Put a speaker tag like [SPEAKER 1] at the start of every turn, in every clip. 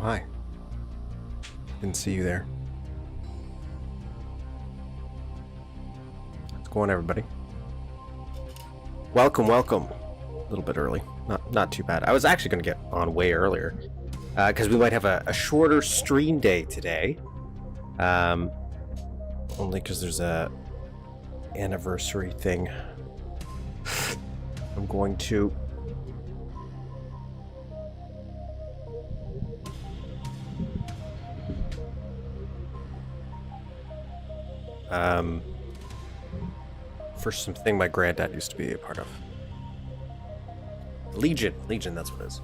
[SPEAKER 1] Hi. Didn't see you there. What's going on, everybody? Welcome, welcome. A little bit early. Not too bad. I was actually going to get on way earlier. Because we might have a shorter stream day today. Only because there's a anniversary thing. I'm going to... for something my granddad used to be a part of. Legion, that's what it is.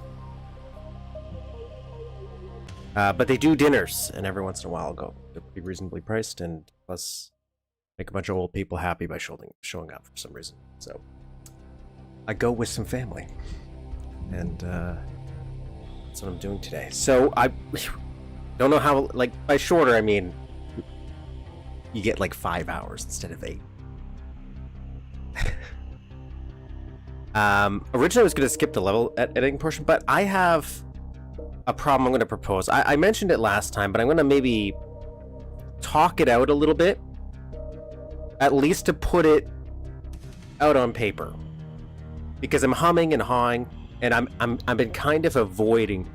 [SPEAKER 1] But they do dinners, and every once in a while I'll go. They'll be reasonably priced, and plus make a bunch of old people happy by showing up for some reason. So I go with some family, and that's what I'm doing today. So I don't know how, like, by shorter I mean you get like 5 hours instead of 8. Originally I was going to skip the level editing portion, but I have a problem I'm going to propose. I mentioned it last time, but I'm going to maybe talk it out a little bit, at least to put it out on paper, because I'm humming and hawing, and I've been kind of avoiding.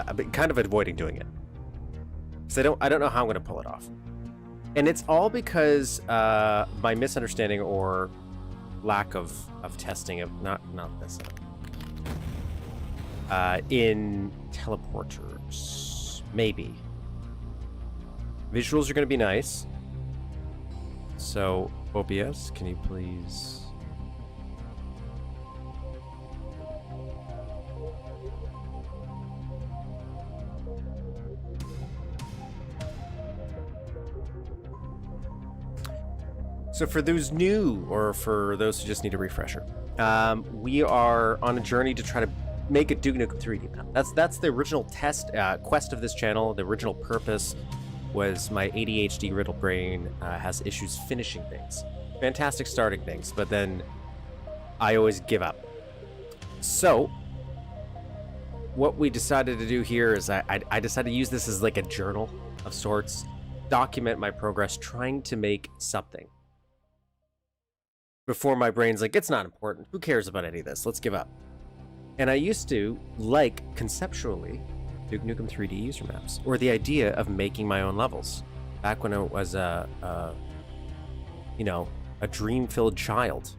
[SPEAKER 1] I've been kind of avoiding doing it, because I don't know how I'm going to pull it off, and it's all because my misunderstanding or lack of testing of not this in teleporters. Maybe visuals are going to be nice. So OBS, can you please? So for those new, or for those who just need a refresher, we are on a journey to try to make a Duke Nukem 3D map. That's the original quest of this channel. The original purpose was my ADHD riddled brain has issues finishing things. Fantastic starting things, but then I always give up. So what we decided to do here is I decided to use this as like a journal of sorts, document my progress, trying to make something. Before my brain's like, it's not important. Who cares about any of this? Let's give up. And I used to like, conceptually, Duke Nukem 3D user maps, or the idea of making my own levels. Back when I was a dream-filled child.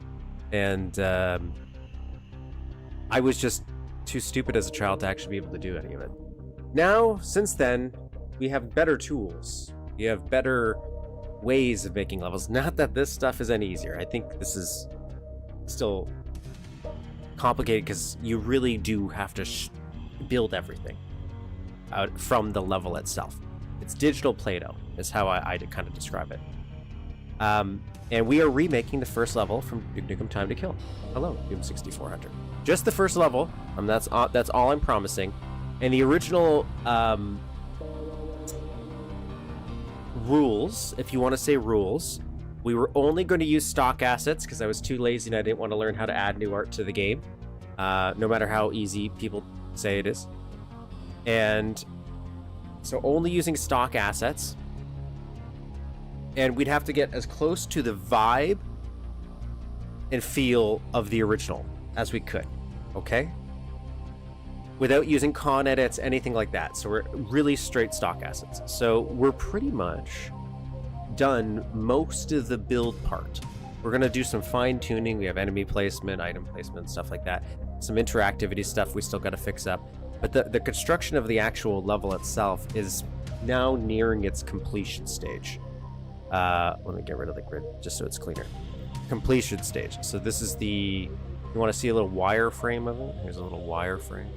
[SPEAKER 1] And I was just too stupid as a child to actually be able to do any of it. Now, since then, we have better tools. We have better ways of making levels. Not that this stuff is any easier. I think this is still complicated because you really do have to build everything out from the level itself. It's digital Play-Doh is how I kind of describe it. And we are remaking the first level from Duke Nukem Time to Kill. Hello, Doom 6400. Just the first level. That's all I'm promising. And the original rules, if you want to say rules, we were only going to use stock assets because I was too lazy and I didn't want to learn how to add new art to the game, no matter how easy people say it is. And so only using stock assets, and we'd have to get as close to the vibe and feel of the original as we could, okay? Without using con edits, anything like that. So we're really straight stock assets. So we're pretty much done most of the build part. We're gonna do some fine tuning. We have enemy placement, item placement, stuff like that. Some interactivity stuff we still gotta fix up. But the construction of the actual level itself is now nearing its completion stage. Let me get rid of the grid just so it's cleaner. Completion stage. So this is the, you wanna see a little wireframe of it? Here's a little wireframe.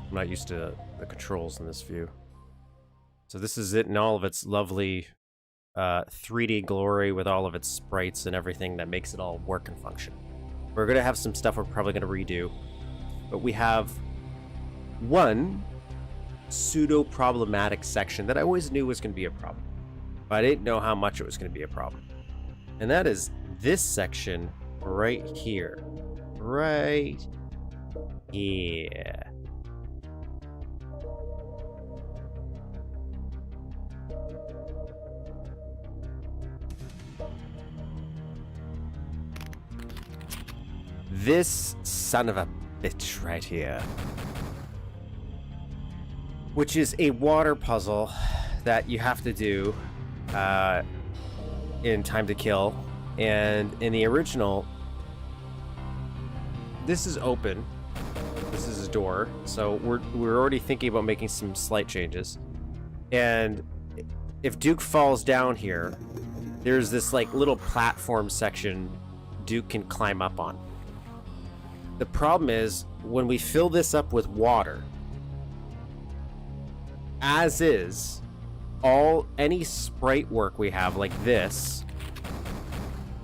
[SPEAKER 1] I'm not used to the controls in this view. So this is it in all of its lovely 3D glory with all of its sprites and everything that makes it all work and function. We're going to have some stuff we're probably going to redo, but we have one pseudo-problematic section that I always knew was going to be a problem, but I didn't know how much it was going to be a problem. And that is this section right here. Right here. This son of a bitch right here. Which is a water puzzle that you have to do in Time to Kill. And in the original, this is open. This is a door. So we're already thinking about making some slight changes. And if Duke falls down here, there's this like little platform section Duke can climb up on. The problem is when we fill this up with water, as is, any sprite work we have like this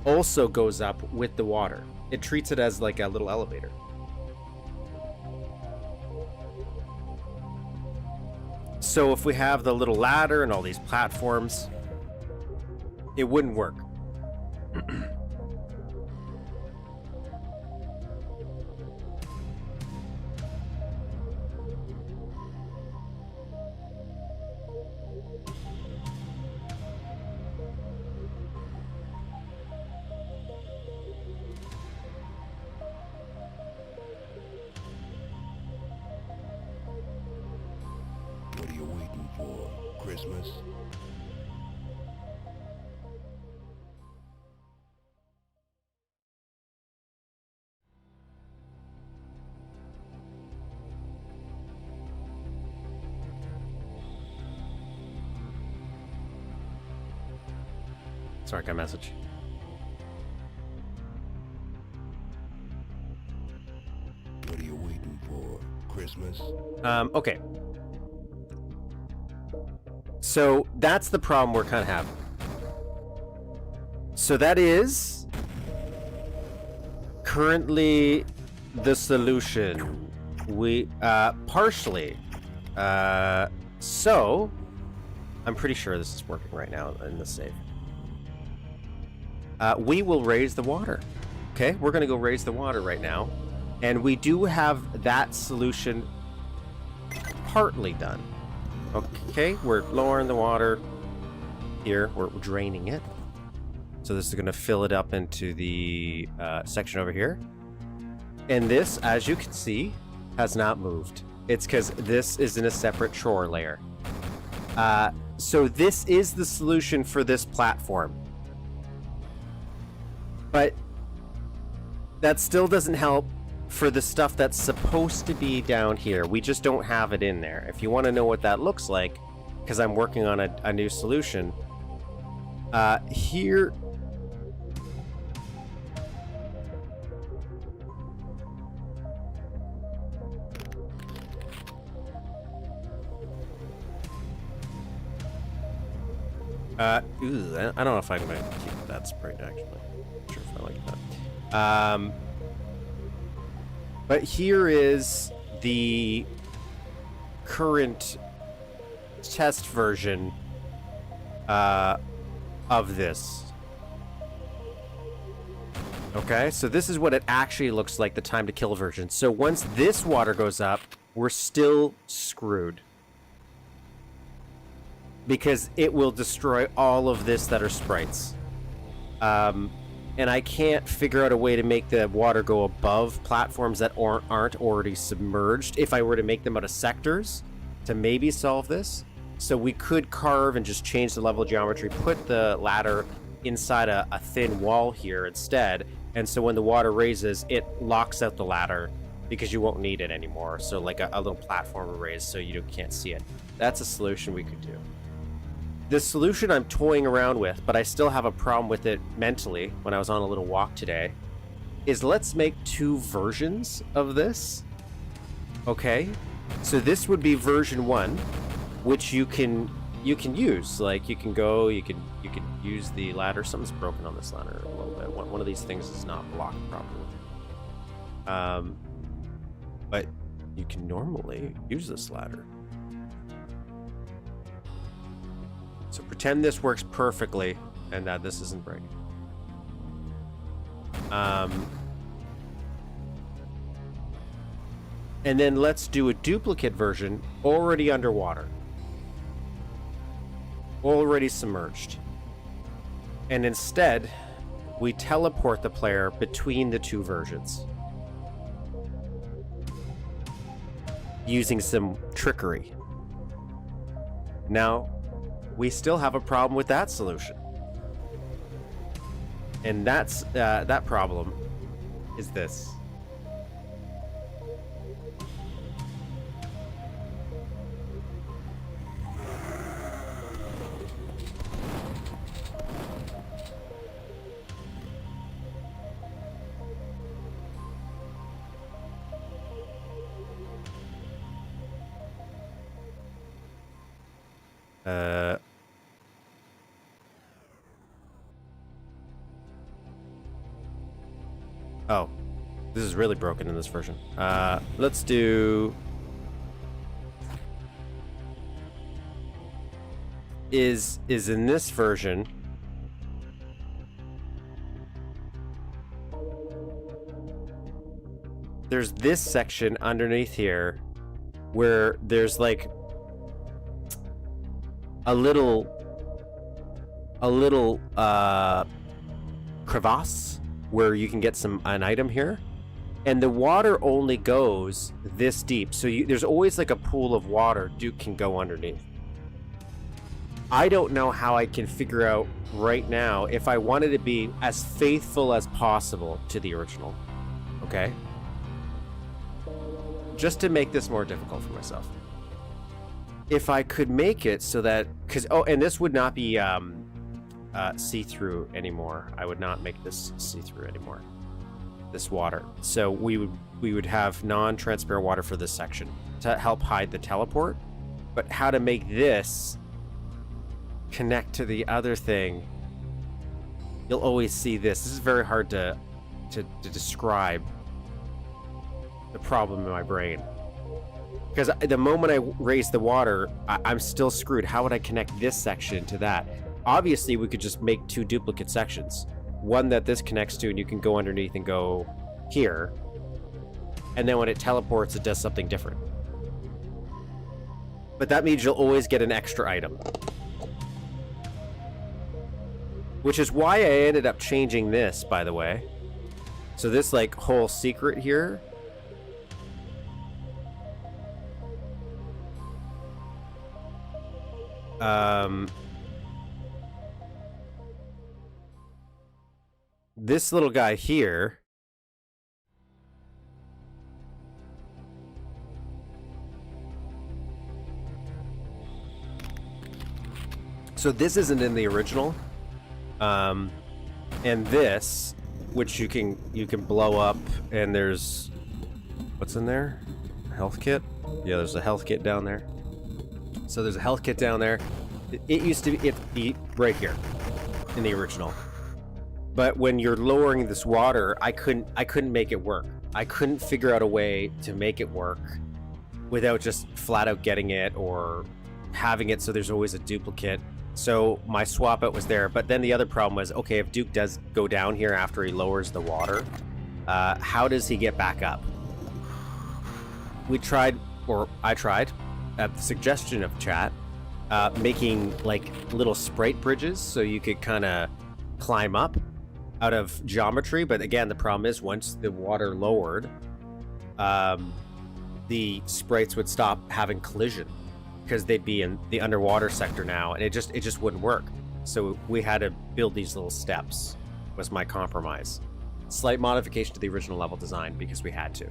[SPEAKER 1] also goes up with the water. It treats it as like a little elevator. So if we have the little ladder and all these platforms, it wouldn't work.
[SPEAKER 2] What are you waiting for? Christmas?
[SPEAKER 1] Sorry, got a message.
[SPEAKER 2] What are you waiting for? Christmas?
[SPEAKER 1] Okay. So that's the problem we're kind of having. So that is currently the solution. We partially. So I'm pretty sure this is working right now in the save. We will raise the water. Okay, we're gonna go raise the water right now, and we do have that solution partly done. Okay, we're lowering the water here. We're draining it. So this is going to fill it up into the section over here. And this, as you can see, has not moved. It's because this is in a separate shore layer. So this is the solution for this platform. But that still doesn't help for the stuff that's supposed to be down here. We just don't have it in there. If you want to know what that looks like, because I'm working on a new solution, here... I don't know if I can keep that sprite, actually. Not sure if I like that. But here is the current test version of this. Okay, so this is what it actually looks like, the time to kill version. So once this water goes up, we're still screwed. Because it will destroy all of this that are sprites. And I can't figure out a way to make the water go above platforms that aren't already submerged if I were to make them out of sectors to maybe solve this. So we could carve and just change the level geometry, put the ladder inside a thin wall here instead. And so when the water raises, it locks out the ladder because you won't need it anymore. So like a little platform will raise so you can't see it. That's a solution we could do. The solution I'm toying around with, but I still have a problem with it mentally when I was on a little walk today, is let's make two versions of this. Okay? So this would be version 1, which you can you can use. Like, you can go, you can use the ladder. Something's broken on this ladder a little bit. One of these things is not blocked properly. But you can normally use this ladder. So pretend this works perfectly and that this isn't breaking. And then let's do a duplicate version already underwater. Already submerged. And instead, we teleport the player between the two versions. Using some trickery. Now, we still have a problem with that solution. And that's that problem is this. Oh, this is really broken in this version. Let's do... Is in this version... There's this section underneath here where there's like a little crevasse where you can get an item here, and the water only goes this deep, so there's always like a pool of water Duke can go underneath. I don't know how I can figure out right now if I wanted to be as faithful as possible to the original. Okay, just to make this more difficult for myself, if I could make it so that, and this would not be see-through anymore. I would not make this see-through anymore, this water. So we would have non-transparent water for this section to help hide the teleport. But how to make this connect to the other thing, you'll always see this. This is very hard to describe the problem in my brain. Because the moment I raise the water, I'm still screwed. How would I connect this section to that? Obviously, we could just make two duplicate sections. One that this connects to, and you can go underneath and go here. And then when it teleports, it does something different. But that means you'll always get an extra item. Which is why I ended up changing this, by the way. So this, like, whole secret here... this little guy here so this isn't in the original, and this, which you can blow up, and there's what's in there? Health kit? Yeah, there's a health kit down there. So there's a health kit down there. It used to be right here in the original. But when you're lowering this water, I couldn't make it work. I couldn't figure out a way to make it work without just flat out getting it or having it so there's always a duplicate. So my swap out was there. But then the other problem was, okay, if Duke does go down here after he lowers the water, how does he get back up? I tried, at the suggestion of chat, making like little sprite bridges so you could kind of climb up out of geometry. But again, the problem is once the water lowered, the sprites would stop having collision because they'd be in the underwater sector now, and it just wouldn't work. So we had to build these little steps, was my compromise. Slight modification to the original level design because we had to.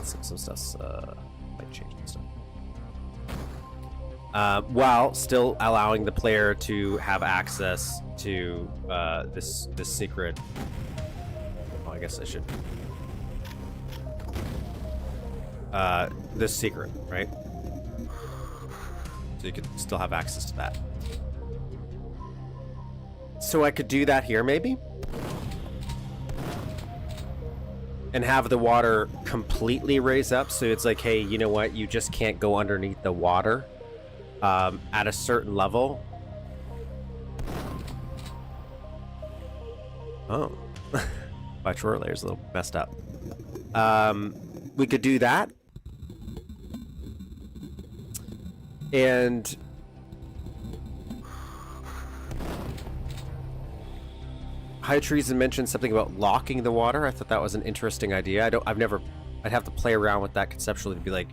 [SPEAKER 1] Some stuff's like changed and stuff. While still allowing the player to have access to this secret. Oh, I guess I should. This secret, right? So you could still have access to that. So I could do that here, maybe? And have the water completely raise up, so it's like, hey, you know what? You just can't go underneath the water at a certain level. Oh. My drawer layer is a little messed up. We could do that. And High Treason mentioned something about locking the water. I thought that was an interesting idea. I'd have to play around with that conceptually to be like,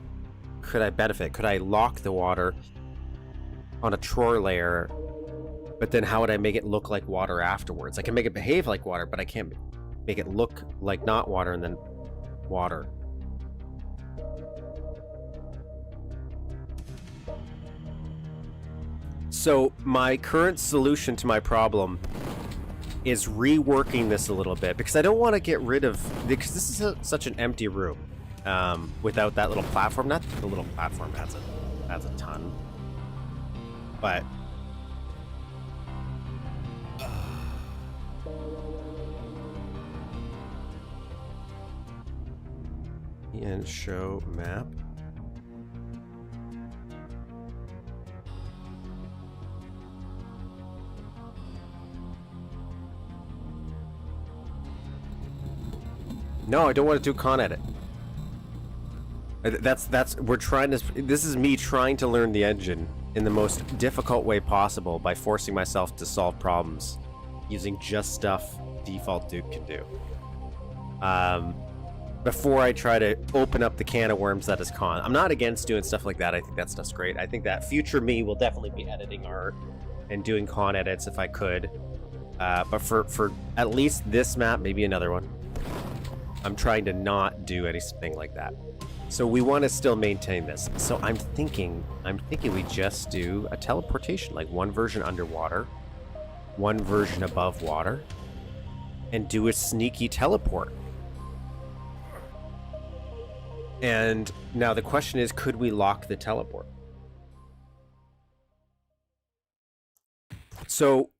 [SPEAKER 1] could I benefit? Could I lock the water on a drawer layer? But then how would I make it look like water afterwards? I can make it behave like water, but I can't make it look like not water and then water. So my current solution to my problem is reworking this a little bit, because I don't want to get rid of, because this is such an empty room without that little platform. Not the little platform adds a ton, but and show map. No, I don't want to do con edit. We're trying to, this is me trying to learn the engine in the most difficult way possible by forcing myself to solve problems using just stuff default Duke can do. Before I try to open up the can of worms that is con. I'm not against doing stuff like that. I think that stuff's great. I think that future me will definitely be editing art and doing con edits if I could. But for at least this map, maybe another one, I'm trying to not do anything like that. So we want to still maintain this. So I'm thinking we just do a teleportation, like one version underwater, one version above water, and do a sneaky teleport. And now the question is, could we lock the teleport? So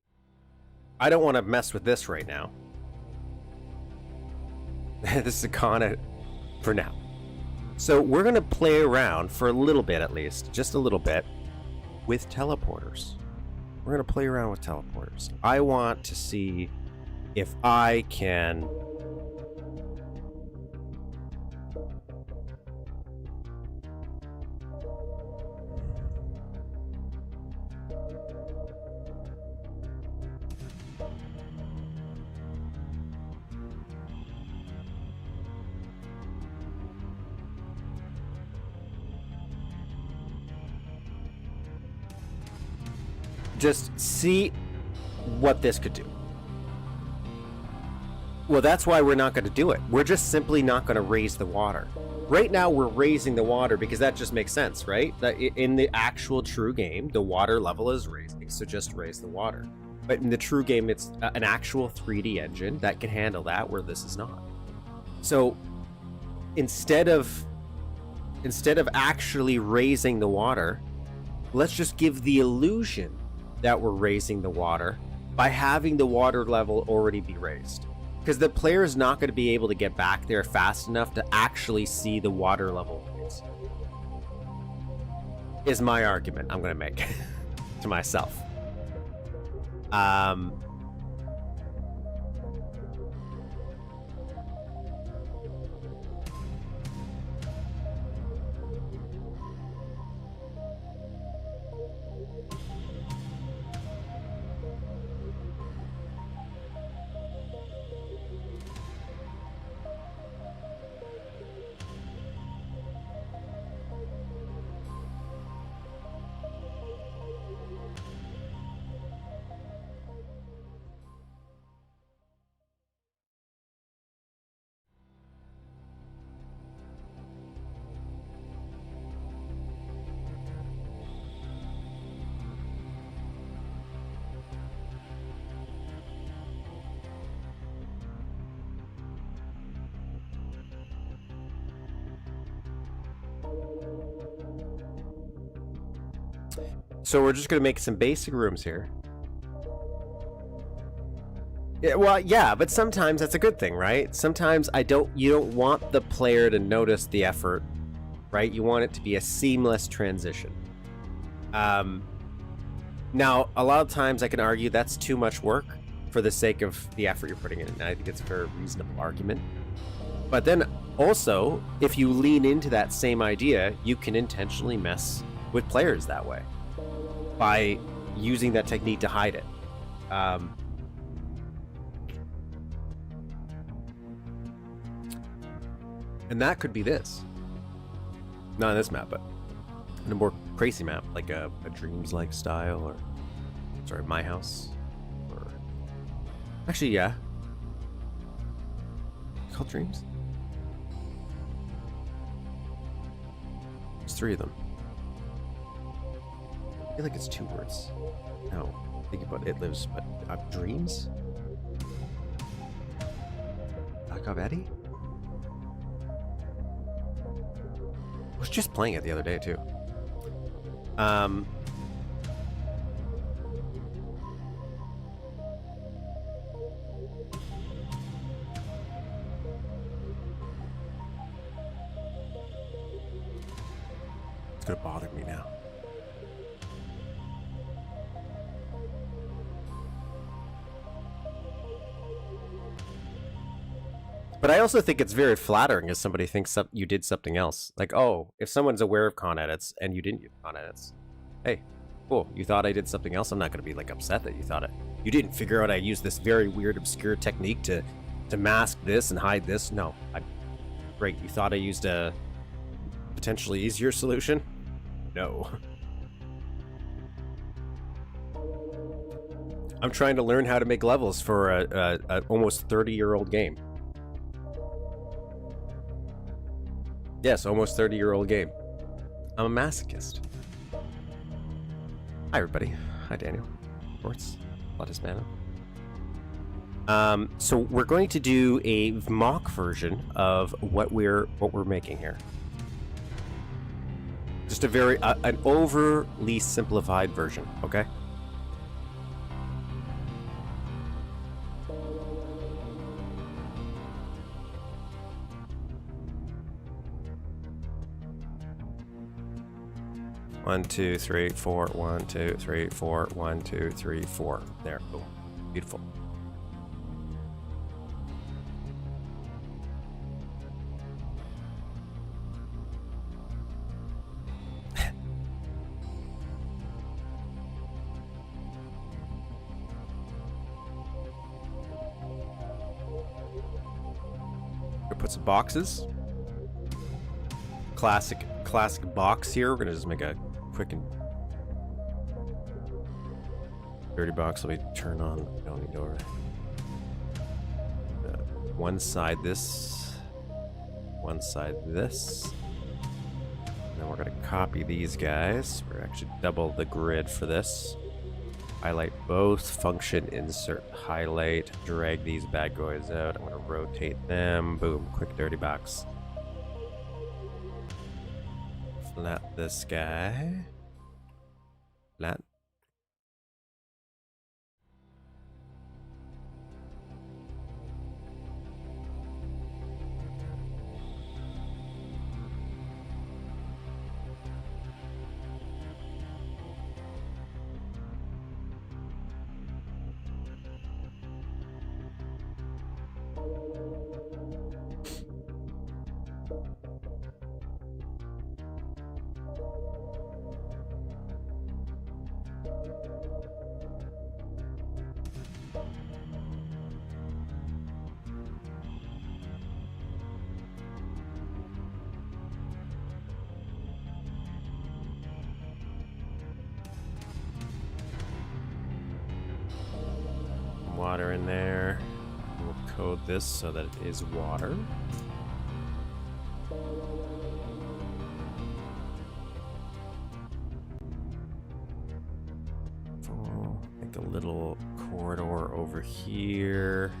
[SPEAKER 1] I don't want to mess with this right now. This is a con for now. So we're going to play around for a little bit, at least, just a little bit, with teleporters. We're going to play around with teleporters. I want to see if I can just see what this could do. Well, that's why we're not going to do it. We're just simply not going to raise the water. Right now, we're raising the water because that just makes sense, right? That in the actual true game, the water level is raising, so just raise the water. But in the true game, it's an actual 3D engine that can handle that, where this is not. So instead of actually raising the water, let's just give the illusion that we're raising the water by having the water level already be raised. Because the player is not going to be able to get back there fast enough to actually see the water level raise. Is my argument I'm going to make to myself. So we're just gonna make some basic rooms here. Yeah, well, yeah, but sometimes that's a good thing, right? Sometimes you don't want the player to notice the effort, right? You want it to be a seamless transition. Now, a lot of times I can argue that's too much work for the sake of the effort you're putting in, and I think it's a very reasonable argument. But then also, if you lean into that same idea, you can intentionally mess with players that way by using that technique to hide it. And that could be this. Not this map, but in a more crazy map, like a Dreams-like style, or sorry, My House, or actually, yeah, called Dreams. There's 3 of them. I feel like it's 2 words. No, think about It Lives, but Dreams. Akavati? I was just playing it the other day too. It's gonna bother me now. But I also think it's very flattering if somebody thinks you did something else. Like, oh, if someone's aware of con edits and you didn't use con edits, hey, cool, you thought I did something else. I'm not going to be like upset that you thought it. You didn't figure out I used this very weird, obscure technique to mask this and hide this. No, great. You thought I used a potentially easier solution? No. I'm trying to learn how to make levels for a almost 30-year-old game. Yes, almost 30-year-old game. I'm a masochist. Hi, everybody. Hi, Daniel. Sports. Latismano. So we're going to do a mock version of what we're making here. Just a very an overly simplified version. Okay. One, two, three, four. 1, 2, 3, 4. 1, 2, 3, 4. There. Boom. Beautiful. Gonna put some boxes. Classic box here. We're gonna just make a quick and dirty box. Let me turn on. I don't need over. One side this, one side this. And then we're gonna copy these guys. We're actually double the grid for this. Highlight both. Function insert highlight. Drag these bad boys out. I'm gonna rotate them. Boom. Quick dirty box. Flat this guy. Flat. Water in there. We'll code this so that it is water. Make a little corridor over here.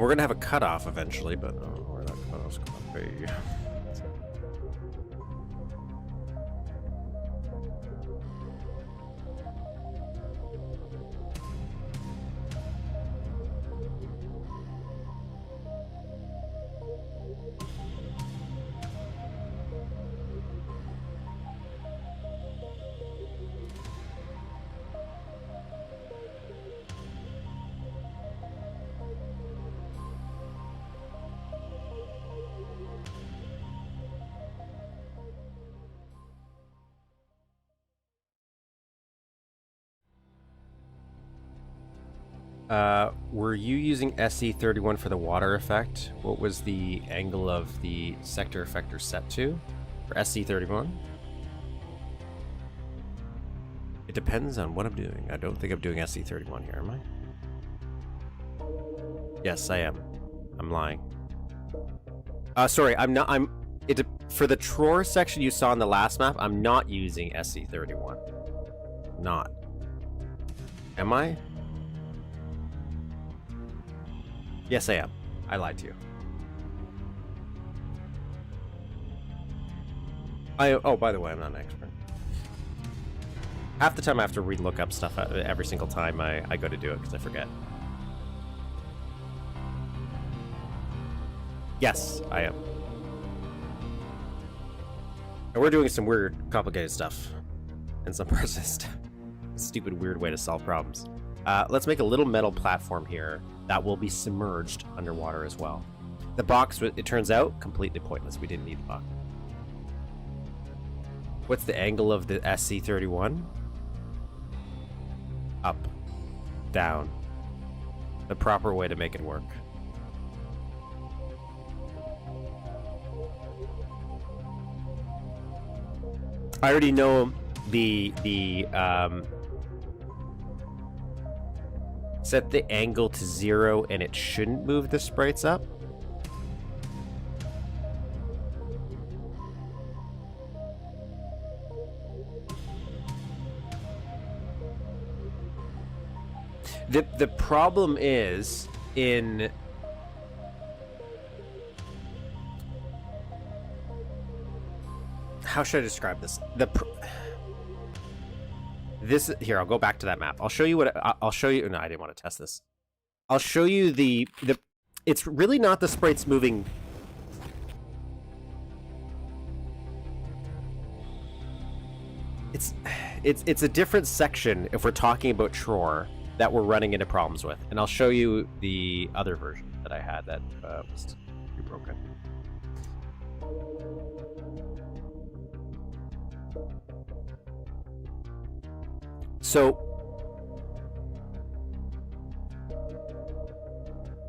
[SPEAKER 1] we're gonna have a cutoff eventually, but where that cutoff's gonna be. Were you using SE31 for the water effect? What was the angle of the sector effector set to for SE31? It depends on what I'm doing. I don't think I'm doing SE31 here, am I? Yes, I am. I'm lying. Sorry, I'm not. For the Tror section you saw in the last map, I'm not using SE31. Not. Am I? Yes, I am. I lied to you. Oh, by the way, I'm not an expert. Half the time I have to re-look up stuff every single time I go to do it because I forget. Yes, I am. And we're doing some weird, complicated stuff. And some parts of this stupid, weird way to solve problems. Let's make a little metal platform here that will be submerged underwater as well. The box, it turns out, completely pointless. We didn't need the box. What's the angle of the SC31? Up. Down. The proper way to make it work. I already know the set the angle to 0 and it shouldn't move the sprites up. The problem is in how should I describe this? This here, I'll go back to that map. I'll show you what I'll show you. No, I didn't want to test this. I'll show you the. It's really not the sprites moving. It's a different section if we're talking about Tror that we're running into problems with, and I'll show you the other version that I had that was pretty broken. So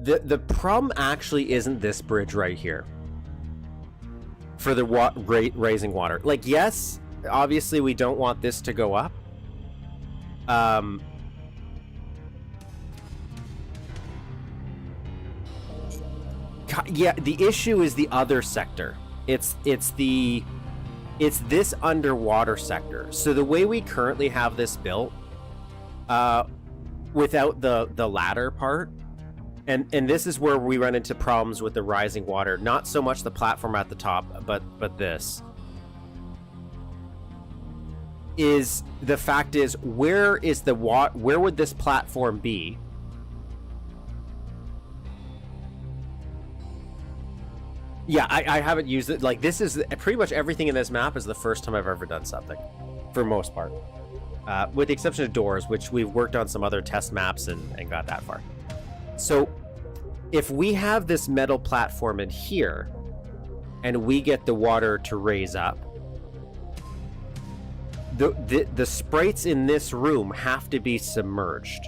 [SPEAKER 1] the problem actually isn't this bridge right here for the raising water. Like, yes, obviously we don't want this to go up. Yeah, the issue is the other sector. It's this underwater sector. So the way we currently have this built, without the ladder part, and this is where we run into problems with the rising water. Not so much the platform at the top, but this is the fact is where would this platform be? Yeah, I haven't used it. Like, this is pretty much everything in this map is the first time I've ever done something, for most part. With the exception of doors, which we've worked on some other test maps and got that far. So, if we have this metal platform in here, and we get the water to raise up, the sprites in this room have to be submerged.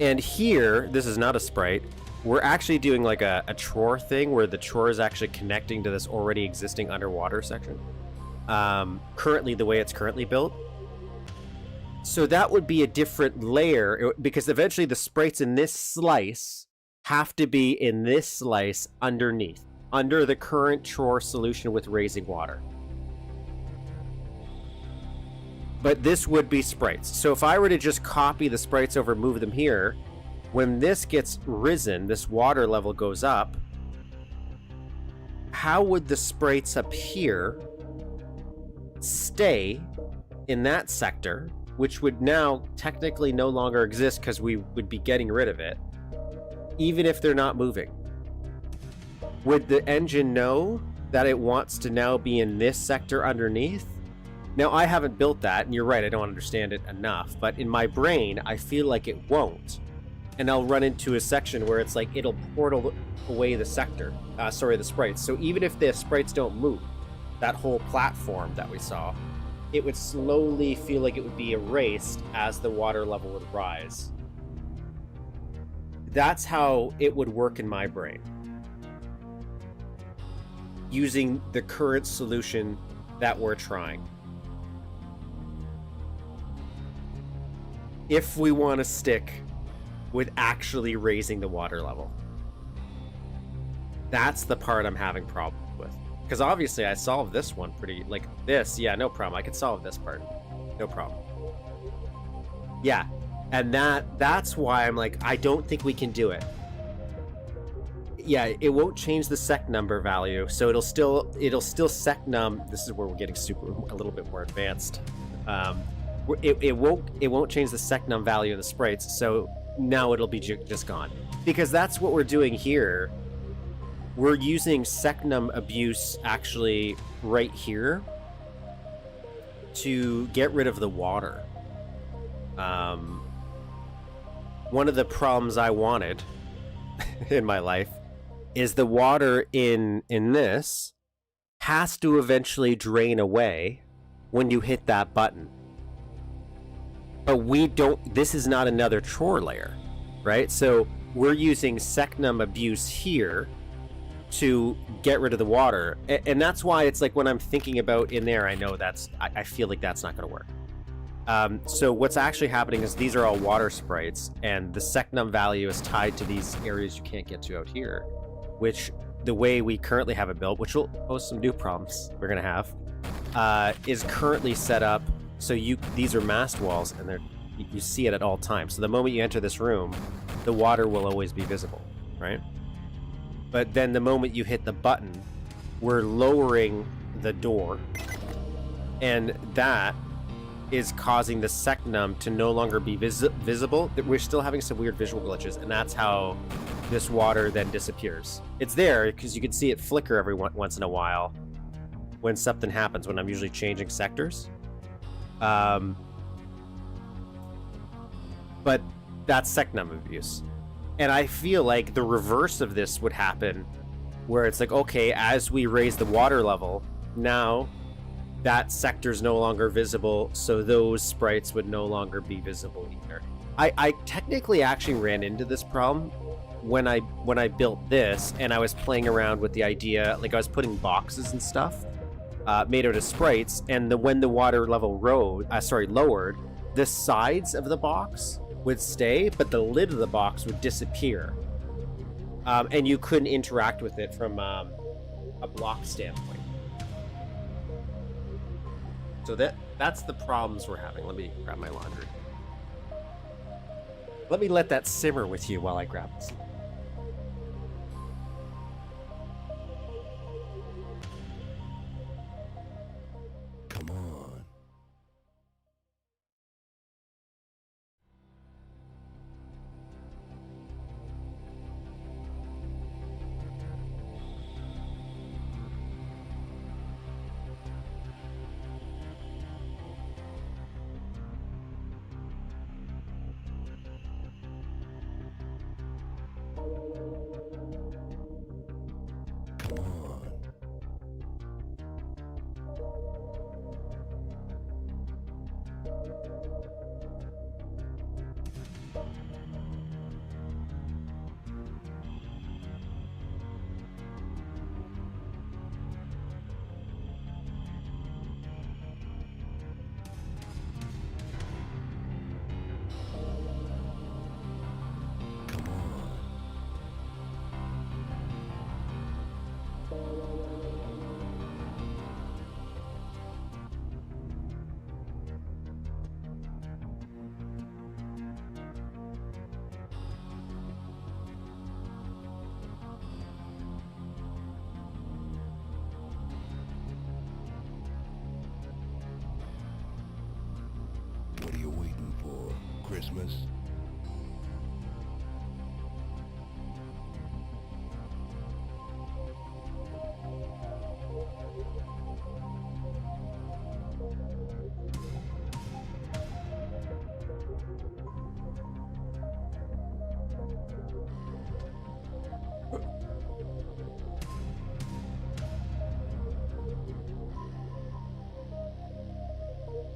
[SPEAKER 1] And here, this is not a sprite. We're actually doing like a Tror thing where the Tror is actually connecting to this already existing underwater section. Currently, the way it's currently built. So that would be a different layer, because eventually the sprites in this slice have to be in this slice underneath, under the current Tror solution with raising water. But this would be sprites. So if I were to just copy the sprites over, move them here, when this gets risen, this water level goes up, how would the sprites up here stay in that sector, which would now technically no longer exist because we would be getting rid of it, even if they're not moving? Would the engine know that it wants to now be in this sector underneath? Now, I haven't built that, and you're right, I don't understand it enough, but in my brain, I feel like it won't. And I'll run into a section where it's like it'll portal away the sector, the sprites. So even if the sprites don't move, that whole platform that we saw, it would slowly feel like it would be erased as the water level would rise. That's how it would work in my brain, using the current solution that we're trying. If we want to stick with actually raising the water level. That's the part I'm having problems with. Because obviously I solved this one pretty, like this, yeah, no problem. I could solve this part, no problem. Yeah, and that's why I'm like, I don't think we can do it. Yeah, it won't change the sec number value, so it'll still sec num. This is where we're getting a little bit more advanced. It won't change the sec num value of the sprites, so now it'll be just gone. Because that's what we're doing here. We're using sec num abuse actually right here to get rid of the water. One of the problems I wanted in my life is the water in this has to eventually drain away when you hit that button. But we don't, this is not another chore layer, right? So we're using sec num abuse here to get rid of the water. And that's why it's like when I'm thinking about in there, I know I feel like that's not going to work. So what's actually happening is these are all water sprites, and the sec num value is tied to these areas you can't get to out here, which the way we currently have it built, which will pose some new problems we're going to have, is currently set up. So these are mast walls, and you see it at all times. So the moment you enter this room, the water will always be visible, right? But then the moment you hit the button, we're lowering the door, and that is causing the sec num to no longer be visible. We're still having some weird visual glitches, and that's how this water then disappears. It's there because you can see it flicker every once in a while when something happens, when I'm usually changing sectors. But that's sec num abuse. And I feel like the reverse of this would happen, where it's like, okay, as we raise the water level, now that sector's no longer visible, so those sprites would no longer be visible either. I technically actually ran into this problem when I built this, and I was playing around with the idea, like I was putting boxes and stuff made out of sprites, and when the water level lowered, the sides of the box would stay, but the lid of the box would disappear, and you couldn't interact with it from a block standpoint. So that's the problems we're having. Let me grab my laundry. Let me let that simmer with you while I grab this.
[SPEAKER 2] Come on.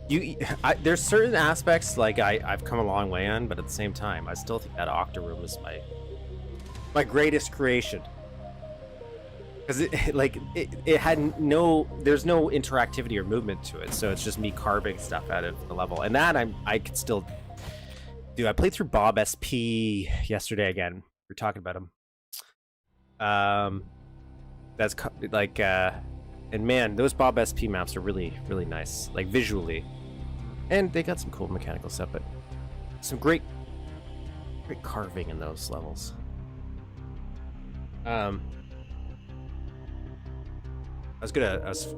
[SPEAKER 1] There's certain aspects like I've come a long way on, but at the same time, I still think that Octa room is my greatest creation. Because it had there's no interactivity or movement to it, so it's just me carving stuff out of the level, and that I could still do. I played through Bob SP yesterday again. We're talking about him. That's like, and man, those Bob SP maps are really nice, like visually, and they got some cool mechanical stuff, but some great carving in those levels. I was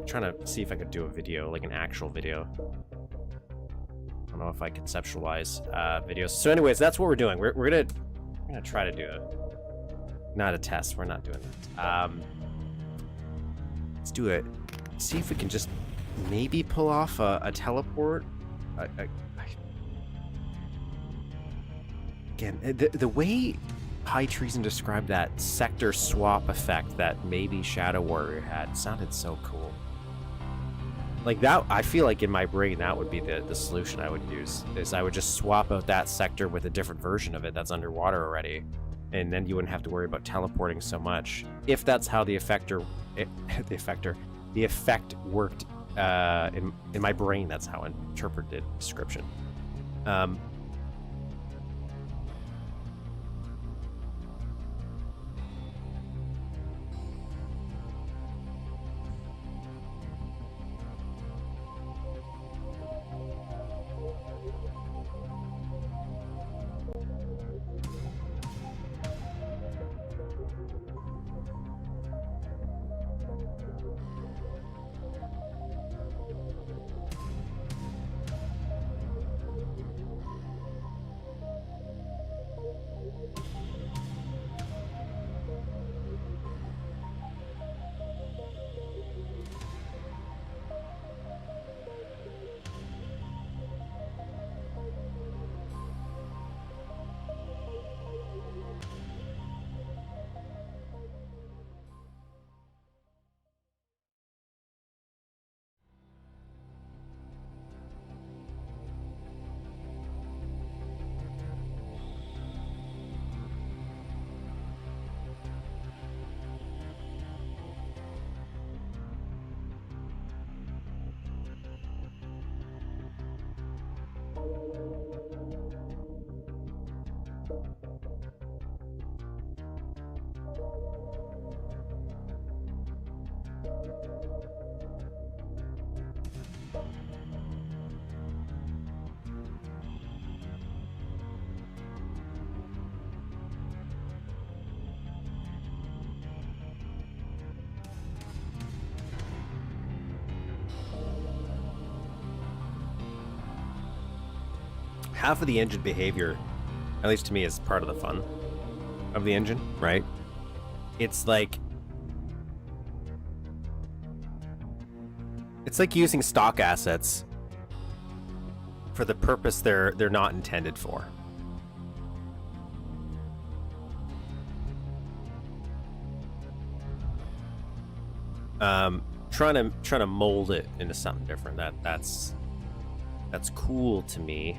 [SPEAKER 1] trying to see if I could do a video, like an actual video. I don't know if I conceptualize videos. So anyways, that's what we're doing. We're gonna try to do not a test. We're not doing that. Let's do it. See if we can just maybe pull off a teleport. Again, the way High Treason described that sector swap effect that maybe Shadow Warrior had sounded so cool. Like that, I feel like in my brain that would be the solution I would use, is I would just swap out that sector with a different version of it that's underwater already, and then you wouldn't have to worry about teleporting so much. If that's how the effect worked in my brain, that's how I interpreted the description. Half of the engine behavior, at least to me, is part of the fun of the engine, right? It's like using stock assets for the purpose they're not intended for. Trying to mold it into something different. That's cool to me.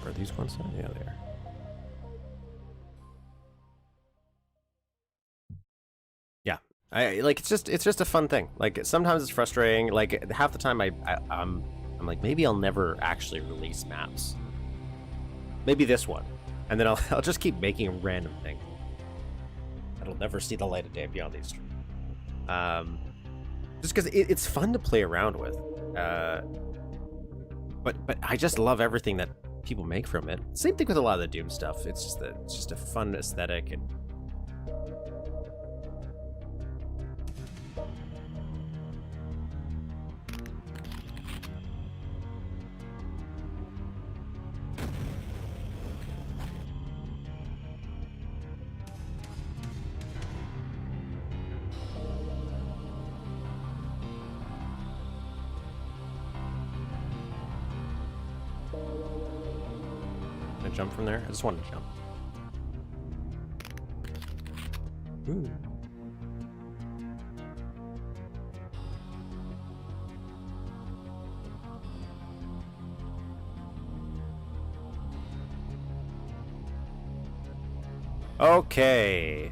[SPEAKER 1] Are these ones? Yeah, they are. Yeah, it's just a fun thing. Like sometimes it's frustrating. Like half the time I'm like, maybe I'll never actually release maps. Maybe this one, and then I'll just keep making random things that'll never see the light of day beyond these streams. Just because it's fun to play around with. But I just love everything that people make from it. Same thing with a lot of the Doom stuff. It's just a fun aesthetic, and Can I jump from there? I just wanted to jump. Ooh. Okay.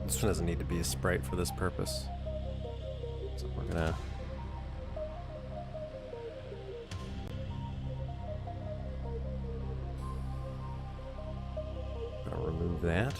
[SPEAKER 1] This one doesn't need to be a sprite for this purpose. So we're gonna... remove that.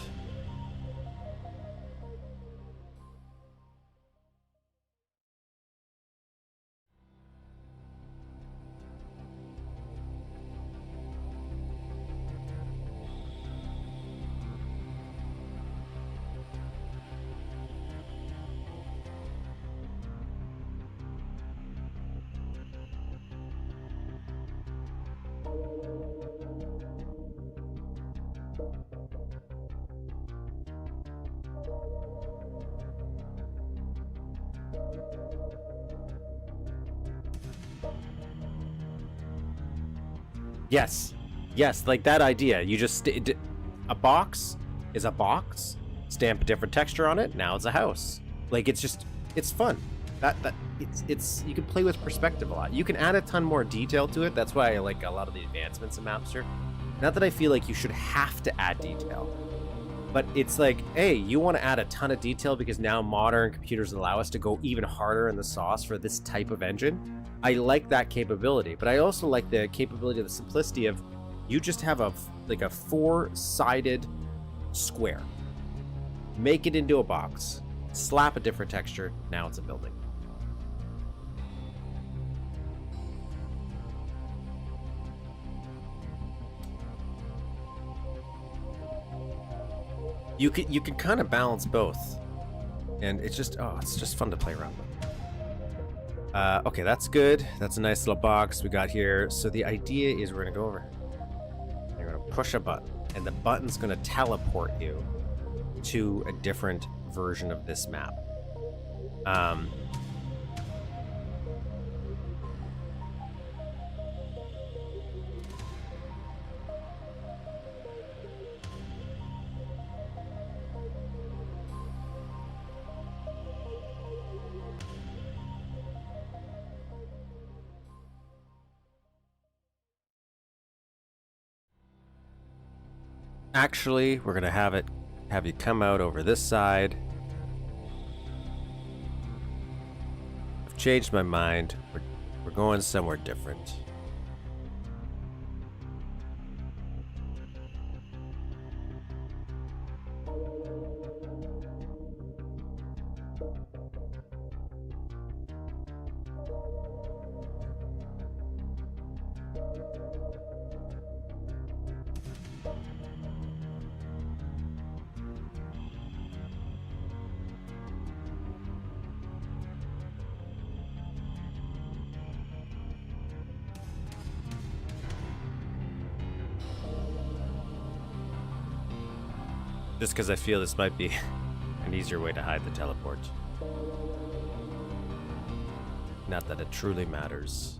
[SPEAKER 1] Yes. Yes, like that idea. You just... a box is a box. Stamp a different texture on it. Now it's a house. Like, it's just... it's fun. It's you can play with perspective a lot. You can add a ton more detail to it. That's why I like a lot of the advancements in Mapster. Not that I feel like you should have to add detail. But it's like, hey, you want to add a ton of detail because now modern computers allow us to go even harder in the sauce for this type of engine. I like that capability, but I also like the capability of the simplicity of you just have a four-sided square. Make it into a box. Slap a different texture. Now it's a building. You can kind of balance both, and it's just fun to play around with. Okay, that's good. That's a nice little box we got here. So the idea is we're gonna go over. You're gonna push a button, and the button's gonna teleport you to a different version of this map. Actually, we're gonna have you come out over this side. I've changed my mind. We're going somewhere different. Just because I feel this might be an easier way to hide the teleport. Not that it truly matters.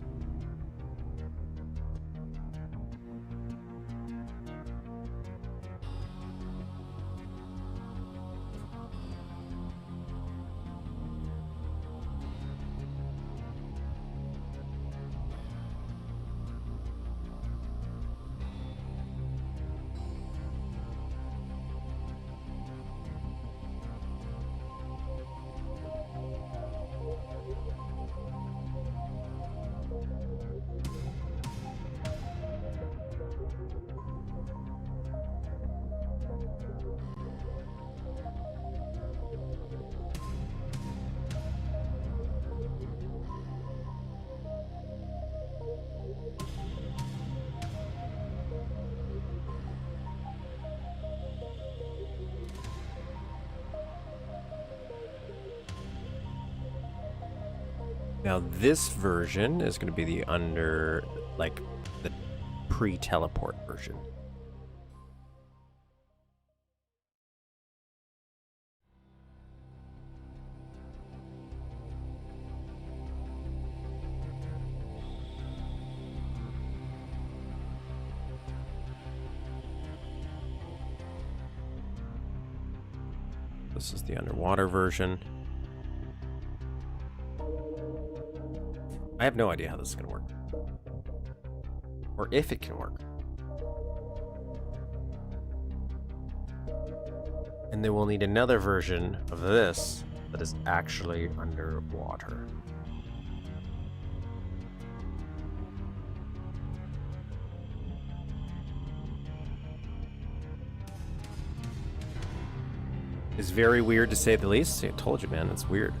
[SPEAKER 1] Now this version is going to be the like the pre-teleport version. This is the underwater version. I have no idea how this is going to work. Or if it can work. And then we'll need another version of this that is actually underwater. It's very weird to say the least. I told you, man, it's weird.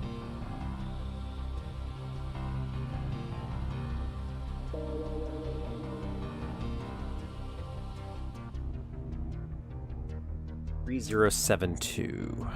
[SPEAKER 1] $3072.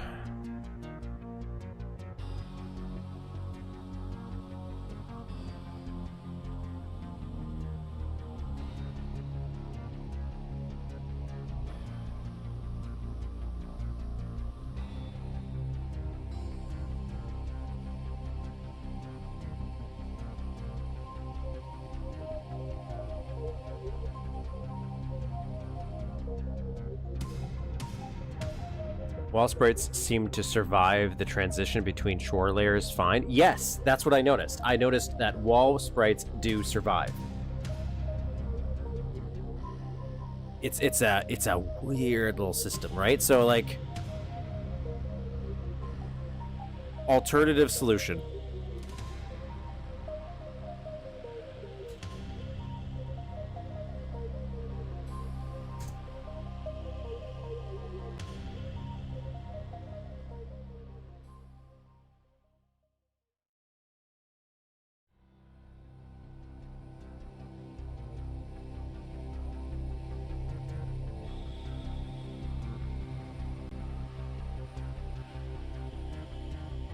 [SPEAKER 1] Wall sprites seem to survive the transition between shore layers fine. Yes, that's what I noticed. I noticed that wall sprites do survive. It's a weird little system, right? So like, alternative solution.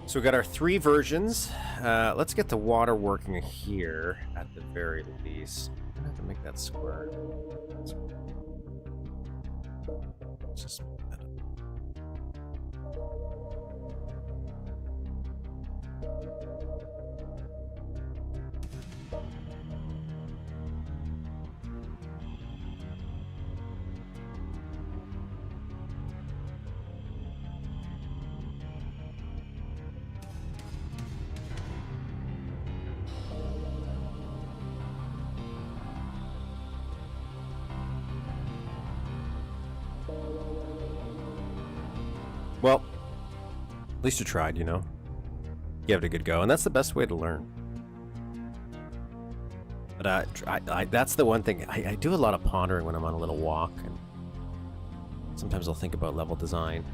[SPEAKER 1] So we got our 3 versions. Let's get the water working here at the very least. I'm gonna have to make that square. Let's just make that up. Well, at least you tried, you know? You gave it a good go, and that's the best way to learn. But that's the one thing. I do a lot of pondering when I'm on a little walk, and sometimes I'll think about level design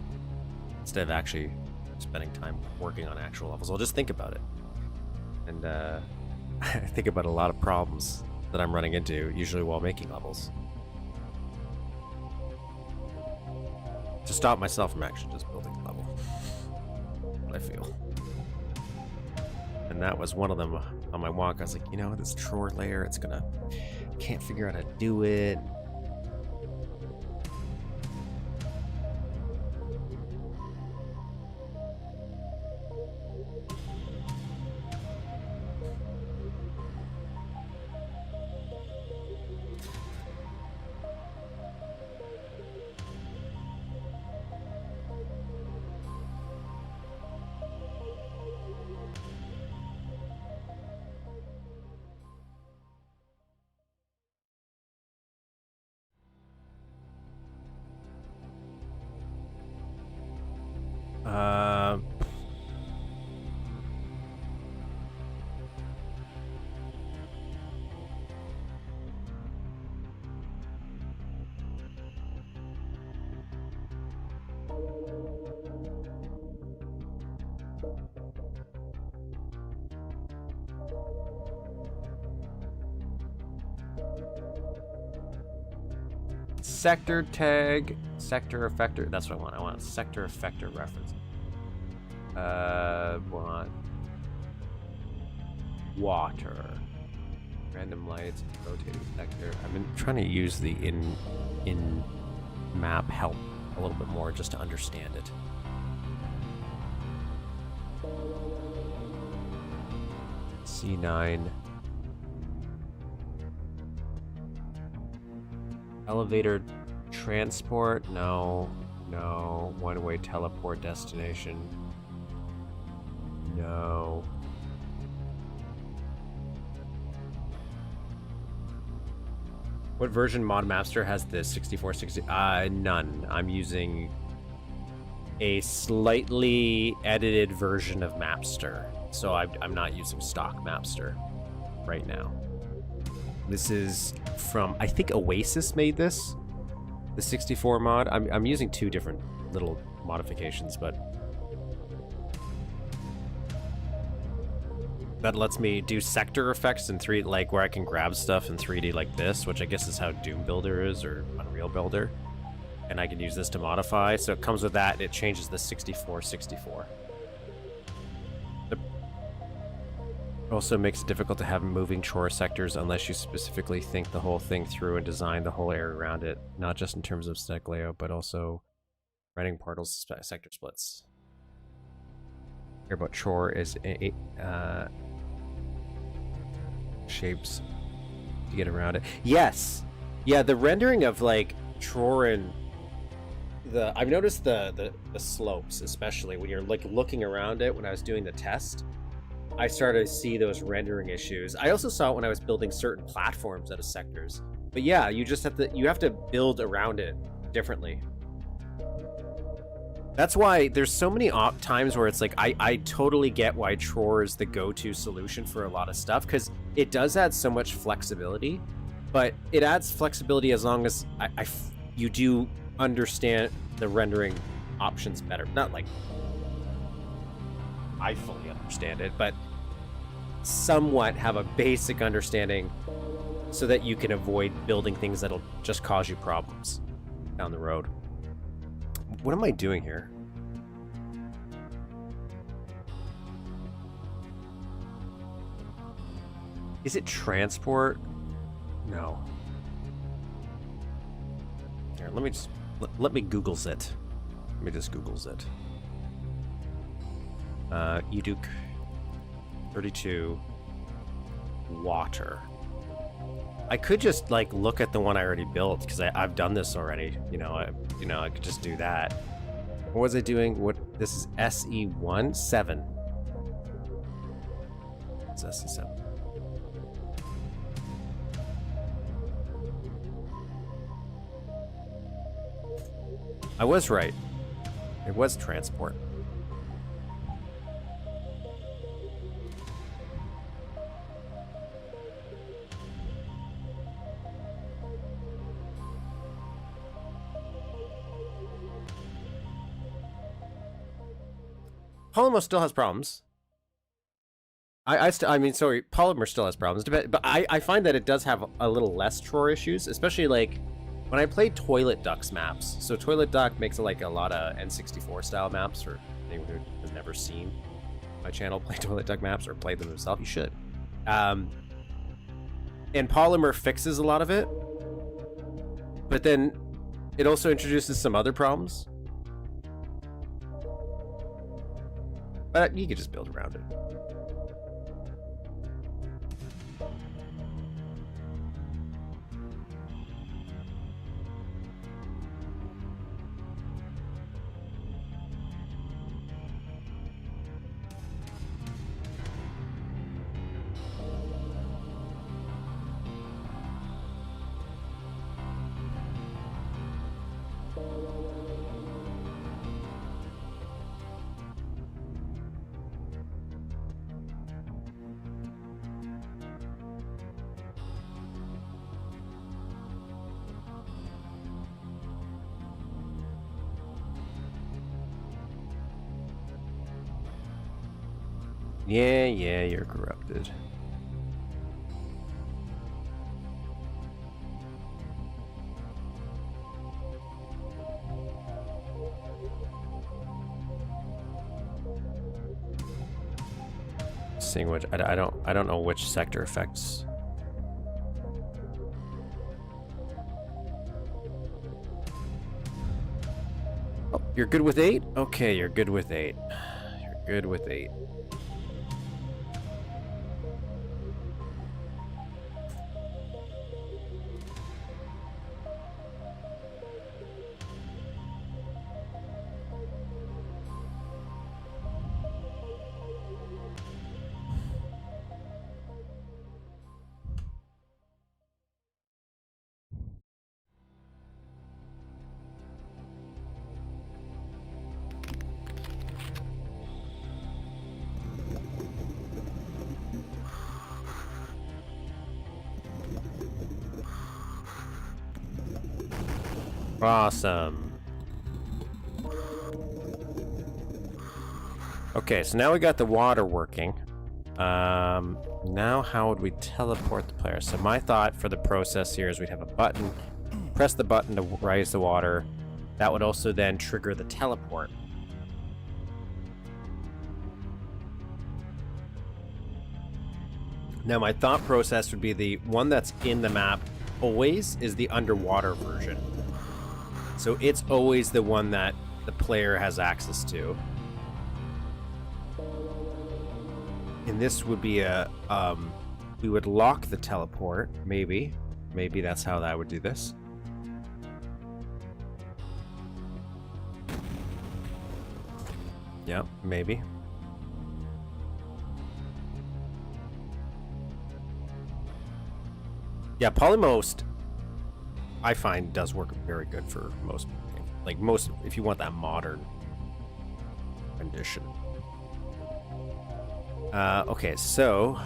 [SPEAKER 1] instead of actually spending time working on actual levels. I'll just think about it. And I think about a lot of problems that I'm running into, usually while making levels. To stop myself from actually just building the level. What I feel. And that was one of them on my walk. I was like, you know, this shore layer, can't figure out how to do it. Sector tag, sector effector. That's what I want. I want sector effector reference. Want water. Random lights, rotating sector. I've been trying to use the in map help a little bit more just to understand it. C9. Elevator transport? No. No. One-way teleport destination? No. What version ModMaster has this 6460? None. I'm using a slightly edited version of Mapster. So I'm not using stock Mapster right now. This is from, I think Oasis made this, the 64 mod. I'm using two different little modifications, but that lets me do sector effects in 3D, like where I can grab stuff in 3D like this, which I guess is how Doom Builder is, or Unreal Builder. And I can use this to modify. So it comes with that, and it changes the 6464. It also makes it difficult to have moving chore sectors unless you specifically think the whole thing through and design the whole area around it, not just in terms of stack layout, but also running portals, sector splits. Care about chore is shapes to get around it. Yes, yeah. The rendering of like chore and I've noticed the slopes, especially when you're like looking around it. When I was doing the test, I started to see those rendering issues. I also saw it when I was building certain platforms out of sectors. But yeah, you just have to build around it differently. That's why there's so many times where it's like, I totally get why Tror is the go-to solution for a lot of stuff, because it does add so much flexibility, but it adds flexibility as long as you do understand the rendering options better. Not like I fully understand it, but somewhat have a basic understanding so that you can avoid building things that'll just cause you problems down the road. What am I doing here? Is it transport? No. Here, let me just let me Googles it. Let me just Googles it. Duke 32 water. I could just like look at the one I already built because I've done this already. I could just do that. What was I doing? What? This is SE1 7. It's SE7. I was right. It was transport. Polymer still has problems. I mean, sorry, Polymer still has problems, but I find that it does have a little less Tror issues, especially like when I play Toilet Ducks maps. So Toilet Duck makes like a lot of N64 style maps for anyone who has never seen my channel play Toilet Duck maps or play them himself. You should. And Polymer fixes a lot of it, but then it also introduces some other problems. But you could just build around it. Yeah, you're corrupted. seeing which I don't know which sector affects. Oh, you're good with 8? Okay, you're good with 8. You're good with 8. Awesome. Okay, so now we got the water working. Now how would we teleport the player? So my thought for the process here is we'd have a button, press the button to raise the water. That would also then trigger the teleport. Now my thought process would be the one that's in the map always is the underwater version. So it's always the one that the player has access to. And this would be a, we would lock the teleport, maybe. Maybe that's how I would do this. Yeah, maybe. Yeah, Polymost, I find, does work very good for most, like most, if you want that modern rendition. Okay, so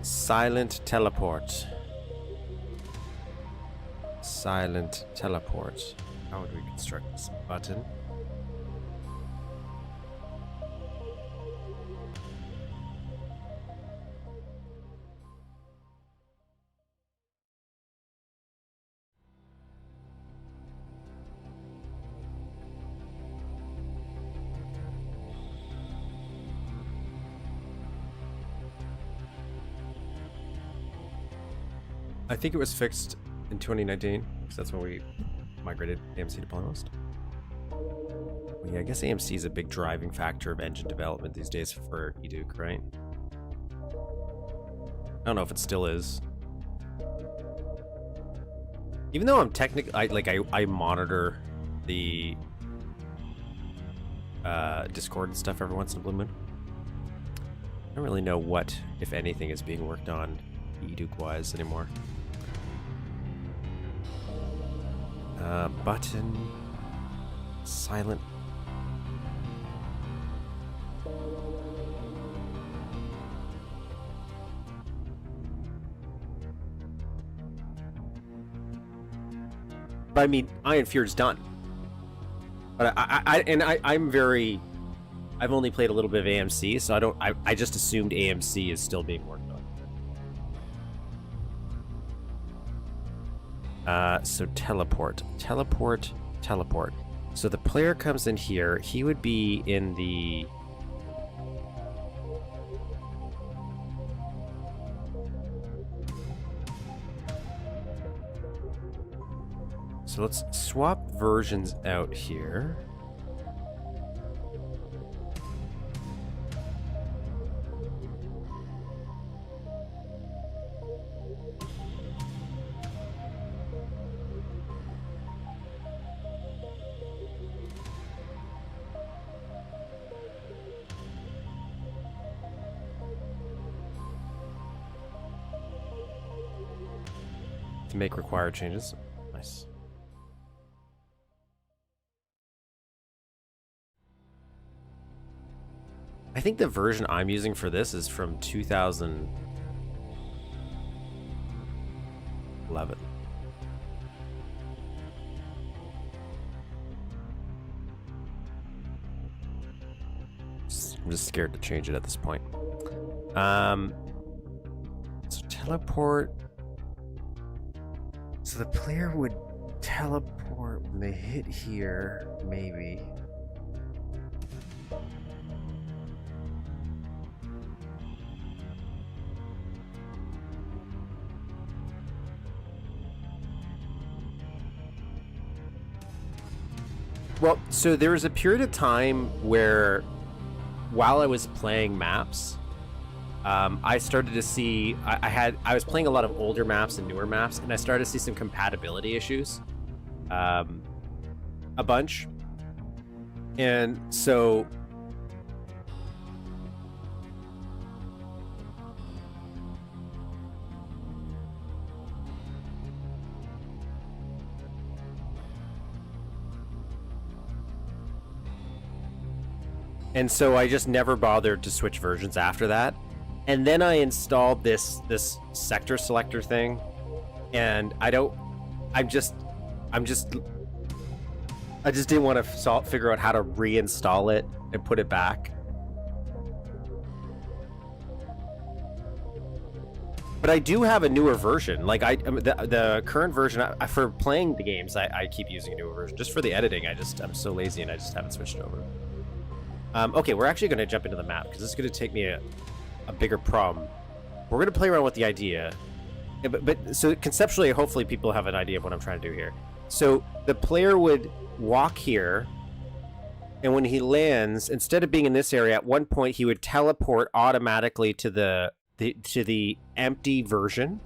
[SPEAKER 1] silent teleport. Silent teleport. How would we construct this button? I think it was fixed in 2019, because that's when we migrated AMC to Polymost. Well, yeah, I guess AMC is a big driving factor of engine development these days for Duke, right? I don't know if it still is. Even though I'm technically, I monitor the Discord and stuff every once in a blue moon. I don't really know what, if anything, is being worked on Duke-wise anymore. Button. Silent. But I mean, Iron Fear's done. But I'm very... I've only played a little bit of AMC, so I just assumed AMC is still being worked on. So teleport. Teleport. Teleport. So the player comes in here. He would be in the... So let's swap versions out here. To make required changes. Nice. I think the version I'm using for this is from 2011. I'm just scared to change it at this point. So teleport. So the player would teleport when they hit here, maybe. Well, so there was a period of time where, while I was playing maps, I started to see I was playing a lot of older maps and newer maps, and I started to see some compatibility issues, a bunch, and so I just never bothered to switch versions after that. And then I installed this sector selector thing, and I just didn't want to figure out how to reinstall it and put it back. But I do have a newer version. Like the current version for playing the games, I keep using a newer version. Just for the editing, I'm so lazy and I just haven't switched over. Okay, we're actually going to jump into the map because this is going to take me a bigger problem. We're going to play around with the idea. But so conceptually, hopefully people have an idea of what I'm trying to do here. So the player would walk here, and when he lands, instead of being in this area, at one point he would teleport automatically to the empty version.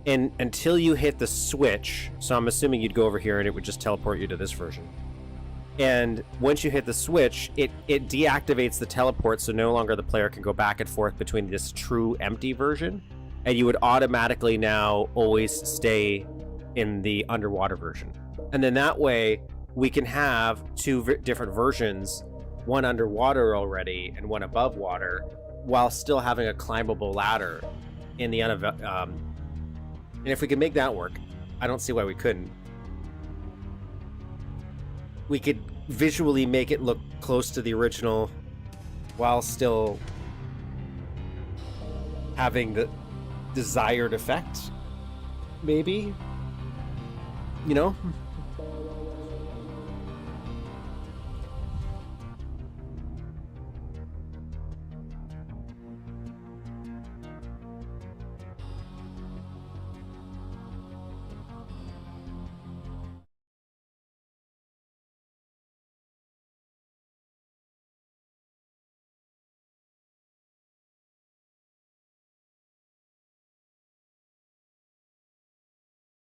[SPEAKER 1] And until you hit the switch, so I'm assuming you'd go over here and it would just teleport you to this version. And once you hit the switch, it deactivates the teleport, so no longer the player can go back and forth between this true empty version, and you would automatically now always stay in the underwater version. And then that way, we can have two different versions, one underwater already and one above water, while still having a climbable ladder in the and if we can make that work, I don't see why we couldn't. We could visually make it look close to the original while still having the desired effect, maybe, you know?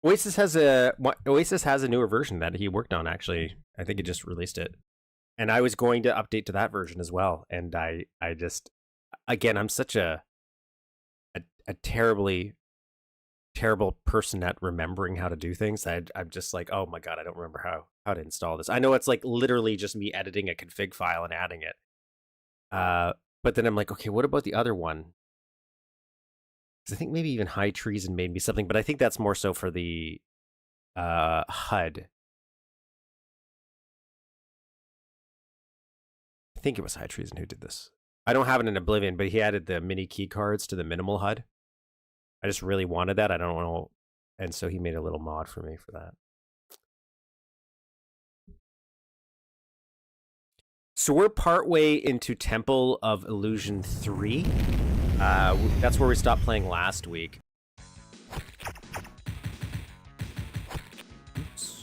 [SPEAKER 1] Oasis has a newer version that he worked on, actually. I think he just released it. And I was going to update to that version as well. And I just, again, I'm such a terrible person at remembering how to do things. I'm just like, oh my God, I don't remember how to install this. I know it's like literally just me editing a config file and adding it. But then I'm like, okay, what about the other one? I think maybe even High Treason made me something, but I think that's more so for the HUD. I think it was High Treason who did this. I don't have it in Oblivion, but he added the mini key cards to the minimal HUD. I just really wanted that. I don't know. And so he made a little mod for me for that. So we're partway into Temple of Illusion 3. That's where we stopped playing last week. Oops.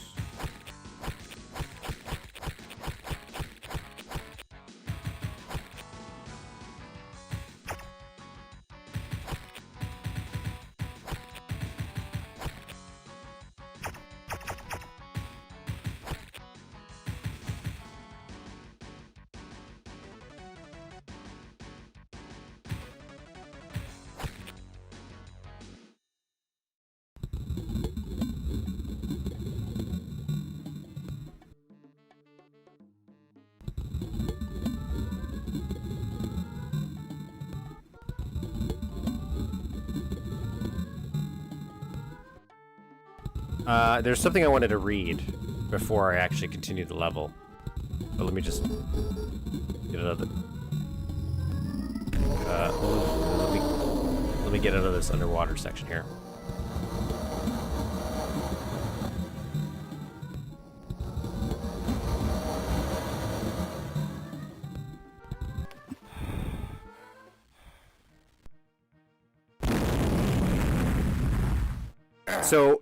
[SPEAKER 1] There's something I wanted to read before I actually continue the level. But let me just get out of it. Let me get out of this underwater section here.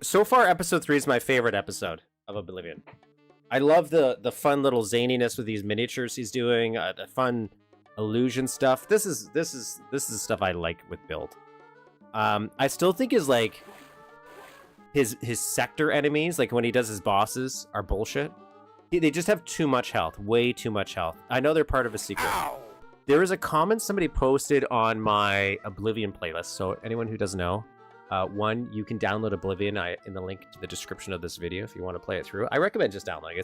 [SPEAKER 1] So far, episode 3 is my favorite episode of Oblivion. I love the fun little zaniness with these miniatures he's doing, the fun illusion stuff. This is stuff I like with build. I still think his sector enemies, like when he does his bosses, are bullshit. They just have too much health, way too much health. I know they're part of a secret. Ow! There was a comment somebody posted on my Oblivion playlist. So anyone who doesn't know, one, you can download Oblivion in the link to the description of this video if you want to play it through. I recommend just downloading.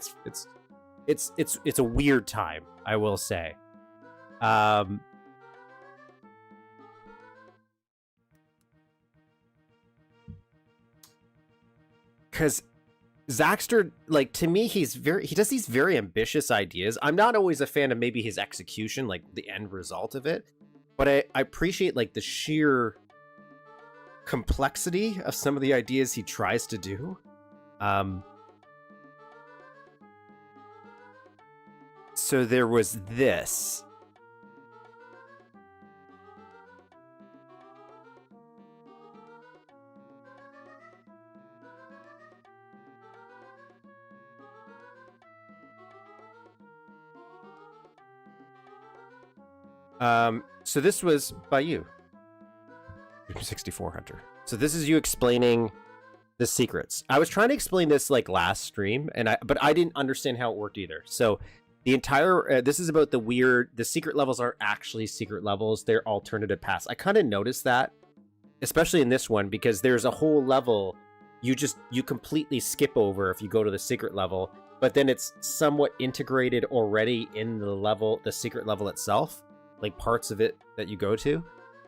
[SPEAKER 1] It's a weird time, I will say. Because zaxtor, like, to me, he does these very ambitious ideas. I'm not always a fan of maybe his execution, like the end result of it, but I appreciate like the sheer complexity of some of the ideas he tries to do. So there was this. So this was by you, 64 Hunter. So this is you explaining the secrets. I was trying to explain this like last stream, but I didn't understand how it worked either. So the entire this is about the secret levels aren't actually secret levels; they're alternative paths. I kind of noticed that, especially in this one, because there's a whole level you completely skip over if you go to the secret level, but then it's somewhat integrated already in the secret level itself, like parts of it that you go to.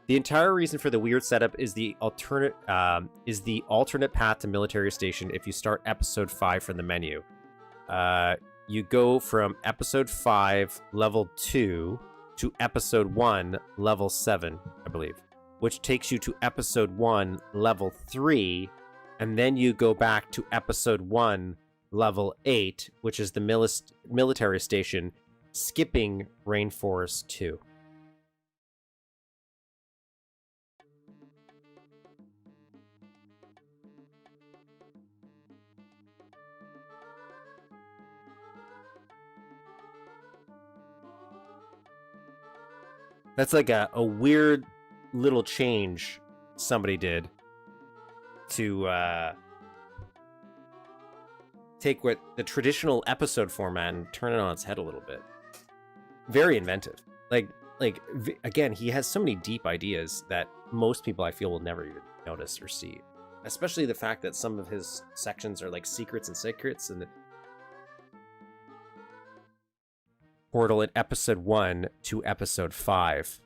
[SPEAKER 1] The entire reason for the weird setup is the alternate path to military station if you start episode 5 from the menu. You go from episode 5 level 2 to episode 1 level 7, I believe, which takes you to episode 1 level 3, and then you go back to episode 1 level 8, which is the military station, skipping Rainforest 2. That's like a weird little change somebody did to take what the traditional episode format and turn it on its head a little bit. Very inventive. Again, he has so many deep ideas that most people, I feel, will never even notice or see. Especially the fact that some of his sections are like secrets and portal in episode 1 to episode 5.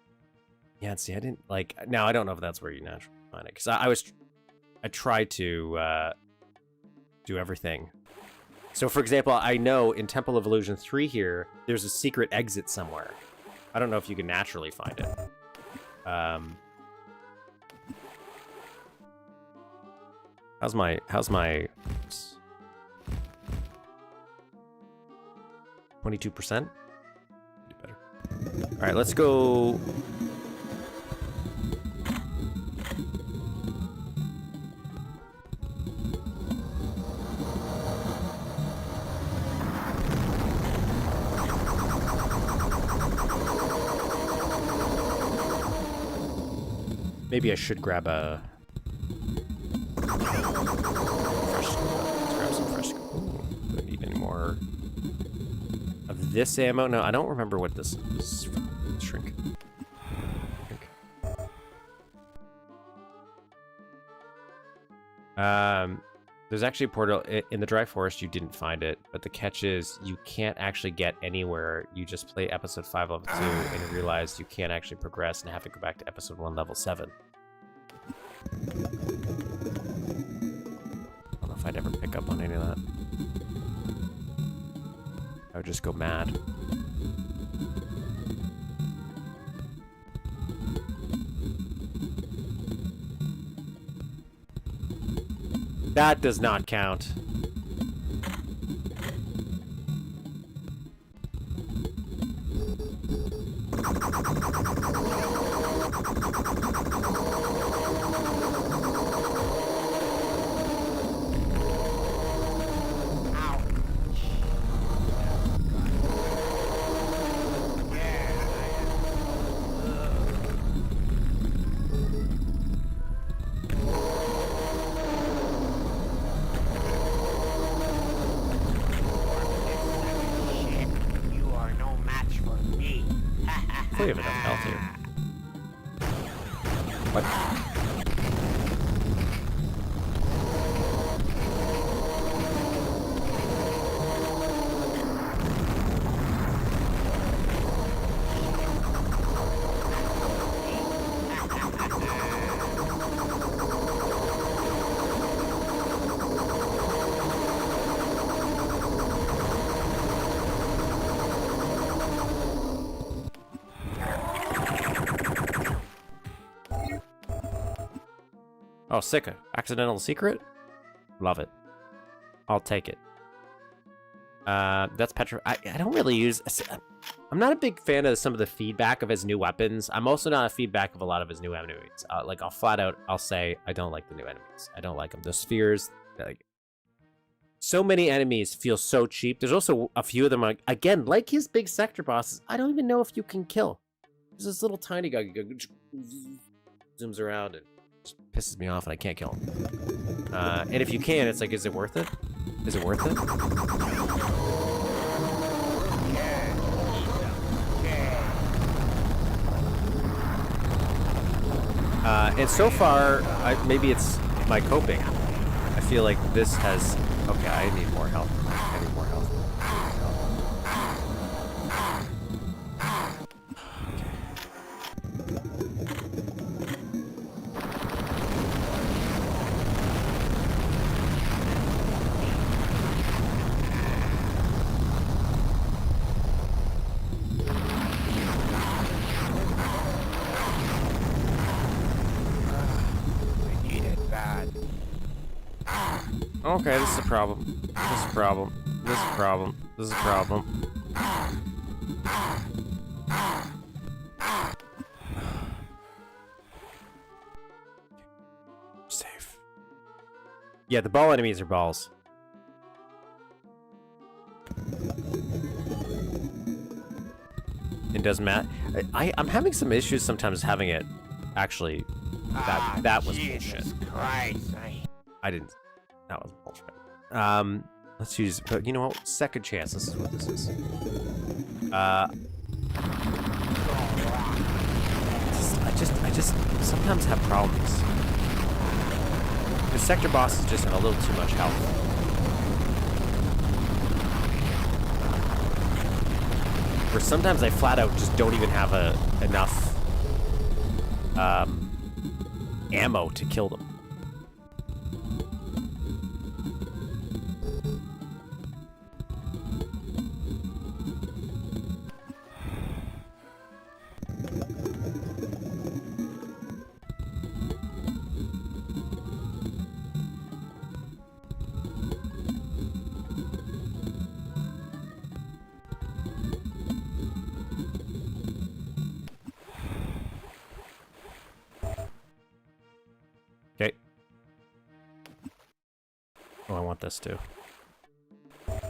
[SPEAKER 1] Yeah, see, I didn't like. Now I don't know if that's where you naturally find it, because I tried to do everything. So, for example, I know in Temple of Illusion 3 here, there's a secret exit somewhere. I don't know if you can naturally find it. How's my? 22%? All right, let's go. Maybe I should grab a fresh scoop. Let's grab some fresh scoop. Do I need any more of this ammo? No, I don't remember what this is. Shrink. There's actually a portal in the dry forest. You didn't find it, but the catch is you can't actually get anywhere. You just play episode 5 level 2 and you realize you can't actually progress and have to go back to episode 1 level 7. I don't know if I'd ever pick up on any of that. I would just go mad. That does not count. We have enough health here. What? Oh, sick. Accidental secret? Love it. I'll take it. That's Petro. I don't really use... I'm not a big fan of some of the feedback of his new weapons. I'm also not a feedback of a lot of his new enemies. Like, I'll flat out, I'll say, I don't like the new enemies. I don't like them. The spheres, like... So many enemies feel so cheap. There's also a few of them, like, again, like his big sector bosses, I don't even know if you can kill. There's this little tiny guy who zooms around and just pisses me off and I can't kill him. And if you can, it's like, is it worth it? Is it worth it? And so far, maybe it's my coping. I feel like this has... Okay, I need more health. I need more health. Okay, this is a problem. This is a problem. This is a problem. This is a problem. Safe. Yeah, the ball enemies are balls. It doesn't matter. I'm having some issues sometimes having it actually. That was bullshit.
[SPEAKER 3] Christ.
[SPEAKER 1] I didn't. That was bullshit. Let's use, but you know what? Second chance. This is what this is. I just sometimes have problems. The sector bosses just have a little too much health. Or sometimes I flat out just don't even have enough ammo to kill them. Okay. Oh, I want this too. Is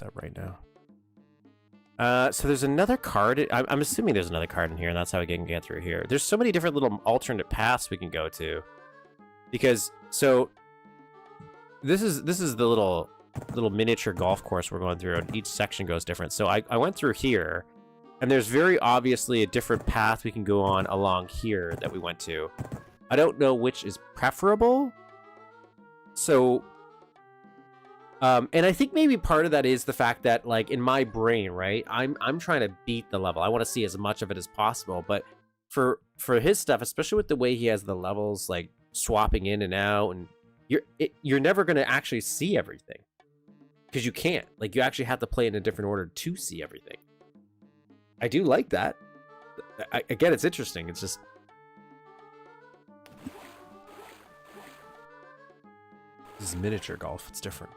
[SPEAKER 1] that right now? So there's another card. I'm assuming there's another card in here, and that's how we can get through here. There's so many different little alternate paths we can go to. Because, so... This is the little miniature golf course we're going through, and each section goes different. So I went through here, and there's very obviously a different path we can go on along here that we went to. I don't know which is preferable. So, and I think maybe part of that is the fact that, like, in my brain, right, I'm trying to beat the level. I want to see as much of it as possible. But for his stuff, especially with the way he has the levels, like, swapping in and out, and you're never going to actually see everything. Because you can't. Like, you actually have to play in a different order to see everything. I do like that. Again, it's interesting. It's just... This is miniature golf. It's different.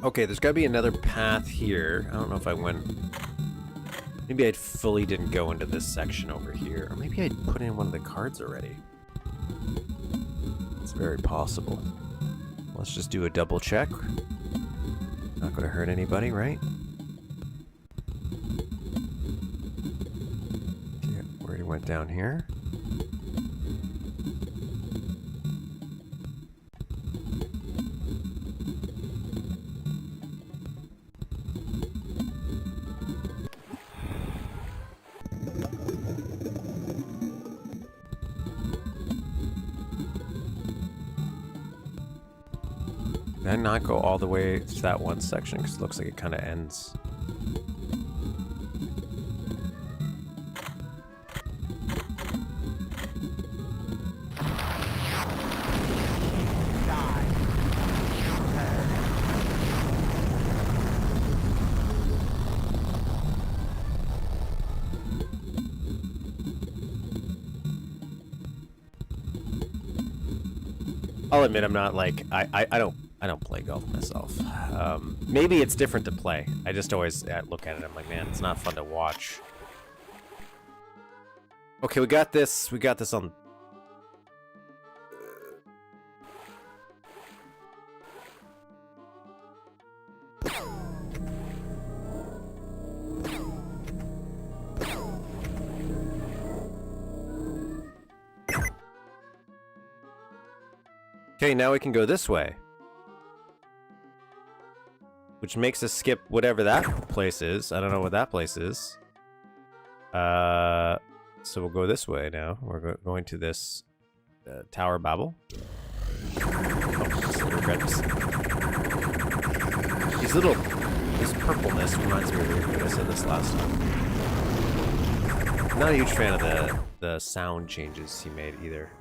[SPEAKER 1] Okay, there's got to be another path here. I don't know if I went... Maybe I fully didn't go into this section over here. Or maybe I put in one of the cards already. It's very possible. Let's just do a double check. Not going to hurt anybody, right? Okay, already went down here. Did I not go all the way to that one section? Because it looks like it kind of ends. I'll admit I'm not like I don't play golf myself. Maybe it's different to play. I just always look at it. I'm like, man, it's not fun to watch. Okay, we got this. We got this on. Okay, now we can go this way. Which makes us skip whatever that place is. I don't know what that place is. So we'll go this way now. We're going to this Tower Babel. Oh, these little... This purpleness reminds me of what I said this last time. I'm not a huge fan of the sound changes he made either.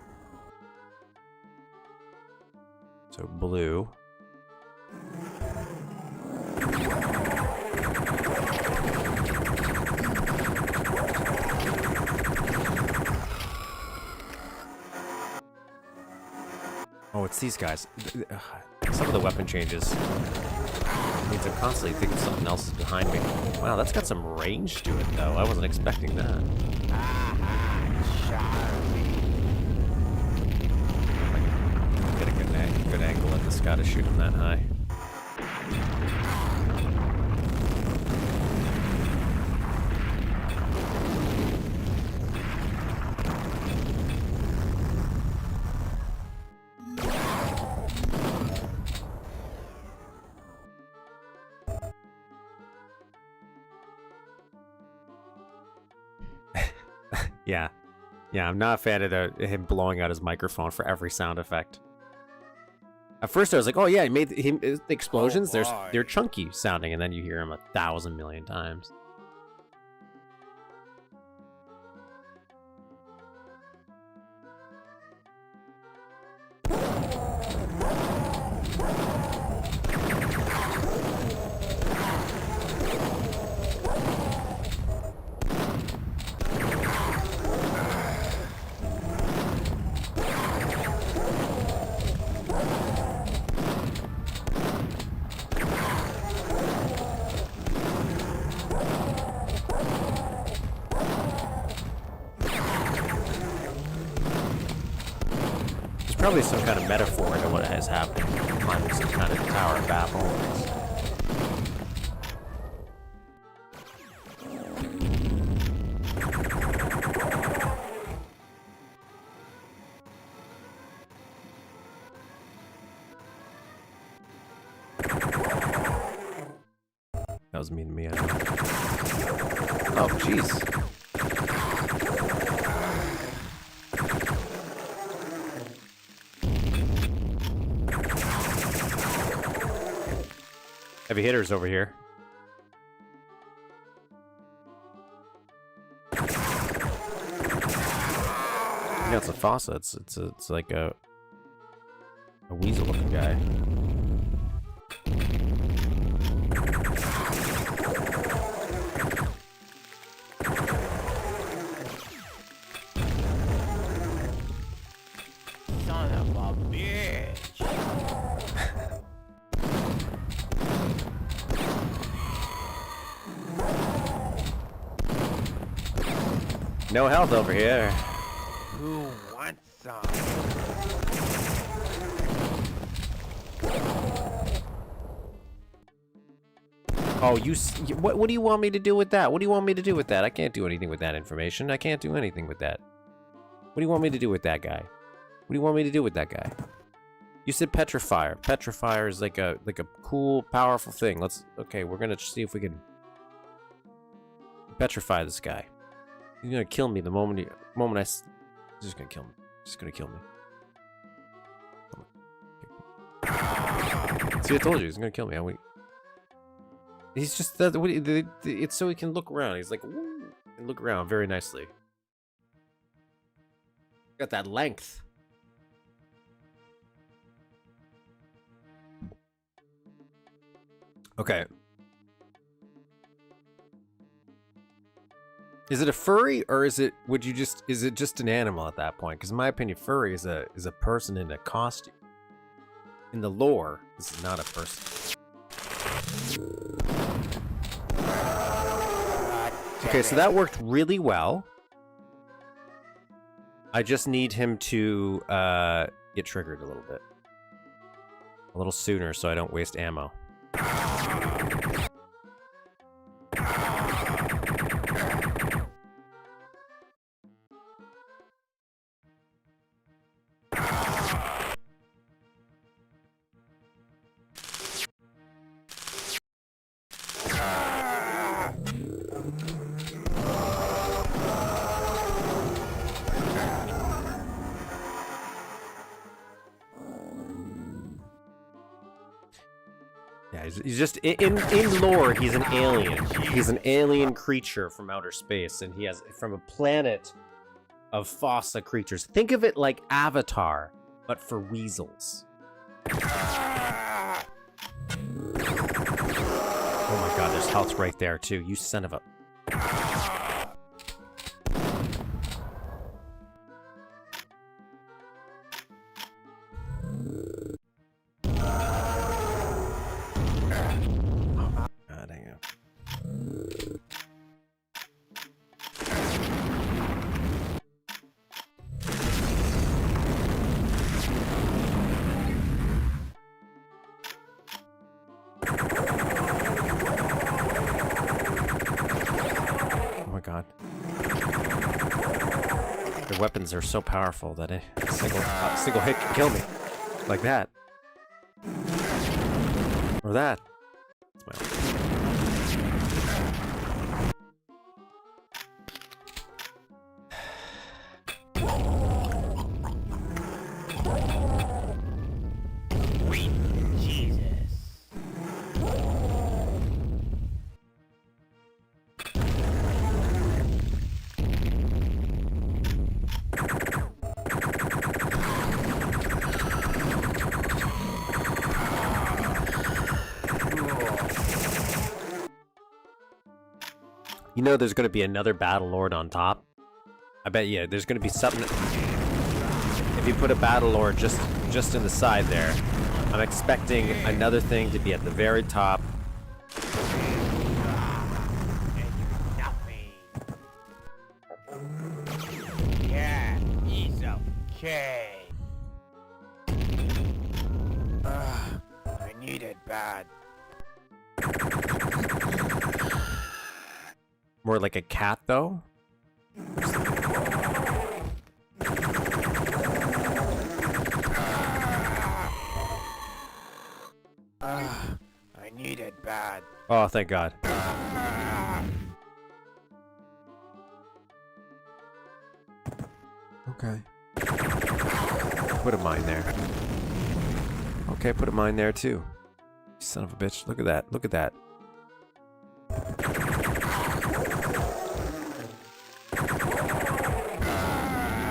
[SPEAKER 1] So blue. Oh, it's these guys. Some of the weapon changes means I'm constantly thinking something else is behind me. Wow, that's got some range to it, though. I wasn't expecting that. Get a good angle at this guy to shoot him that high. Yeah, I'm not a fan of him blowing out his microphone for every sound effect. At first I was like, oh yeah, he made the explosions, they're chunky sounding, and then you hear them 1,000 million times. Probably some kind of metaphor to what has happened. Climbing some kind of Tower of Babel. That was mean to me, I know. Oh, jeez. Heavy hitters over here. Yeah, it's a fossa. It's like a weasel-looking guy.
[SPEAKER 3] Son of a bitch.
[SPEAKER 1] No health over here.
[SPEAKER 3] Who wants some?
[SPEAKER 1] Oh, what do you want me to do with that? What do you want me to do with that? I can't do anything with that information. I can't do anything with that. What do you want me to do with that guy? What do you want me to do with that guy? You said petrifier. Petrifier is like a cool, powerful thing. Okay, we're gonna see if we can petrify this guy. He's gonna kill me the moment he's just gonna kill me. Just gonna kill me. See, I told you he's gonna kill me. He's just it's so he can look around. He's like, woo, and look around very nicely. Got that length. Okay. Is it a furry, or is it just an animal at that point? Because in my opinion, furry is a person in a costume. In the lore, this is not a person. Okay, so that worked really well. I just need him to get triggered a little bit. A little sooner so I don't waste ammo. Yeah, he's just in lore. He's an alien. He's an alien creature from outer space, and he has from a planet of fossa creatures. Think of it like Avatar, but for weasels. Oh my god, there's health right there too. You son of a. Their weapons are so powerful that a single hit can kill me. Like that. Or that. That's
[SPEAKER 3] Sweet Jesus.
[SPEAKER 1] You know there's going to be another Battle Lord on top? I bet you there's going to be something... If you put a Battle Lord just in the side there, I'm expecting another thing to be at the very top.
[SPEAKER 3] Yeah, he's okay. I need it bad.
[SPEAKER 1] More like a cat, though?
[SPEAKER 3] I need it bad.
[SPEAKER 1] Oh, thank God. Okay. Put a mine there. Okay, put a mine there, too. Son of a bitch. Look at that. Look at that.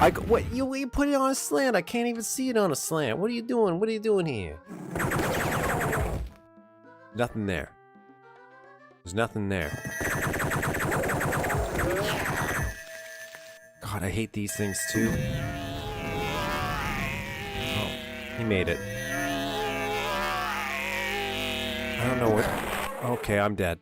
[SPEAKER 1] What you put it on a slant? I can't even see it on a slant. What are you doing? What are you doing here? Nothing there. There's nothing there. God, I hate these things too. Oh, he made it. I don't know what. Okay, I'm dead.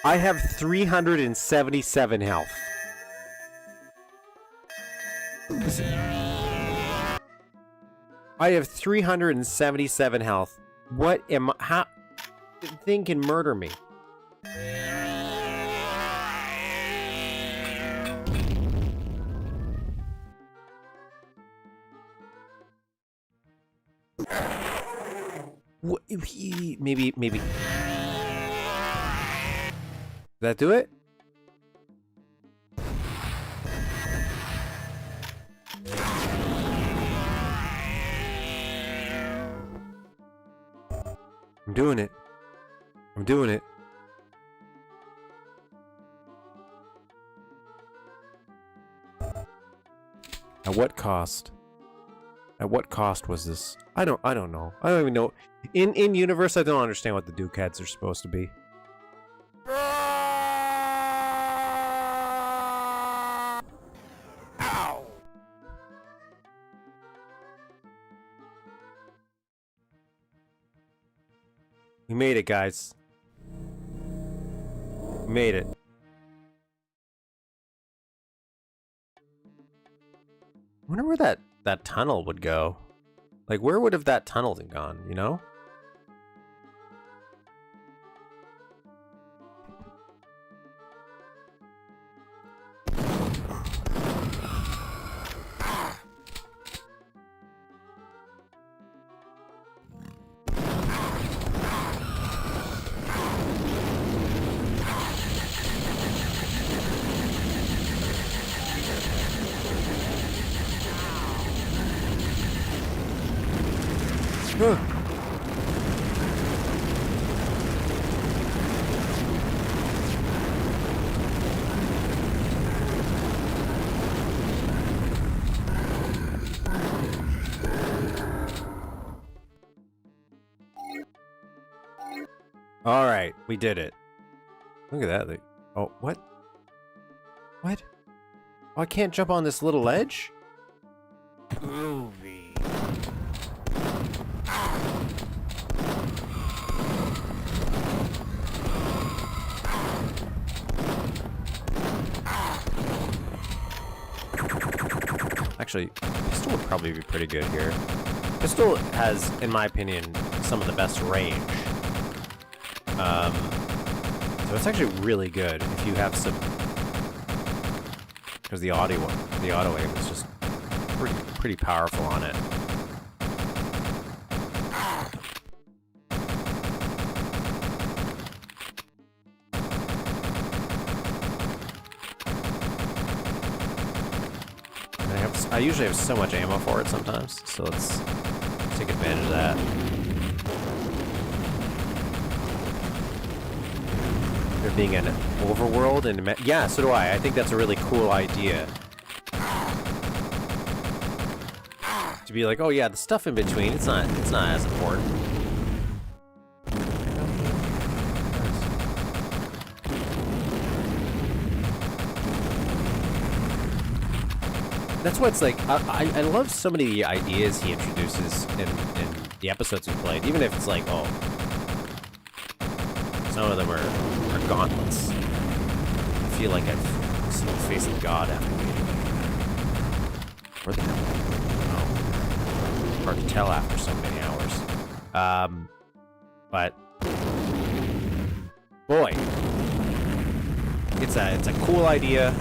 [SPEAKER 1] I have 377 health. I have 377 health. What am I? How? The thing can murder me. What? Maybe. Did that do it? I'm doing it. I'm doing it. At what cost? At what cost was this? I don't know. I don't even know. In universe, I don't understand what the Duke heads are supposed to be.
[SPEAKER 3] Ow!
[SPEAKER 1] We made it, guys. We made it. I wonder where that tunnel would go. Like, where would have that tunnel gone, you know? All right, we did it. Look at that. Oh, what? What? Oh, I can't jump on this little ledge?
[SPEAKER 3] Groovy.
[SPEAKER 1] Actually, pistol would probably be pretty good here. Pistol has, in my opinion, some of the best range. So it's actually really good if you have some, because the auto aim is just pretty powerful on it. I usually have so much ammo for it sometimes, so let's take advantage of that. There being an overworld and yeah, so do I. I think that's a really cool idea. To be like, oh yeah, the stuff in between, it's not as important. That's what's like. I love so many of the ideas he introduces in the episodes we played, even if it's like, oh, some of them are gauntlets. I feel like I've seen the face of God after me. Where the hell? Oh, hard to tell after so many hours. But boy, it's a cool idea.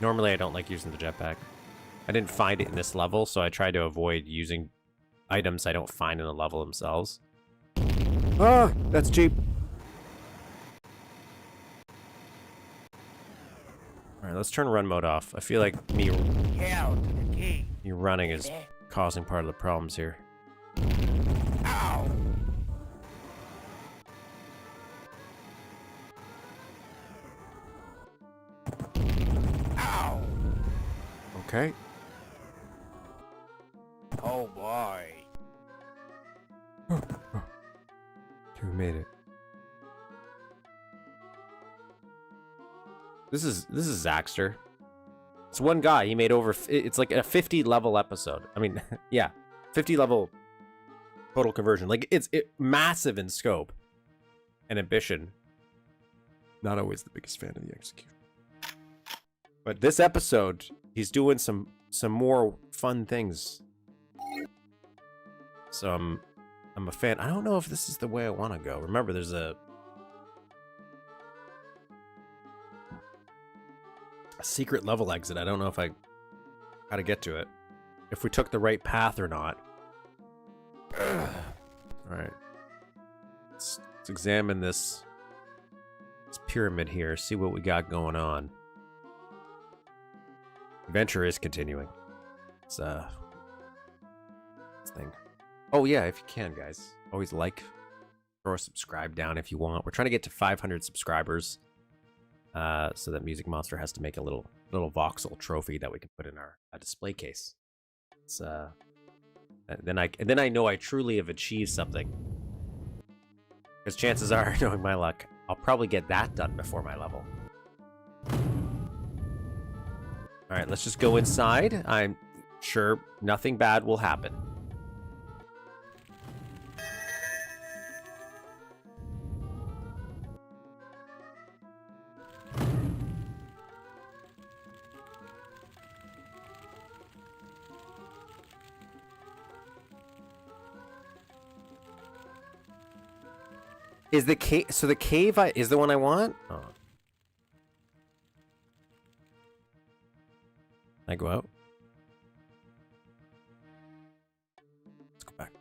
[SPEAKER 1] Normally, I don't like using the jetpack. I didn't find it in this level, so I tried to avoid using items I don't find in the level themselves. Ah, that's cheap. All right, let's turn run mode off. I feel like me
[SPEAKER 3] Hell to the king.
[SPEAKER 1] running is causing part of the problems here.
[SPEAKER 3] Ow. Ow.
[SPEAKER 1] Okay.
[SPEAKER 3] Oh boy.
[SPEAKER 1] We made it. This is Zaxtor. It's one guy. He made over. It's like a 50 level episode. I mean, yeah, 50 level total conversion. Like it's massive in scope and ambition. Not always the biggest fan of the execution, but this episode, he's doing some more fun things. So I'm a fan. I don't know if this is the way I want to go. Remember, there's a secret level exit. I don't know if I how to get to it. If we took the right path or not. All right. Let's examine this pyramid here. See what we got going on. Adventure is continuing. It's this thing. Oh yeah, if you can, guys. Always like, throw a subscribe down if you want. We're trying to get to 500 subscribers. So that Music Monster has to make a little voxel trophy that we can put in our display case. It's then I know I truly have achieved something. Because chances are, knowing my luck, I'll probably get that done before my level. All right, let's just go inside. I'm sure nothing bad will happen. Is the cave, so the cave is the one I want? Oh. I go out? Let's go back.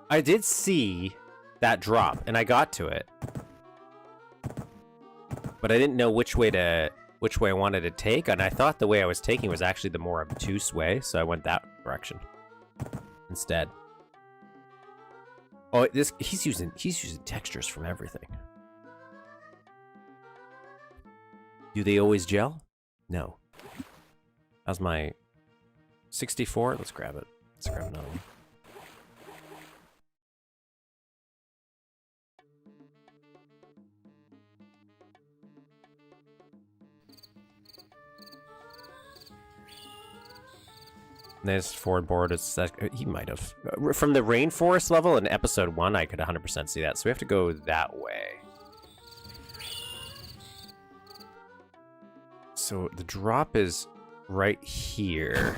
[SPEAKER 1] I did see that drop, and I got to it, but I didn't know which way I wanted to take, and I thought the way I was taking was actually the more obtuse way, so I went that direction instead. Oh, he's using textures from everything. Do they always gel? No. How's my 64? Let's grab it. Let's grab another one. This forward board is he might have from the rainforest level in episode 1. I could 100% see that, so we have to go that way. So the drop is right here.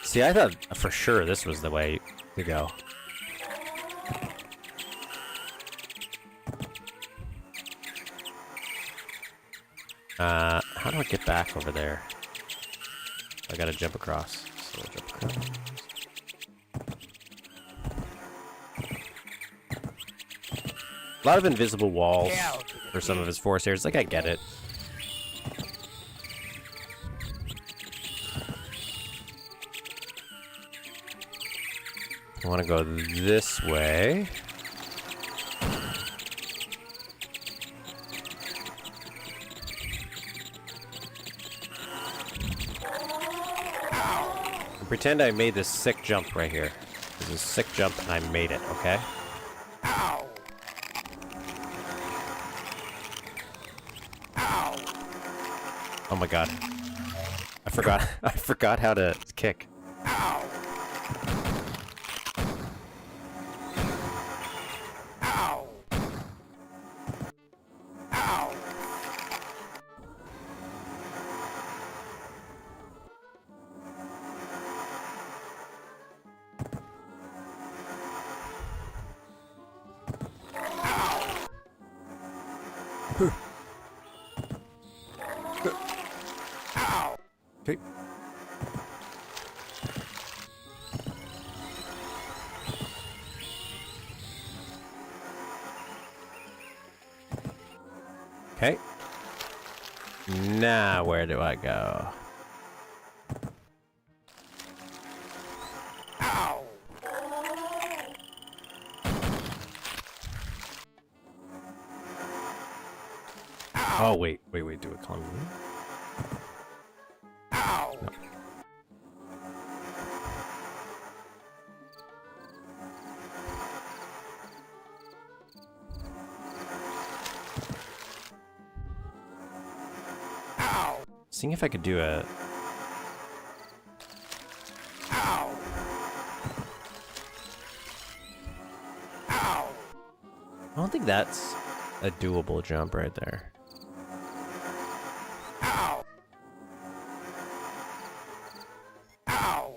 [SPEAKER 1] See, I thought for sure this was the way to go. How do I get back over there? I gotta jump across. So I'll jump across. A lot of invisible walls for some of his forest areas. Like, I get it. I want to go this way. Pretend I made this sick jump right here. This is a sick jump, and I made it, okay?
[SPEAKER 3] Ow. Ow.
[SPEAKER 1] Oh my god. I forgot how to kick.
[SPEAKER 3] Ow. Ow. Ow.
[SPEAKER 1] Okay. Okay. Now, where do I go?
[SPEAKER 3] Ow!
[SPEAKER 1] Oh, wait, do it calmly.
[SPEAKER 3] Ow!
[SPEAKER 1] No.
[SPEAKER 3] Ow!
[SPEAKER 1] Seeing if I could do a...
[SPEAKER 3] Ow! Ow!
[SPEAKER 1] I don't think that's a doable jump right there.
[SPEAKER 3] Ow! Ow!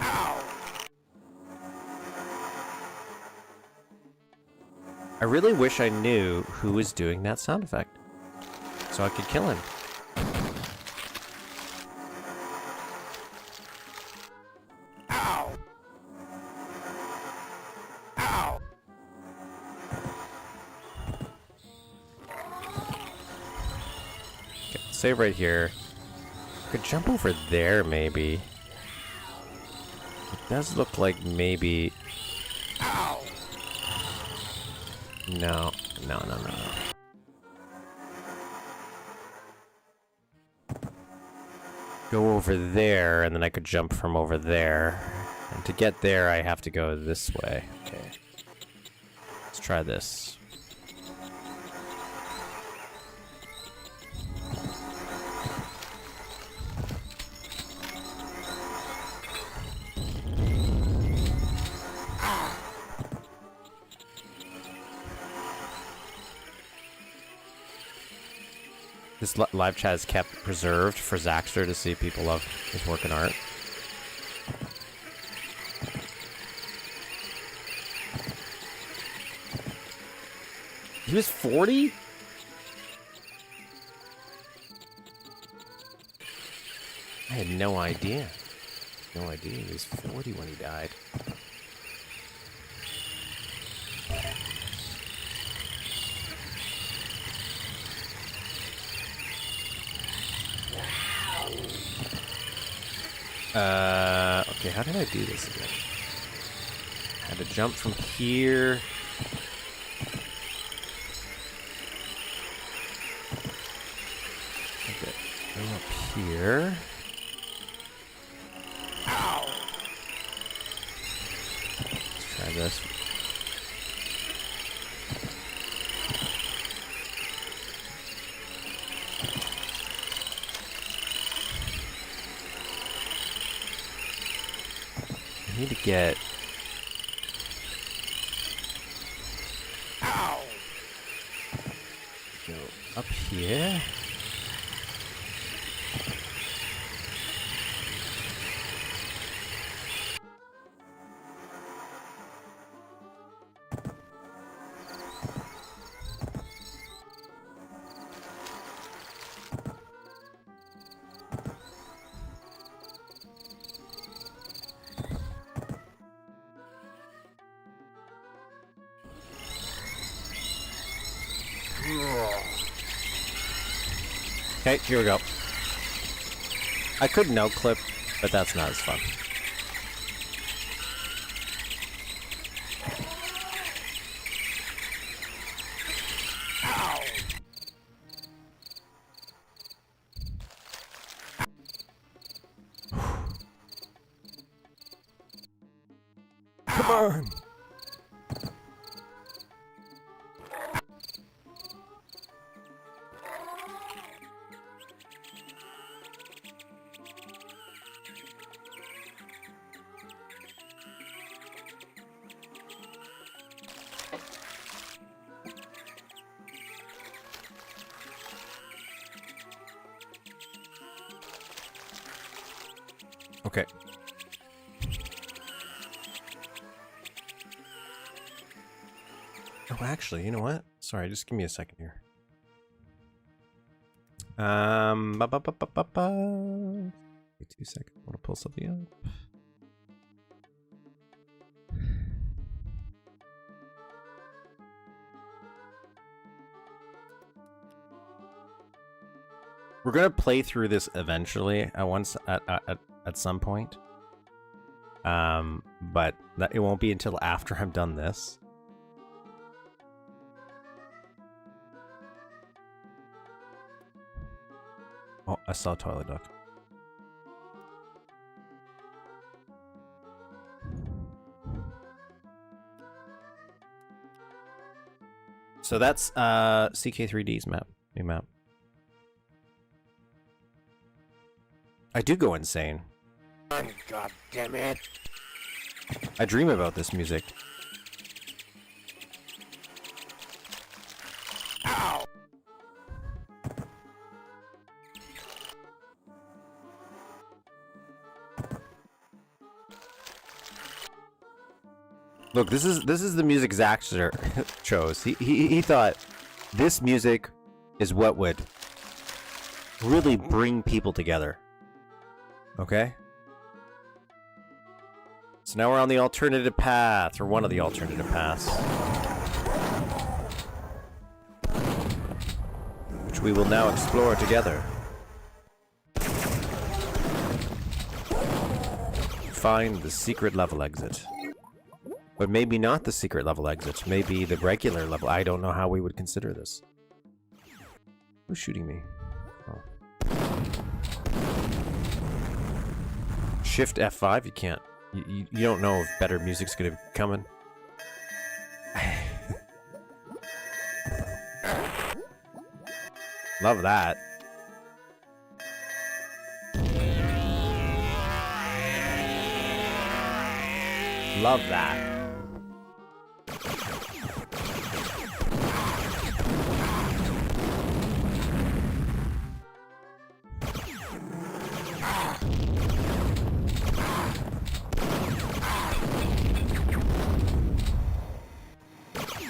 [SPEAKER 3] Ow!
[SPEAKER 1] I really wish I knew who was doing that sound effect, so I could kill him.
[SPEAKER 3] Ow! Ow!
[SPEAKER 1] Okay, save right here. Could jump over there, maybe. It does look like maybe...
[SPEAKER 3] Ow!
[SPEAKER 1] No. Go over there, and then I could jump from over there. And to get there, I have to go this way. Okay. Let's try this. This live chat is kept preserved for Zaxtor to see people love his work in art. He was 40? I had no idea. No idea he was 40 when he died. Okay, how did I do this again? I had to jump from here. Okay, go up here.
[SPEAKER 3] Ow!
[SPEAKER 1] Let's try this. I need to get...
[SPEAKER 3] Ow!
[SPEAKER 1] Go up here. Okay, here we go. I could no clip, but that's not as fun.
[SPEAKER 3] Ow!
[SPEAKER 1] Come on! Okay. actually, you know what? Sorry, just give me a second here. Wait 2 seconds. I want to pull something up. We're gonna play through this eventually at some point. But it won't be until after I'm done this. Oh, I saw a toilet duck. So that's CK3D's map. New map. I do go insane.
[SPEAKER 3] God damn it.
[SPEAKER 1] I dream about this music.
[SPEAKER 3] Ow!
[SPEAKER 1] Look, this is the music zaxtor chose. He thought this music is what would really bring people together. Okay? So now we're on the alternative path, or one of the alternative paths. Which we will now explore together. Find the secret level exit. But maybe not the secret level exit. Maybe the regular level. I don't know how we would consider this. Who's shooting me? Oh. Shift F5? You can't. You don't know if better music's gonna be coming. Love that. Love that.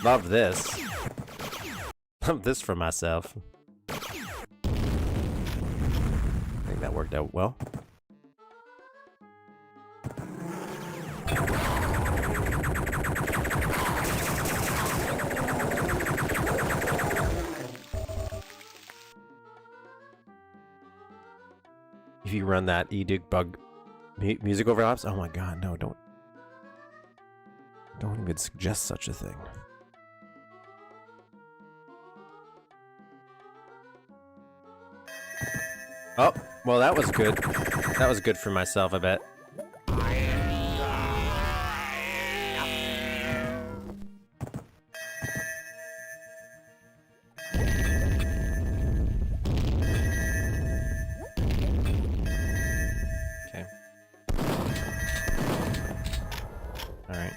[SPEAKER 1] Love this. Love this for myself. I think that worked out well. If you run that Duke bug music overlaps, oh my god, no, don't even suggest such a thing. Oh, well that was good. That was good for myself, I bet. Okay. Alright.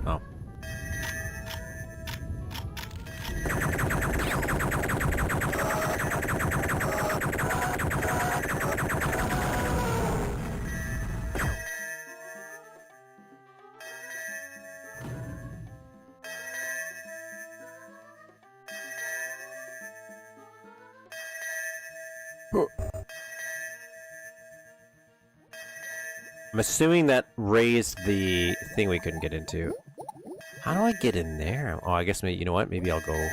[SPEAKER 1] Oh. I'm assuming that raised the thing we couldn't get into. How do I get in there? Oh, I guess maybe, you know what? Maybe I'll go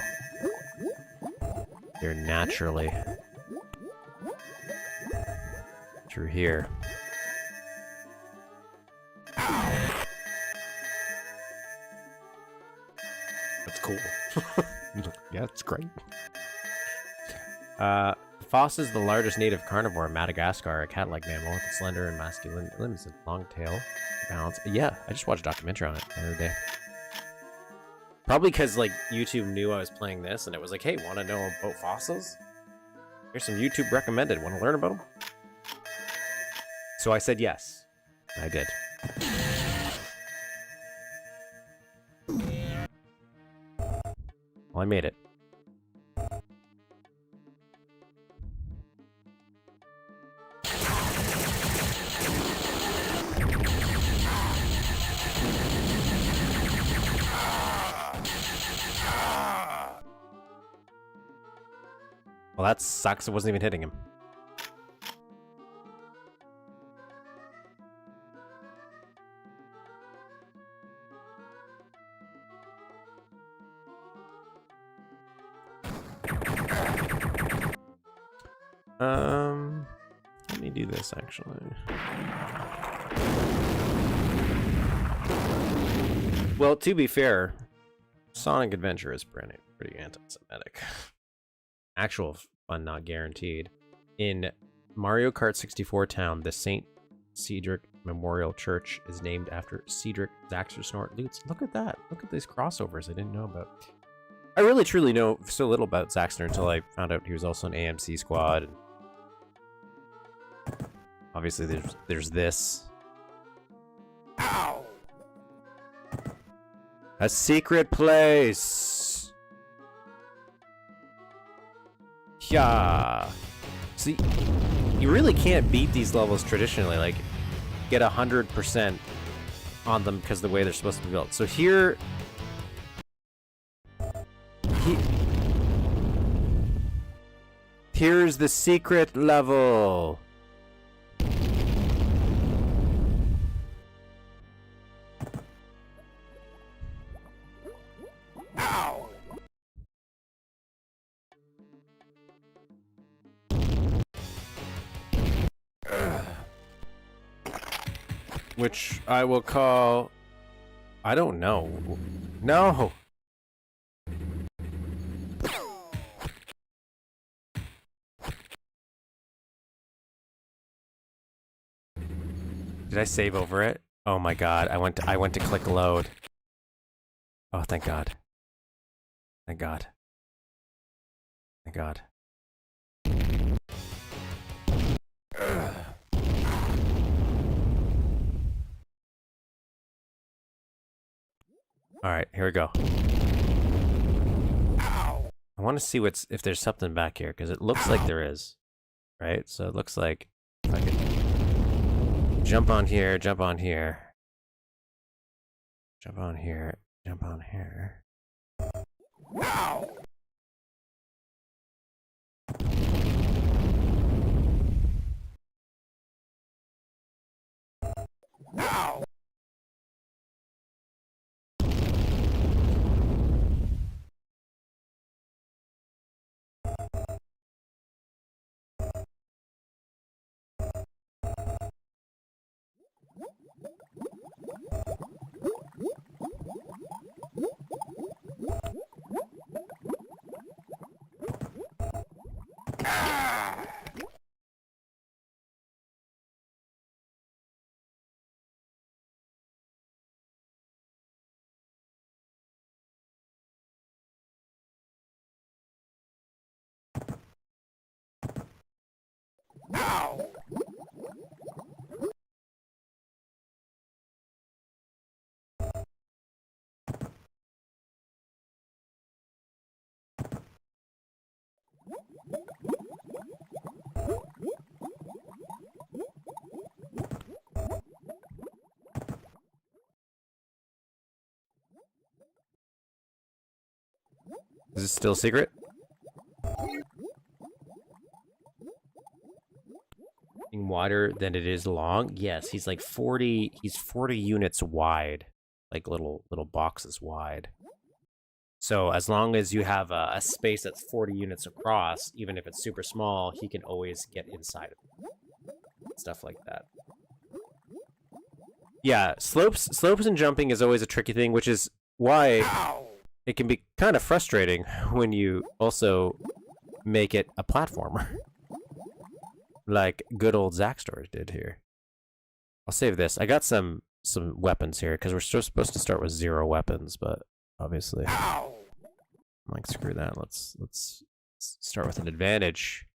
[SPEAKER 1] there naturally. Through here. That's cool. Yeah, it's great. Foss is the largest native carnivore in Madagascar, a cat-like mammal with slender and masculine limbs and long tail balance. Yeah, I just watched a documentary on it the other day. Probably because, like, YouTube knew I was playing this, and it was like, hey, want to know about fossils? Here's some YouTube recommended. Want to learn about them? So I said yes. I did. Well, I made it. Well, that sucks. It wasn't even hitting him. Let me do this actually. Well, to be fair, Sonic Adventure is pretty anti-Semitic. Actual fun not guaranteed. In Mario Kart 64 Town, the St. Cedric Memorial Church is named after Cedric zaxtor Snort Lutes. Look at that. Look at these crossovers I didn't know about. I really truly know so little about Zaxtor until I found out he was also an AMC squad. Obviously there's this.
[SPEAKER 3] Ow!
[SPEAKER 1] A secret place. Yeah. See, you really can't beat these levels traditionally, like get 100% on them because of the way they're supposed to be built. So here here's the secret level.
[SPEAKER 3] Ow!
[SPEAKER 1] Which I will call... I don't know. No! Did I save over it? Oh my god, I went to click load. Oh, thank god. Thank god. Thank god. Alright, here we go.
[SPEAKER 3] Ow!
[SPEAKER 1] I want to see if there's something back here, because it looks like there is. Right? So it looks like if I could jump on here, jump on here. Jump on here, jump on here.
[SPEAKER 3] Ow! Ow! Ow!
[SPEAKER 1] Is this still a secret? Wider than it is long? Yes, he's like 40, he's 40 units wide. Like little boxes wide. So as long as you have a space that's 40 units across, even if it's super small, he can always get inside of it. Stuff like that. Yeah, slopes and jumping is always a tricky thing, which is why
[SPEAKER 3] Ow!
[SPEAKER 1] it can be kind of frustrating when you also make it a platformer. Like good old Zaxtor did here. I'll save this. I got some weapons here, because we're still supposed to start with 0 weapons, but obviously
[SPEAKER 3] Ow!
[SPEAKER 1] I'm like, screw that. Let's start with an advantage.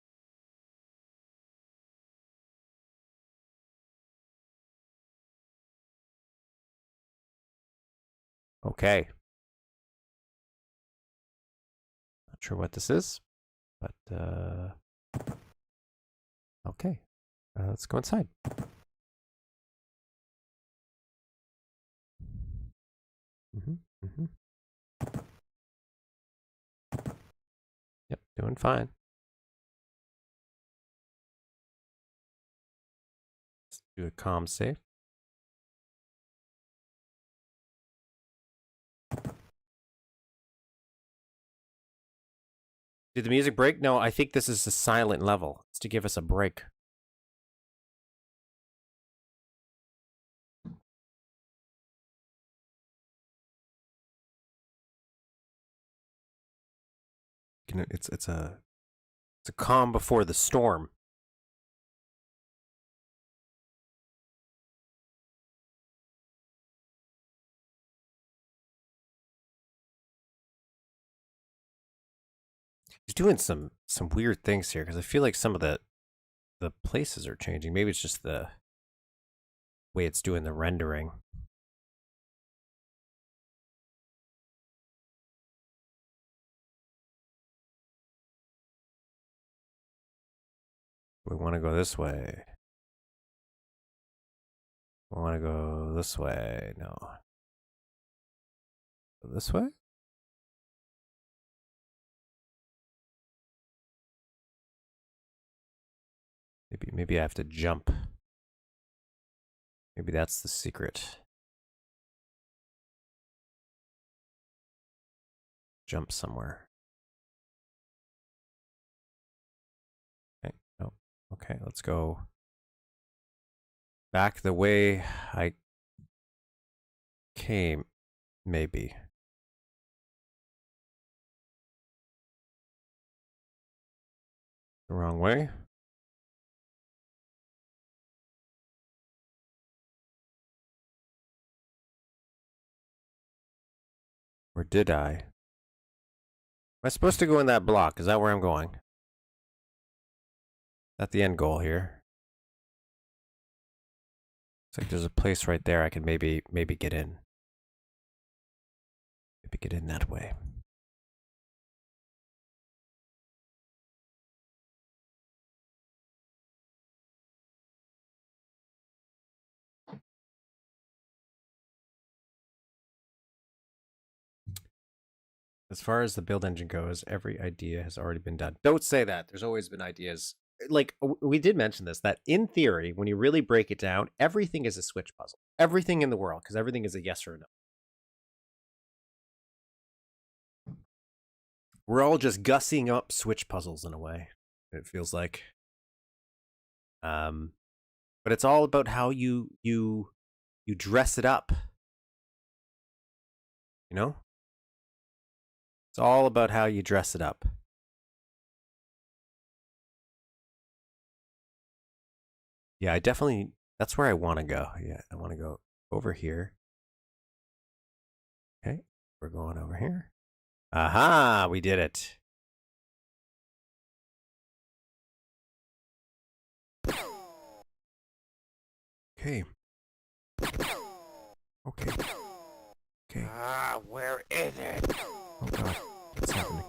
[SPEAKER 1] Okay. Not sure what this is, but okay. Let's go inside. Yep, doing fine. Do a comm save. Did the music break? No, I think this is a silent level. It's to give us a break. It's a calm before the storm. He's doing some weird things here because I feel like some of the places are changing. Maybe it's just the way it's doing the rendering. We want to go this way. We want to go this way. No. Go this way? Maybe I have to jump. Maybe that's the secret. Jump somewhere. Okay. Oh. Okay, let's go back the way I came, maybe. The wrong way? Or did I? Am I supposed to go in that block? Is that where I'm going? Is that the end goal here? Looks like there's a place right there I can maybe get in. Maybe get in that way. As far as the build engine goes, every idea has already been done. Don't say that. There's always been ideas. Like, we did mention this, that in theory, when you really break it down, everything is a switch puzzle. Everything in the world, because everything is a yes or a no. We're all just gussying up switch puzzles in a way, it feels like. But it's all about how you dress it up. You know? It's all about how you dress it up. Yeah, I definitely, that's where I want to go. Yeah, I want to go over here. Okay, we're going over here. Aha, we did it. Okay. Okay. Okay.
[SPEAKER 3] Ah, where is it?
[SPEAKER 1] Oh god, what's happening?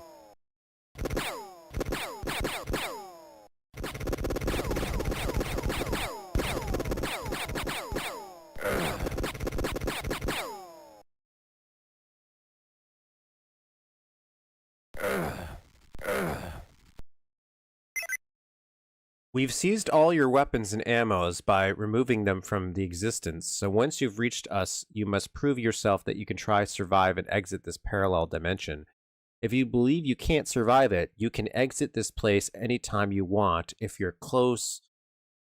[SPEAKER 1] We've seized all your weapons and ammos by removing them from the existence, so once you've reached us, you must prove yourself that you can try survive and exit this parallel dimension. If you believe you can't survive it, you can exit this place anytime you want. If you're close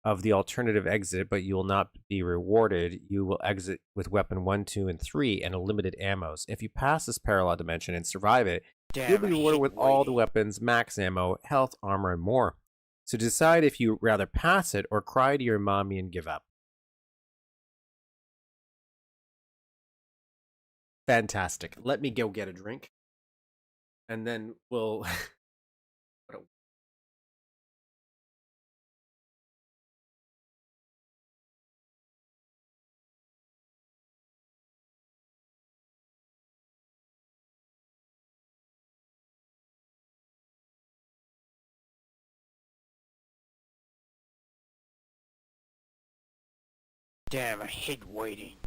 [SPEAKER 1] of the alternative exit, but you will not be rewarded, you will exit with weapon 1, 2, and 3 and unlimited ammos. If you pass this parallel dimension and survive it, you'll be rewarded with all the weapons, max ammo, health, armor, and more. So decide if you rather pass it or cry to your mommy and give up. Fantastic. Let me go get a drink. And then we'll...
[SPEAKER 3] Damn, I hate waiting.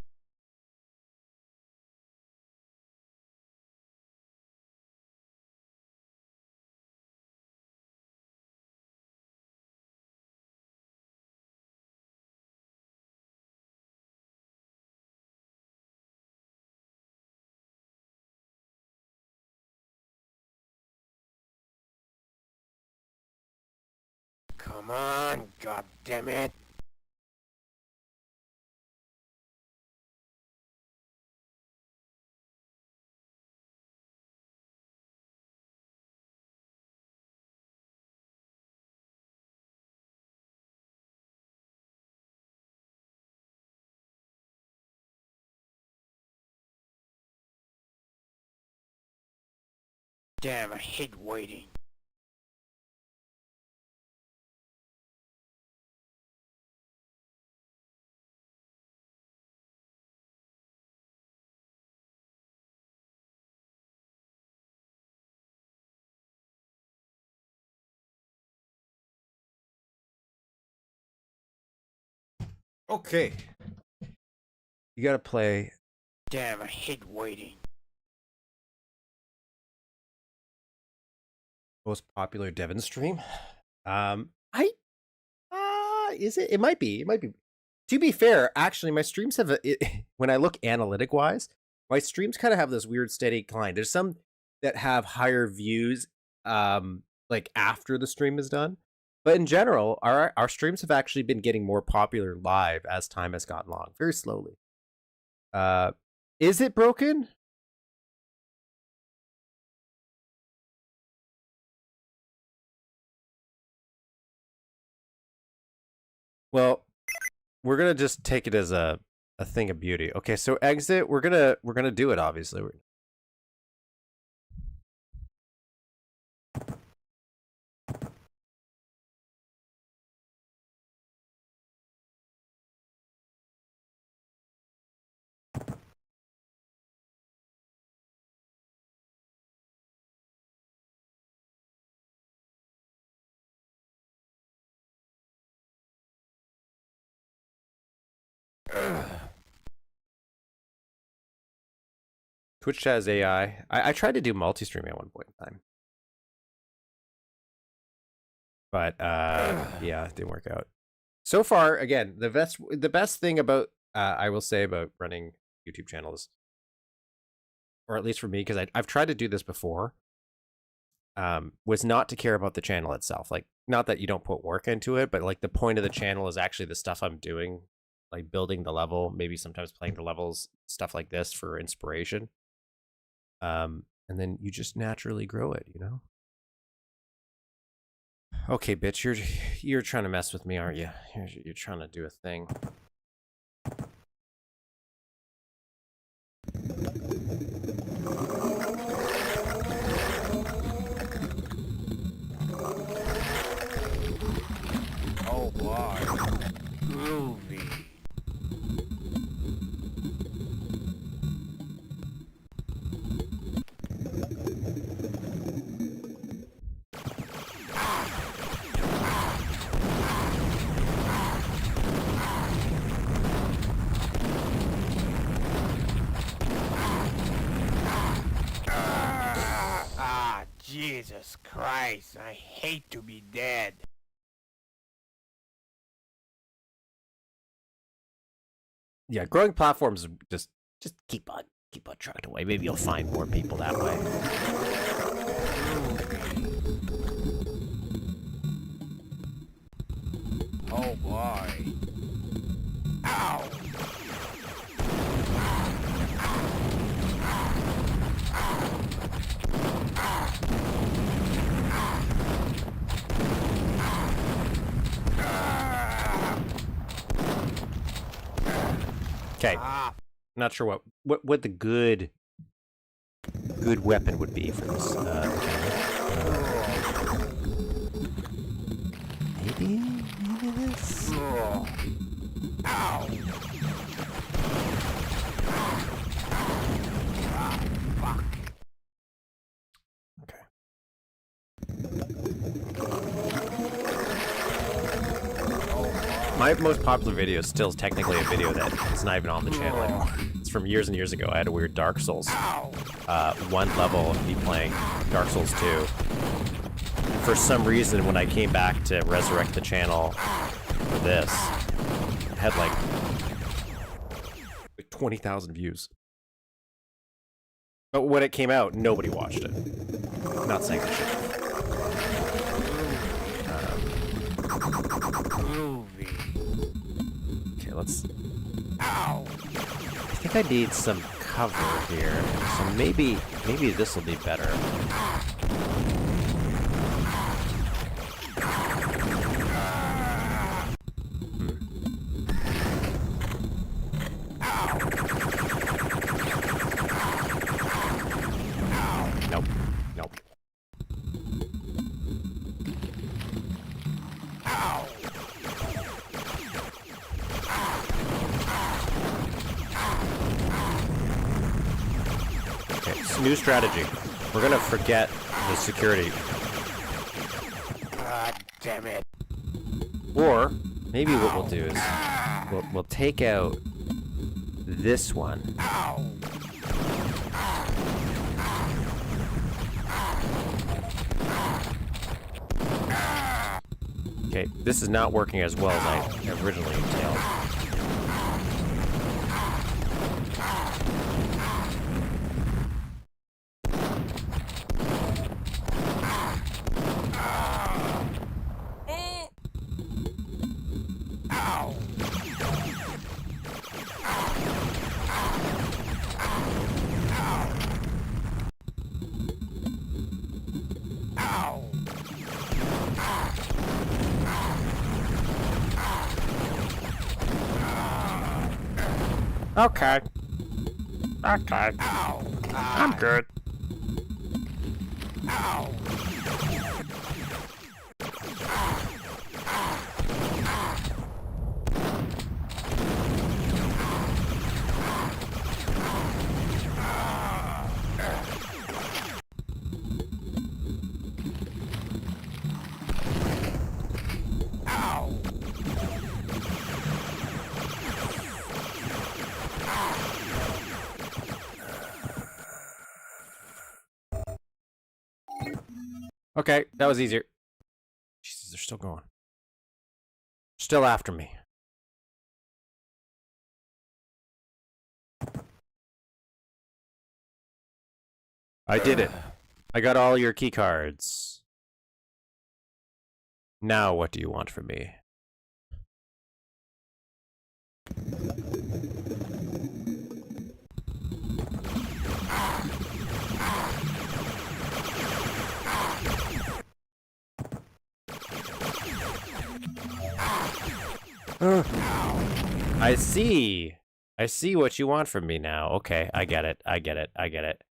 [SPEAKER 3] Come on, god damn it. Damn, I hate waiting.
[SPEAKER 1] Okay. You gotta play
[SPEAKER 3] Damn, I hate waiting.
[SPEAKER 1] most popular Devon stream. I is it? It might be. It might be. To be fair, actually, my streams have when I look analytic wise, my streams kind of have this weird steady decline. There's some that have higher views, like after the stream is done. But in general, our streams have actually been getting more popular live as time has gotten long, very slowly. Is it broken? Well, we're gonna just take it as a thing of beauty. Okay, so exit. We're gonna do it. Obviously, Twitch has AI. I tried to do multi-streaming at one point in time, but yeah, it didn't work out. So far, again, the best thing about I will say about running YouTube channels, or at least for me, because I've tried to do this before, was not to care about the channel itself. Like, not that you don't put work into it, but like the point of the channel is actually the stuff I'm doing, like building the level, maybe sometimes playing the levels, stuff like this for inspiration. And then you just naturally grow it, you know? Okay, bitch, you're trying to mess with me, aren't you? You're trying to do a thing.
[SPEAKER 3] Oh boy. Groovy. Jesus Christ, I hate to be dead.
[SPEAKER 1] Yeah, growing platforms just keep on trucking away. Maybe you'll find more people that way.
[SPEAKER 3] Oh boy. Ow!
[SPEAKER 1] Okay, not sure what the good weapon would be for this. Maybe this.
[SPEAKER 3] Ow! Fuck.
[SPEAKER 1] Okay. My most popular video is still technically a video that is not even on the channel anymore. It's from years and years ago. I had a weird Dark Souls. One level of me playing Dark Souls 2. For some reason, when I came back to resurrect the channel for this, it had like 20,000 views. But when it came out, nobody watched it. Not saying I should.
[SPEAKER 3] Groovy.
[SPEAKER 1] Okay, let's...
[SPEAKER 3] Ow!
[SPEAKER 1] I think I need some cover here. So maybe this will be better. Nope. Nope.
[SPEAKER 3] Ow!
[SPEAKER 1] Okay, it's a new strategy. We're gonna forget the security.
[SPEAKER 3] God damn it.
[SPEAKER 1] Or maybe what we'll do is we'll take out this one.
[SPEAKER 3] Ow!
[SPEAKER 1] Okay, this is not working as well as I originally entailed.
[SPEAKER 3] Ow! Ow!
[SPEAKER 1] Okay. Okay.
[SPEAKER 3] Ow!
[SPEAKER 1] I'm good.
[SPEAKER 3] Ow! Ow!
[SPEAKER 1] Okay, that was easier. Jesus, they're still going. Still after me. I did it. I got all your key cards. Now what do you want from me? I see. I see what you want from me now. Okay, I get it. I get it. I get it.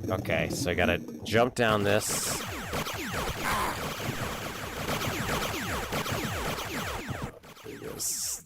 [SPEAKER 1] Okay, so I gotta jump down this. This.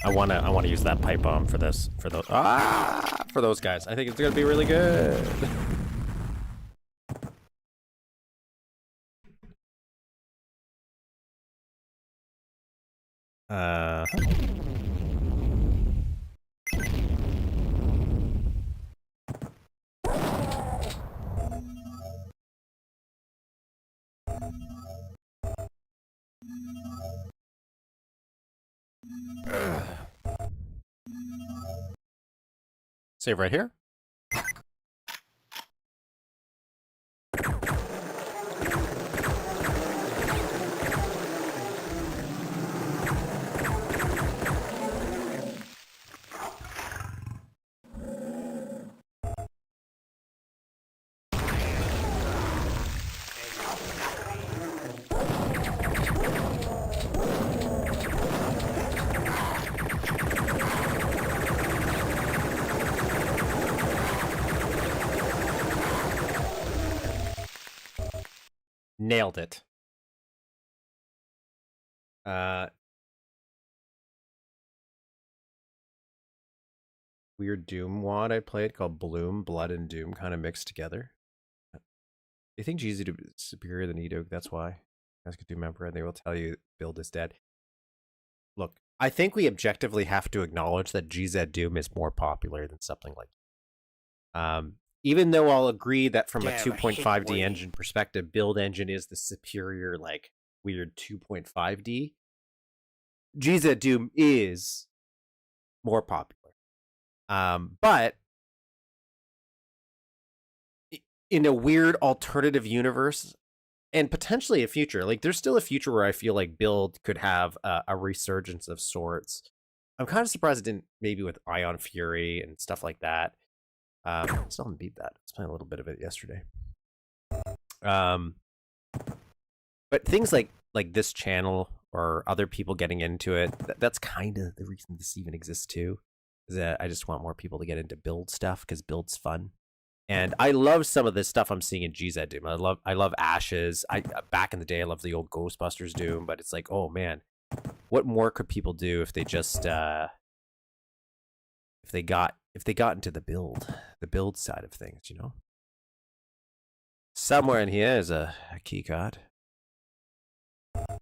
[SPEAKER 1] I wanna use that pipe bomb for this, for those guys. I think it's gonna be really good. Save right here. Nailed it. Weird Doom WAD I played called Bloom, Blood, and Doom kind of mixed together. They think GZ is superior than Edo, that's why. Ask a Doom member and they will tell you build is dead. Look, I think we objectively have to acknowledge that GZ Doom is more popular than something like even though I'll agree that from
[SPEAKER 3] Damn,
[SPEAKER 1] a 2.5D engine perspective, build engine is the superior, like, weird 2.5D, GZ Doom is more popular. But in a weird alternative universe, and potentially a future, like, there's still a future where I feel like build could have a resurgence of sorts. I'm kind of surprised it didn't, maybe with Ion Fury and stuff like that. Still haven't beat that. I was playing a little bit of it yesterday. But things like this channel or other people getting into it, that's kind of the reason this even exists too. Is that I just want more people to get into build stuff because build's fun. And I love some of this stuff I'm seeing in GZ Doom. I love Ashes. Back in the day I loved the old Ghostbusters Doom, but it's like, oh man, what more could people do if they just if they got into the build side of things, you know? Somewhere in here is a key card. Okay,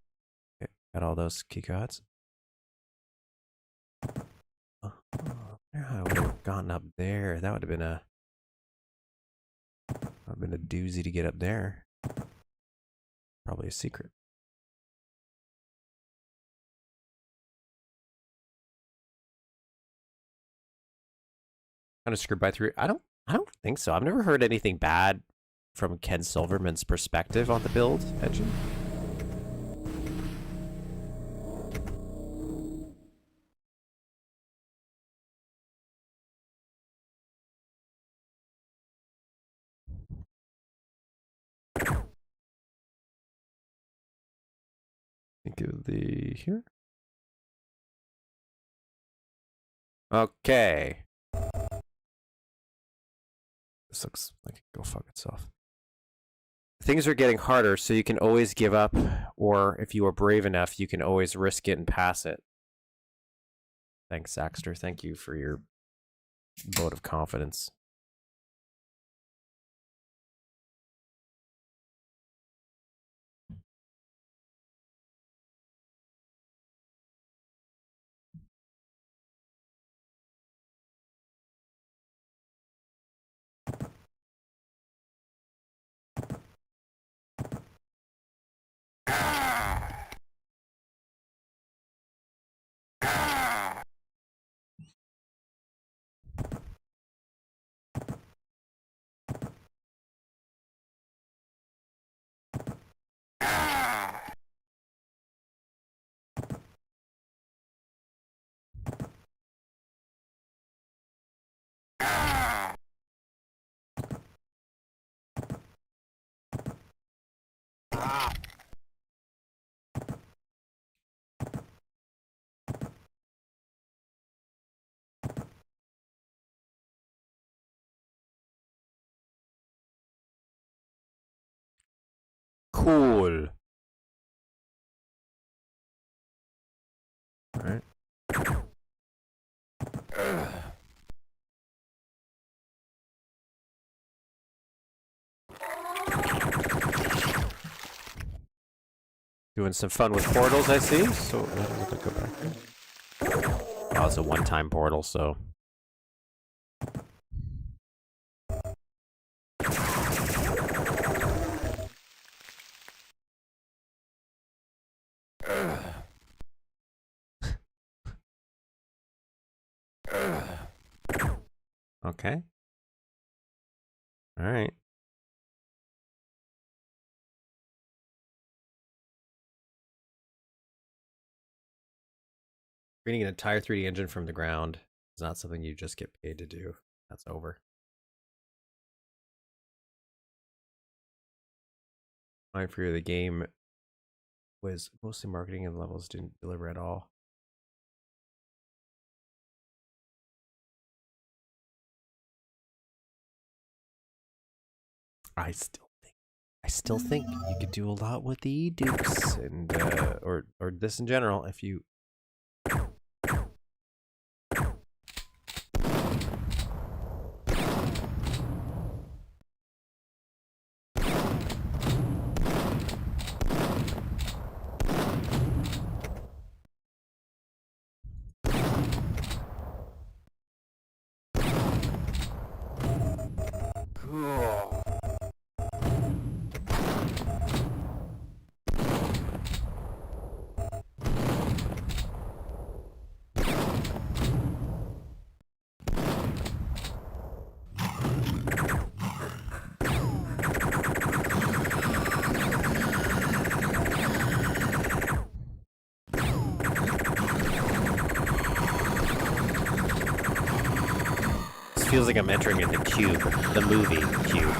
[SPEAKER 1] got all those key cards. Oh, I would have gone up there. That would have been a doozy to get up there. Probably a secret. Kind of screwed by through. I don't think so. I've never heard anything bad from Ken Silverman's perspective on the build engine. Think of the here. Okay. This looks like it can go fuck itself. Things are getting harder, so you can always give up, or if you are brave enough, you can always risk it and pass it. Thanks, Zaxtor. Thank you for your vote of confidence. Cool. All right. Doing some fun with portals, I see. So let me go back there. Oh, it's a one-time portal, so. Okay. All right. Creating an entire 3D engine from the ground is not something you just get paid to do. That's over. My fear the game was mostly marketing and levels didn't deliver at all. I still think I still think you could do a lot with the Dukes and or this in general if you.
[SPEAKER 3] Cool.
[SPEAKER 1] This feels like I'm entering into Cube, the movie Cube.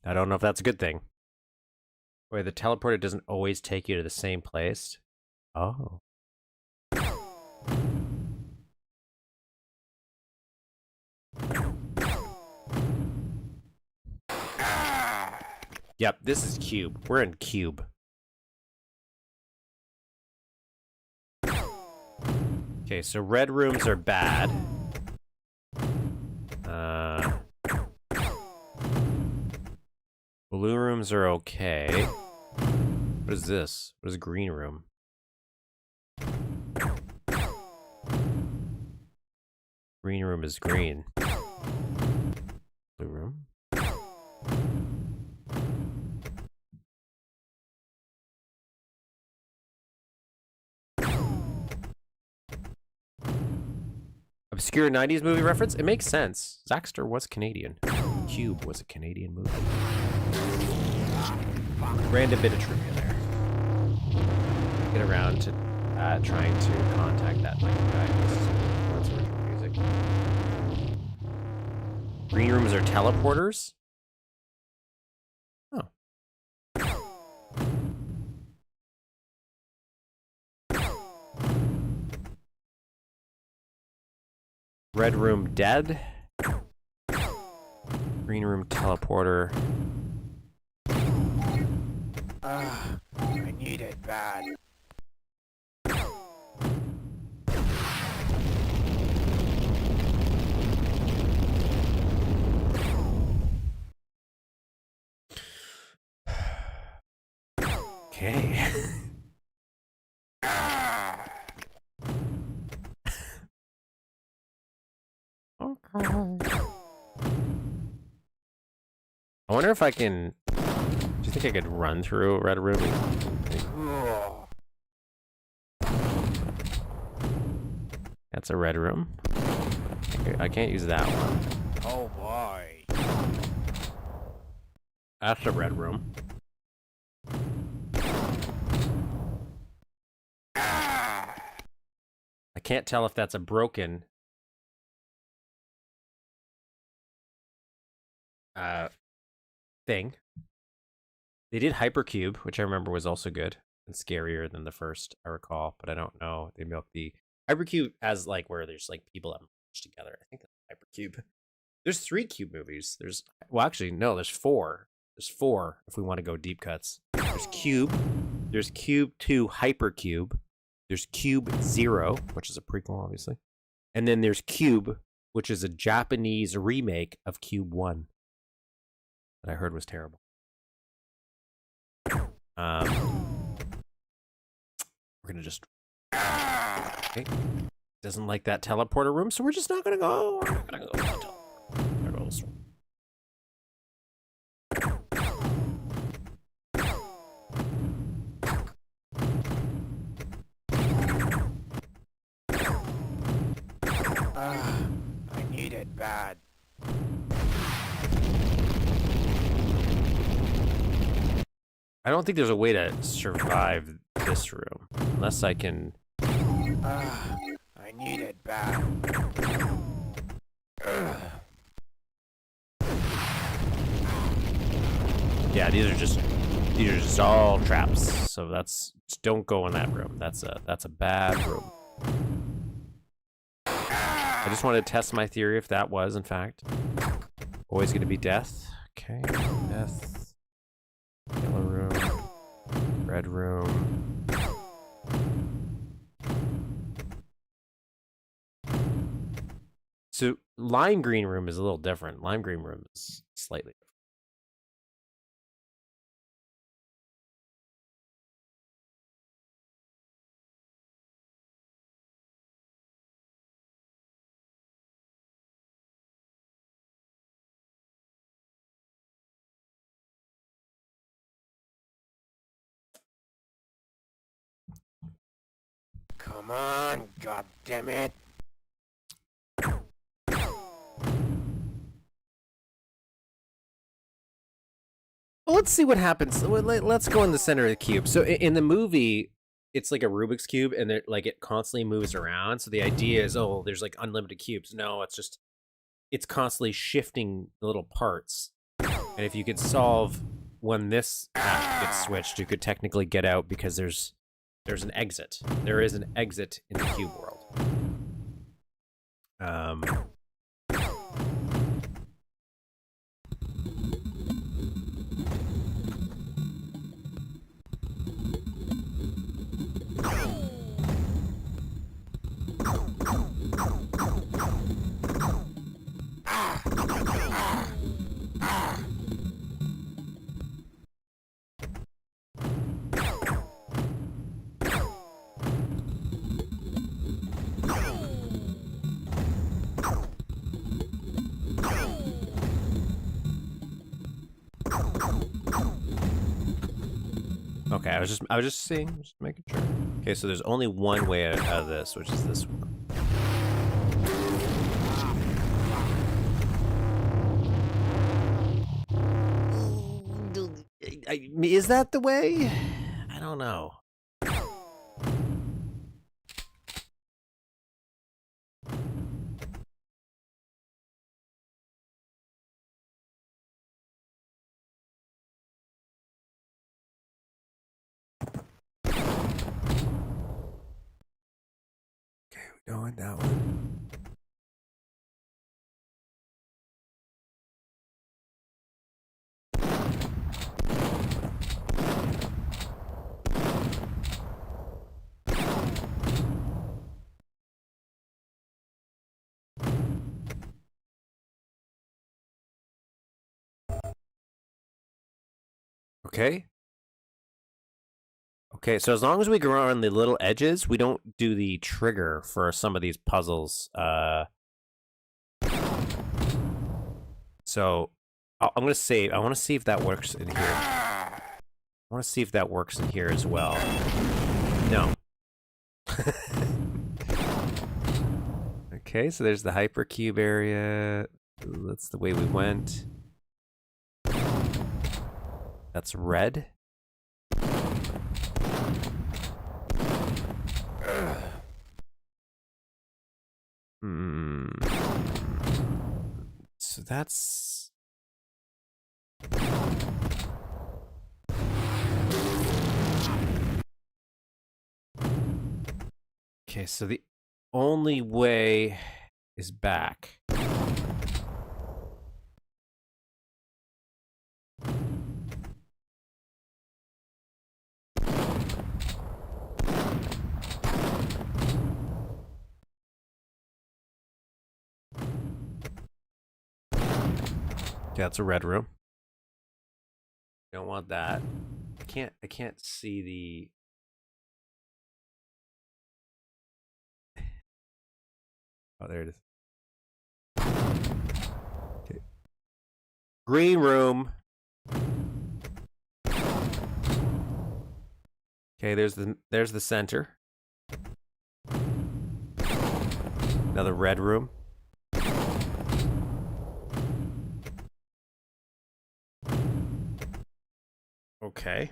[SPEAKER 1] I don't know if that's a good thing. Wait, the teleporter doesn't always take you to the same place? Oh. Yep, this is Cube. We're in Cube. Okay, so red rooms are bad. Blue rooms are okay. What is this? What is green room? Green room is green. Blue room? Obscure 90s movie reference? It makes sense. Zaxtor was Canadian. Cube was a Canadian movie. Random bit of trivia there. Get around to trying to contact that Michael guy who wants original music. Green rooms are teleporters? Oh. Red room dead. Green room teleporter.
[SPEAKER 3] I need it bad.
[SPEAKER 1] Okay. I wonder if I can. Do you think I could run through a red room?
[SPEAKER 3] Cool.
[SPEAKER 1] That's a red room. I can't use that one.
[SPEAKER 3] Oh boy.
[SPEAKER 1] That's a red room. I can't tell if that's a broken thing. They did Hypercube, which I remember was also good and scarier than the first, I recall, but I don't know. They milked the Hypercube as like where there's like people that merge together. I think that's Hypercube. There's 3 Cube movies. Well, actually, no, there's 4. There's 4 if we want to go deep cuts. There's Cube. There's Cube 2 Hypercube. There's Cube 0, which is a prequel, obviously. And then there's Cube, which is a Japanese remake of Cube 1 that I heard was terrible. We're gonna just. Okay. Doesn't like that teleporter room, so we're just not gonna go. We're not gonna go. We're gonna go this room.
[SPEAKER 3] I need it bad.
[SPEAKER 1] I don't think there's a way to survive this room unless I can.
[SPEAKER 3] I need it bad.
[SPEAKER 1] Yeah, these are just These are just all traps. So don't go in that room. That's a bad room. I just wanted to test my theory if that was, in fact, always going to be death. Okay, death. Yellow room. Red room. So lime green room is a little different. Lime green room is slightly different.
[SPEAKER 3] Come on, goddammit.
[SPEAKER 1] Well, let's see what happens. Let's go in the center of the cube. So in the movie, it's like a Rubik's Cube, and it constantly moves around. So the idea is, oh, there's like unlimited cubes. No, it's constantly shifting the little parts. And if you could solve when this gets switched, you could technically get out because there's an exit. There is an exit in the cube world. Okay, I was just seeing, just making sure. Okay, so there's only one way out of this, which is this one. Is that the way? I don't know. Going that one. Okay. Okay, so as long as we go around the little edges, we don't do the trigger for some of these puzzles. So I'm gonna save. I want to see if that works in here. I want to see if that works in here as well. No. Okay, so there's the hypercube area. That's the way we went. That's red. So that's... Okay, so the only way is back. Yeah, it's a red room. Don't want that. I can't see the... Oh, there it is. Okay. Green room. Okay, there's the center. Another red room. Okay.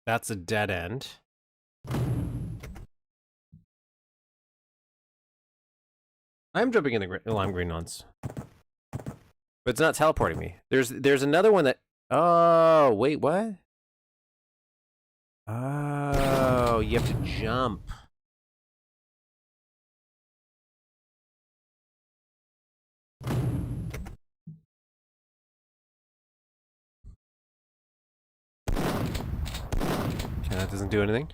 [SPEAKER 1] That's a dead end. I'm jumping in the lime green ones. But it's not teleporting me. There's another one that... Oh, wait, what? Oh, you have to jump. Okay, that doesn't do anything.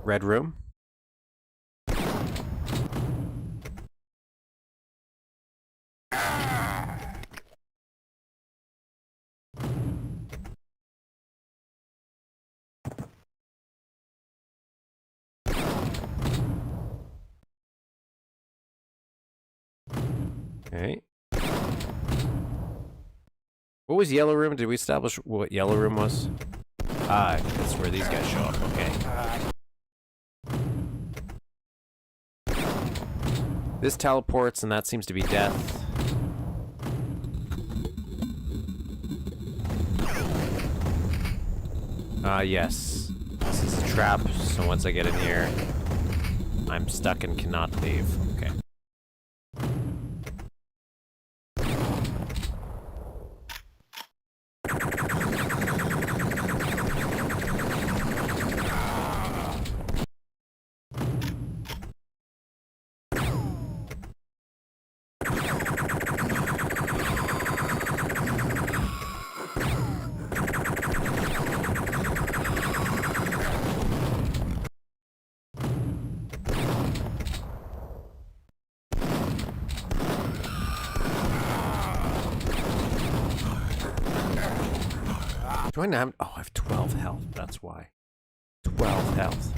[SPEAKER 1] Red room. Okay. What was yellow room? Did we establish what yellow room was? Ah, that's where these guys show up. Okay. This teleports, and that seems to be death. Yes. This is a trap, so once I get in here, I'm stuck and cannot leave. Okay. Do I not have... Oh, I have 12 health. That's why. 12 health.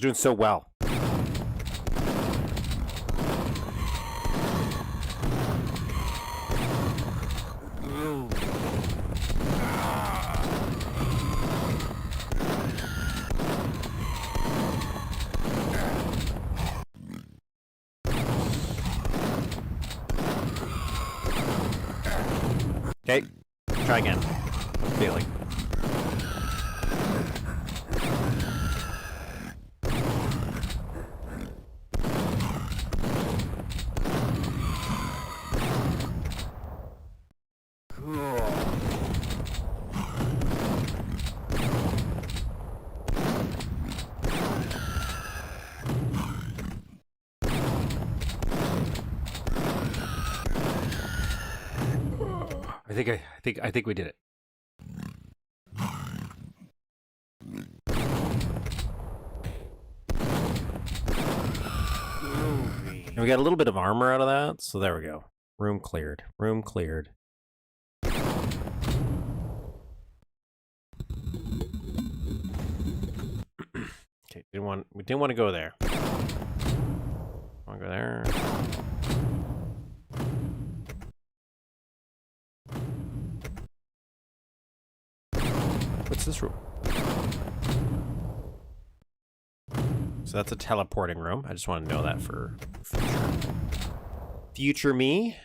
[SPEAKER 1] Doing so well. Okay, try again. Failing. I think we did it. And we got a little bit of armor out of that, so there we go. Room cleared. Room cleared. Okay, we didn't want to go there. Want to go there. What's this room? So that's a teleporting room. I just want to know that for future me.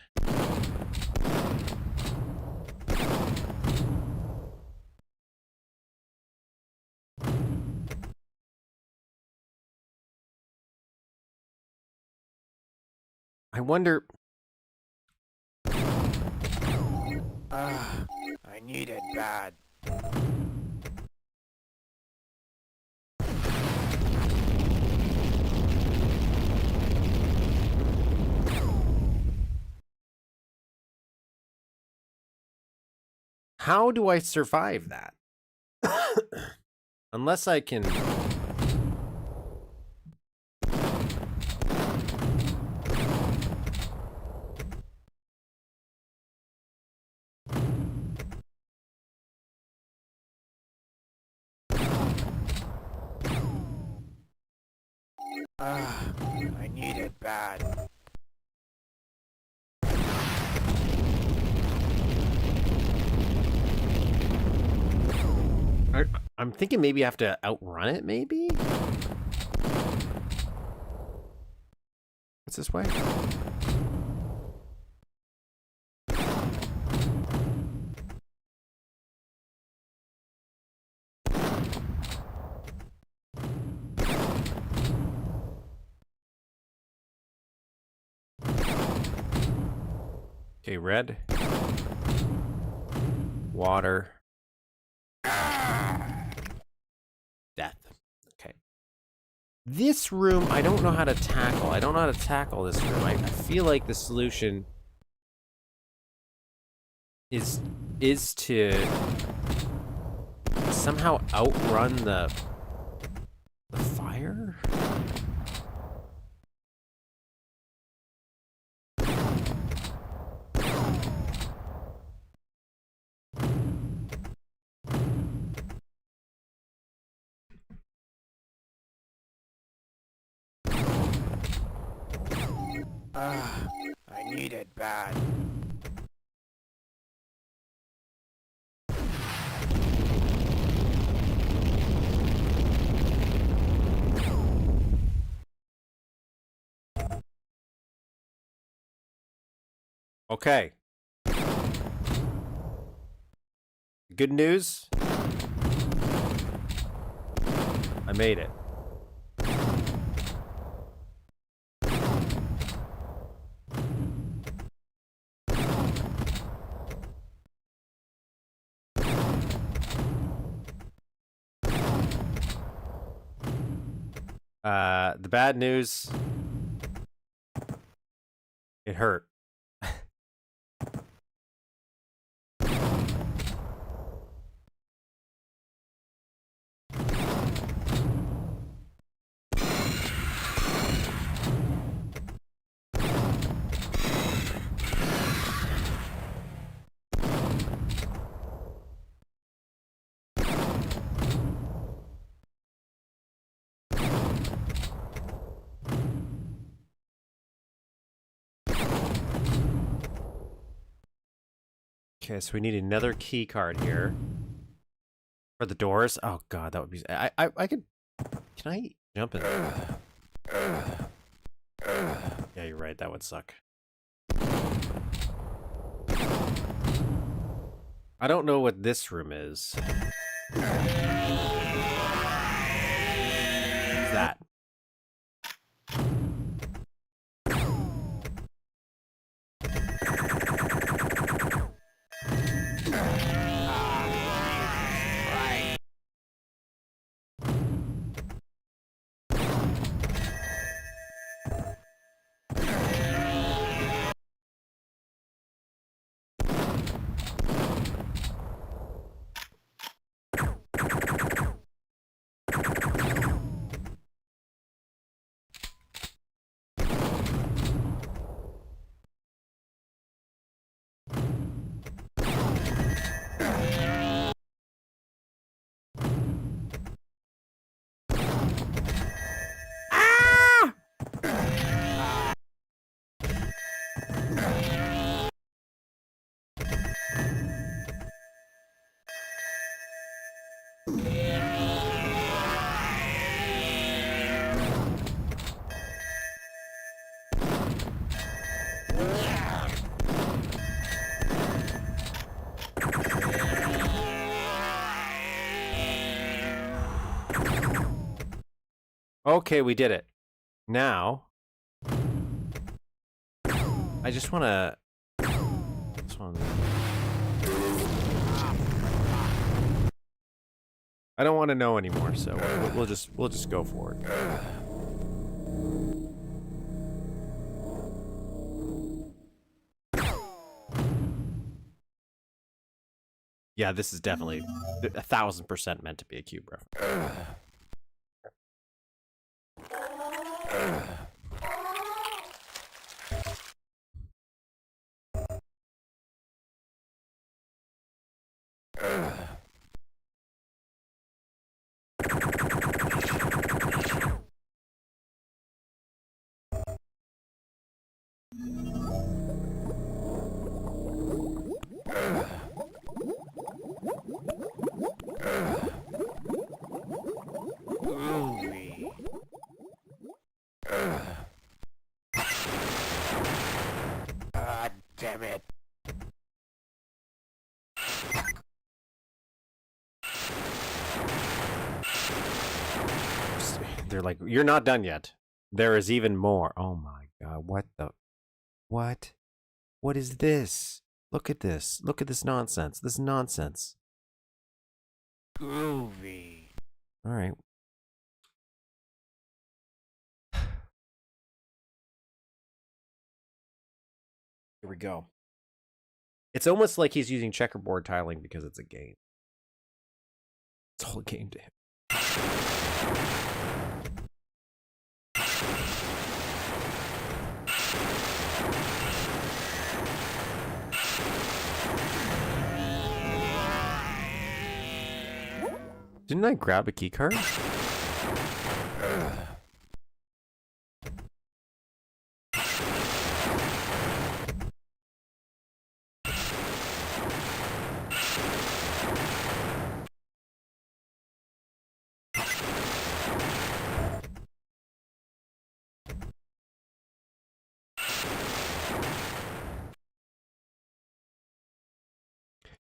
[SPEAKER 1] I wonder...
[SPEAKER 3] I need it bad.
[SPEAKER 1] How do I survive that? Unless I can...
[SPEAKER 3] I need it bad.
[SPEAKER 1] I'm thinking maybe I have to outrun it, maybe? What's this way? Okay, red. Water. Death. Okay. This room, I don't know how to tackle. I don't know how to tackle this room. I feel like the solution is to somehow outrun the fire?
[SPEAKER 3] I need it bad.
[SPEAKER 1] Okay. Good news. I made it. The bad news. It hurt. Okay, so we need another key card here for the doors. Oh god, that would be. I could. Can I jump in? Yeah, you're right. That would suck. I don't know what this room is. What's that? Okay, we did it. Now, I just want to. I don't want to know anymore, so we'll just go for it. Yeah, this is definitely 1000% meant to be a cube reference.
[SPEAKER 3] God damn it.
[SPEAKER 1] They're like, you're not done yet. There is even more. Oh my god, what the... What? What is this? Look at this. Look at this nonsense. This nonsense.
[SPEAKER 3] Groovy.
[SPEAKER 1] Alright. Here we go. It's almost like he's using checkerboard tiling because it's a game. It's all a game to him. Didn't I grab a key card?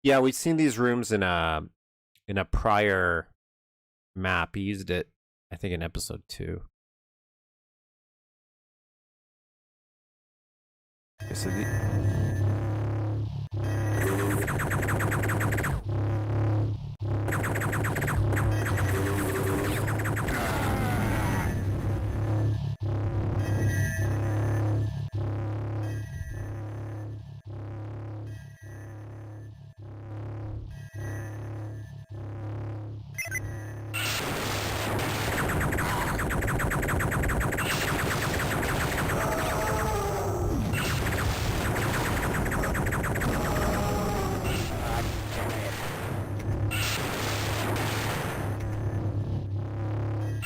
[SPEAKER 1] Yeah, we've seen these rooms in a prior map. He used it, I think, in episode 2. Okay, so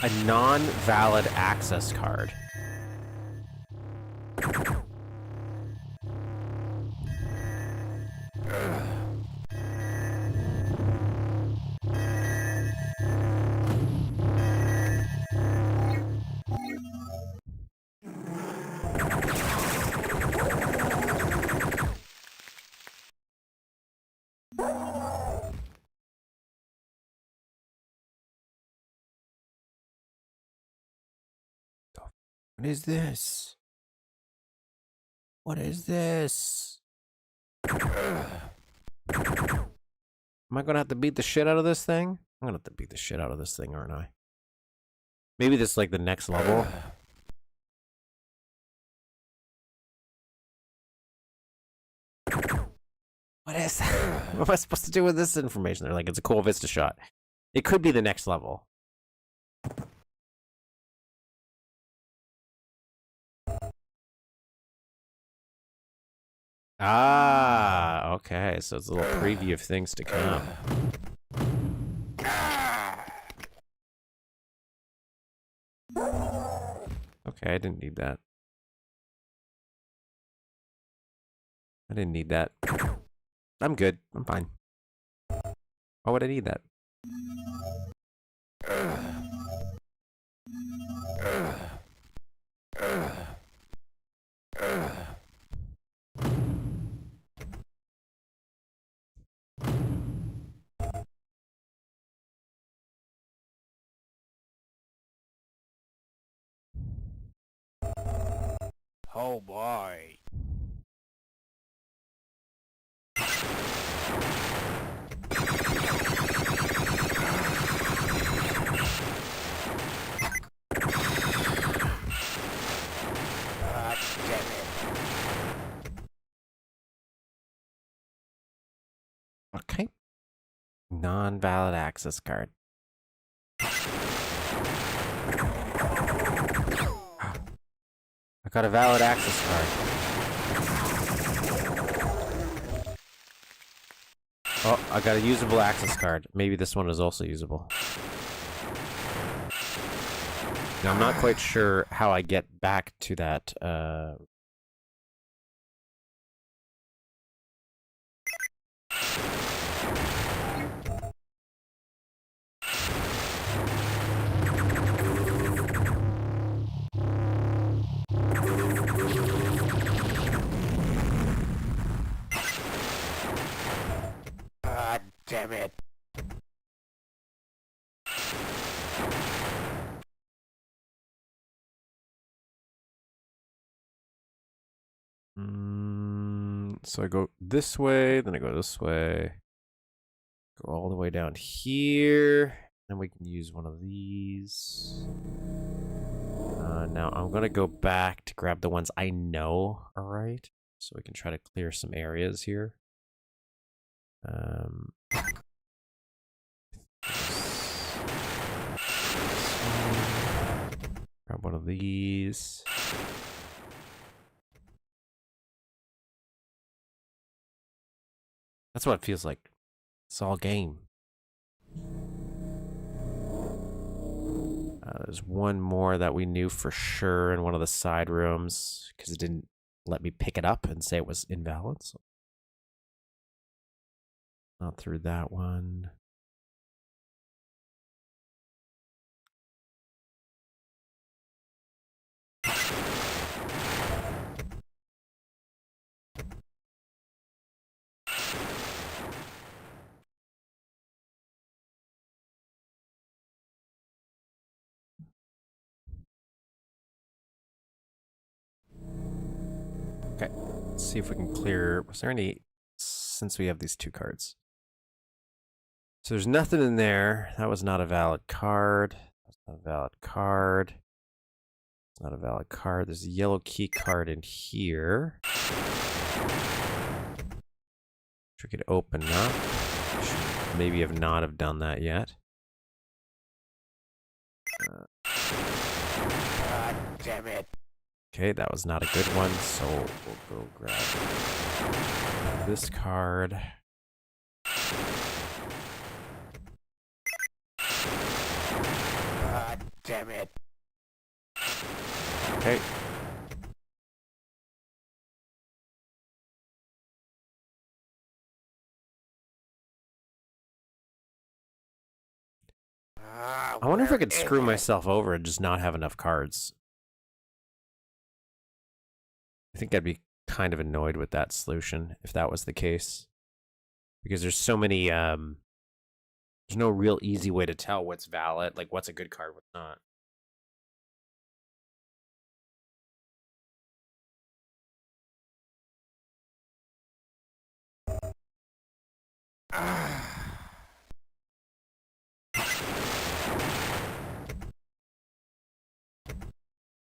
[SPEAKER 1] a non-valid access card. What is this? What is this? Am I gonna have to beat the shit out of this thing? I'm gonna have to beat the shit out of this thing, aren't I? Maybe this is like the next level. What is that? What am I supposed to do with this information? They're like, it's a cool Vista shot. It could be the next level. Ah, okay. So it's a little preview of things to come. Okay, I didn't need that. I didn't need that. I'm good. I'm fine. Why would I need that?
[SPEAKER 3] Oh boy. God damn it.
[SPEAKER 1] Okay. Non-valid access card. I got a valid access card. Oh, I got a usable access card. Maybe this one is also usable. Now, I'm not quite sure how I get back to that,
[SPEAKER 3] damn it.
[SPEAKER 1] So I go this way, then I go this way. Go all the way down here. Then we can use one of these. Now I'm going to go back to grab the ones I know are right. So we can try to clear some areas here. Grab one of these. That's what it feels like. It's all game. There's one more that we knew for sure in one of the side rooms because it didn't let me pick it up and say it was invalid. So not through that one. Okay, let's see if we can clear. Was there any, since we have these two cards? So there's nothing in there. That was not a valid card. That's not a valid card. It's not a valid card. There's a yellow key card in here. Which we could open up. Should maybe have not have done that yet.
[SPEAKER 3] God damn it.
[SPEAKER 1] Okay, that was not a good one, so we'll go grab this card.
[SPEAKER 3] God damn it.
[SPEAKER 1] Okay. I wonder if I could screw myself over and just not have enough cards. I think I'd be kind of annoyed with that solution if that was the case. Because there's so many, there's no real easy way to tell what's valid, like what's a good card, what's not.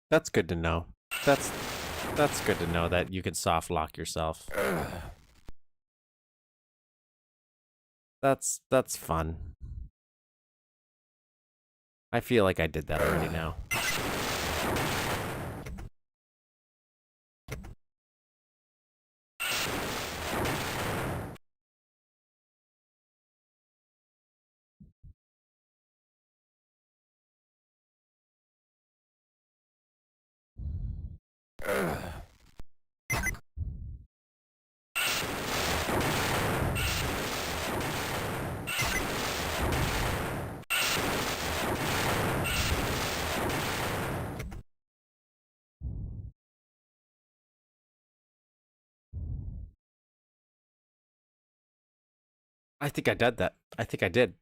[SPEAKER 1] That's good to know. That's good to know that you can soft lock yourself. That's fun. I feel like I did that already now. I think I did that. I think I did.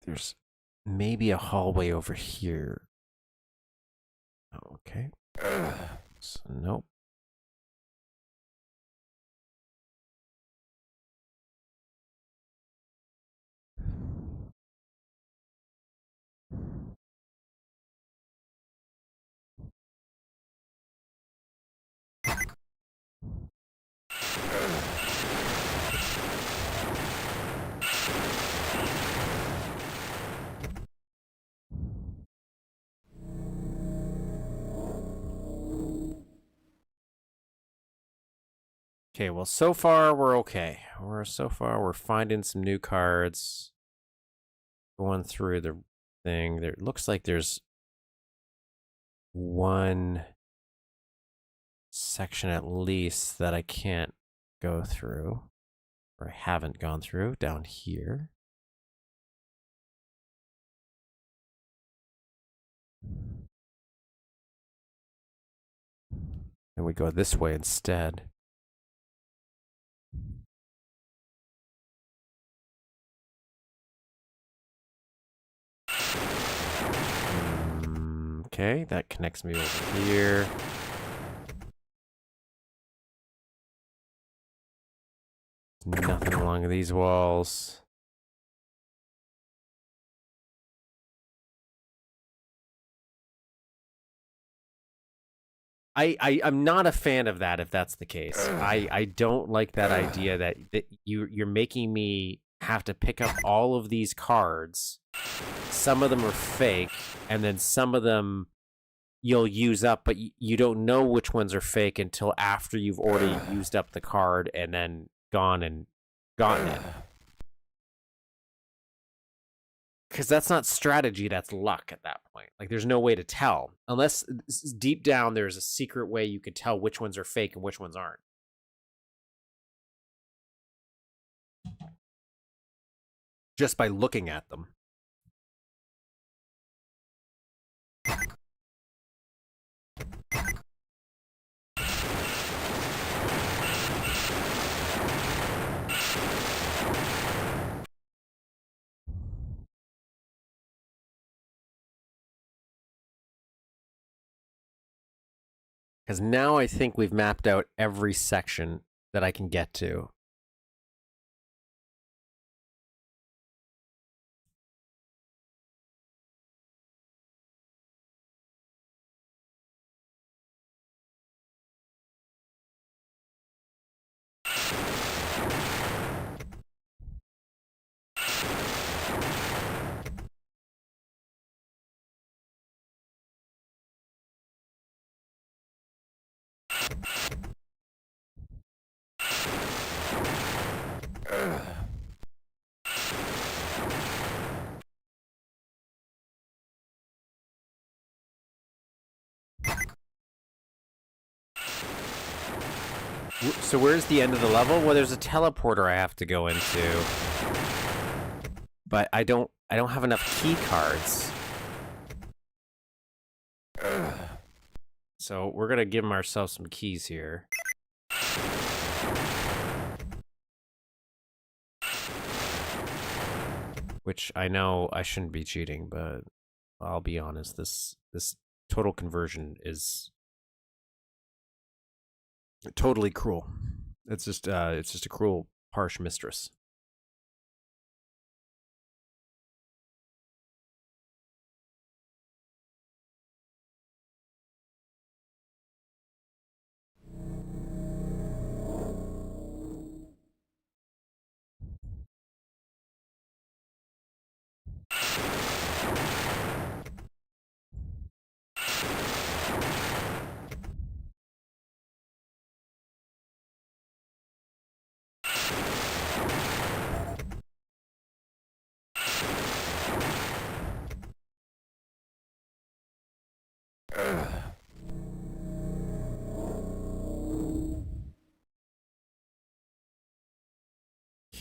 [SPEAKER 1] There's maybe a hallway over here. Okay. So, nope. Okay, well, so far we're okay. We're finding some new cards. Going through the thing. There looks like there's one section at least that I can't go through, or I haven't gone through down here. And we go this way instead. Okay, that connects me over here. Nothing along these walls. I'm not a fan of that if that's the case. I don't like that idea that you're making me have to pick up all of these cards. Some of them are fake, and then some of them you'll use up, but you don't know which ones are fake until after you've already used up the card and then gone and gotten it. Because that's not strategy, that's luck at that point. Like, there's no way to tell. Unless deep down there's a secret way you could tell which ones are fake and which ones aren't. Just by looking at them. Because now I think we've mapped out every section that I can get to. So where's the end of the level? Well, there's a teleporter I have to go into. But I don't have enough key cards. So we're gonna give ourselves some keys here. Which I know I shouldn't be cheating, but I'll be honest, this total conversion is totally cruel. It's just a cruel, harsh mistress.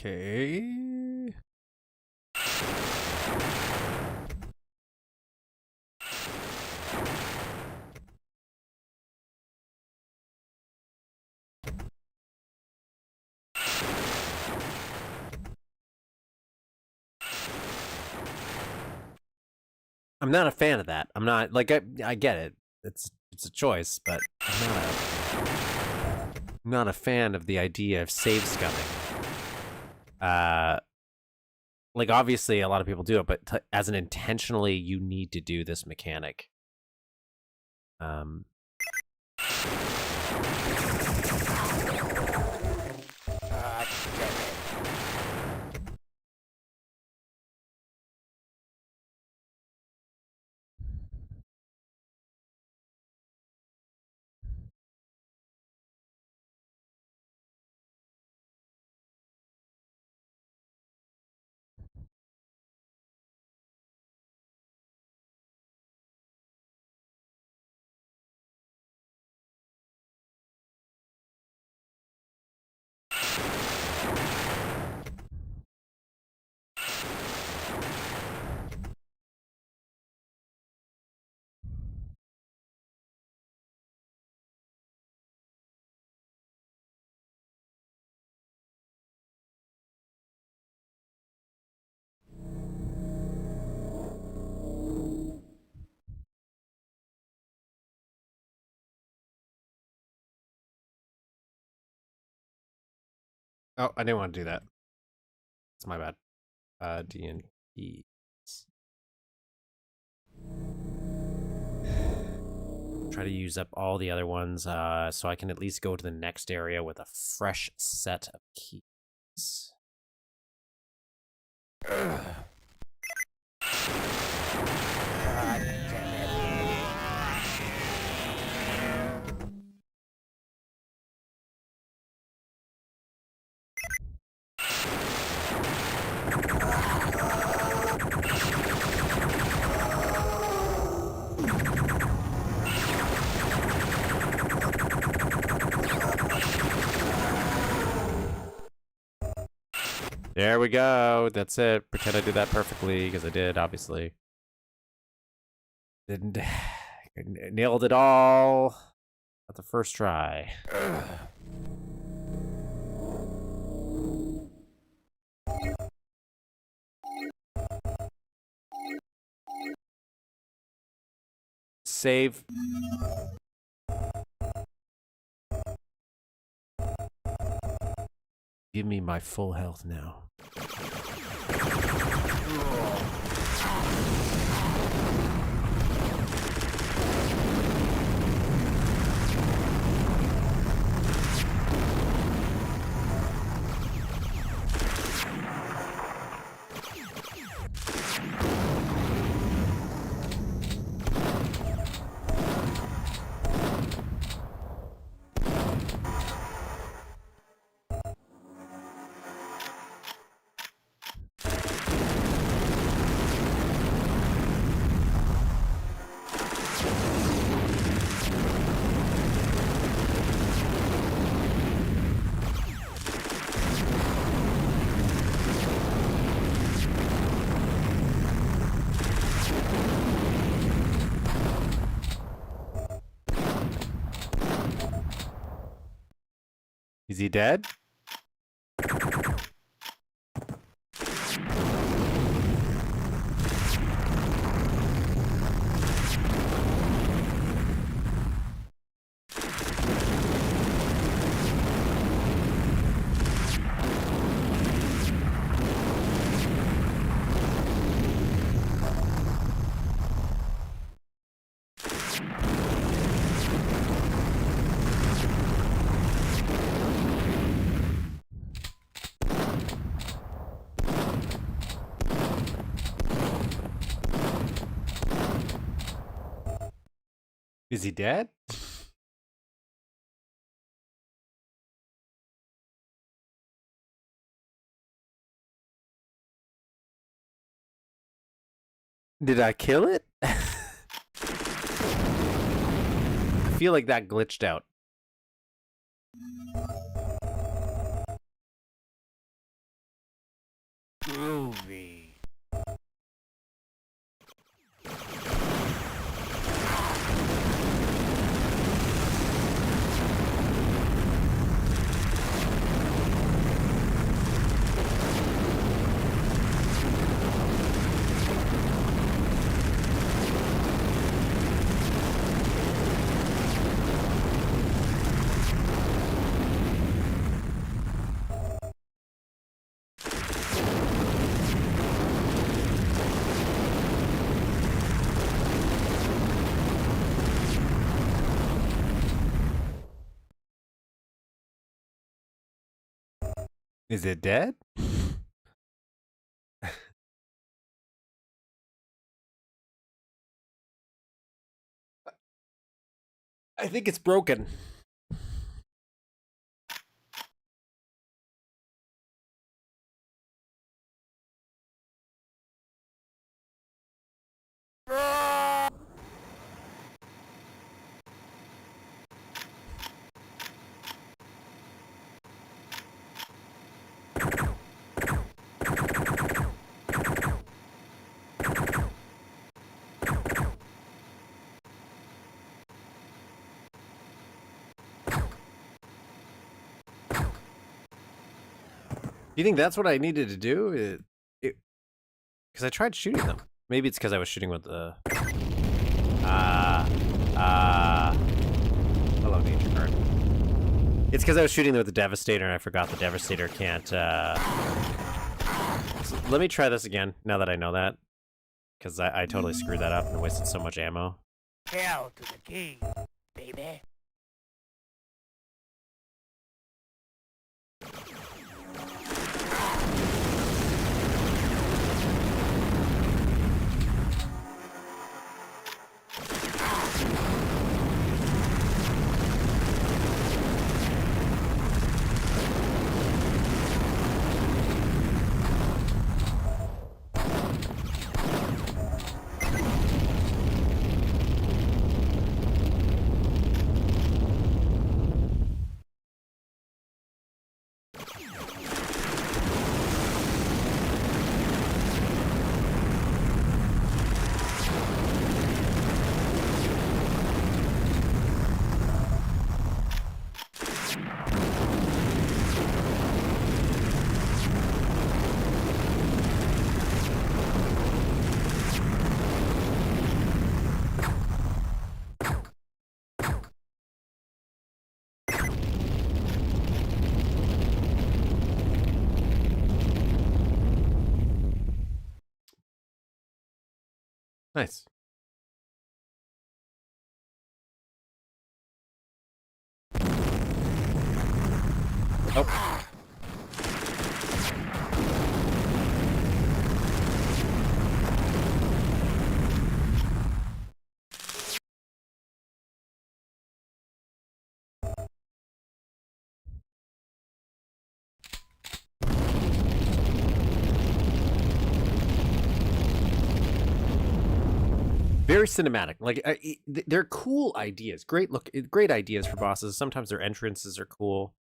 [SPEAKER 1] Okay. I'm not a fan of that. I'm not like I get it. It's a choice, but I'm not a fan of the idea of save scumming. Like obviously a lot of people do it, but as an intentionally you need to do this mechanic. Oh, I didn't want to do that. It's my bad. D and E. Try to use up all the other ones, so I can at least go to the next area with a fresh set of keys.
[SPEAKER 3] God damn it.
[SPEAKER 1] There we go. That's it. Pretend I did that perfectly, because I did, obviously. Didn't nailed it all at the first try. Save. Give me my full health now. Is he dead? Is he dead? Did I kill it? I feel like that glitched out.
[SPEAKER 3] Groovy.
[SPEAKER 1] Is it dead? I think it's broken. Do you think that's what I needed to do? Because I tried shooting them. Maybe it's because I was shooting with the... Hello, nature card. It's because I was shooting with the Devastator and I forgot the Devastator can't. So let me try this again now that I know that. Because I totally screwed that up and wasted so much ammo.
[SPEAKER 3] Hell to the king, baby.
[SPEAKER 1] Nice. Oh. Very cinematic. Like they're cool ideas. Great ideas for bosses. Sometimes their entrances are cool.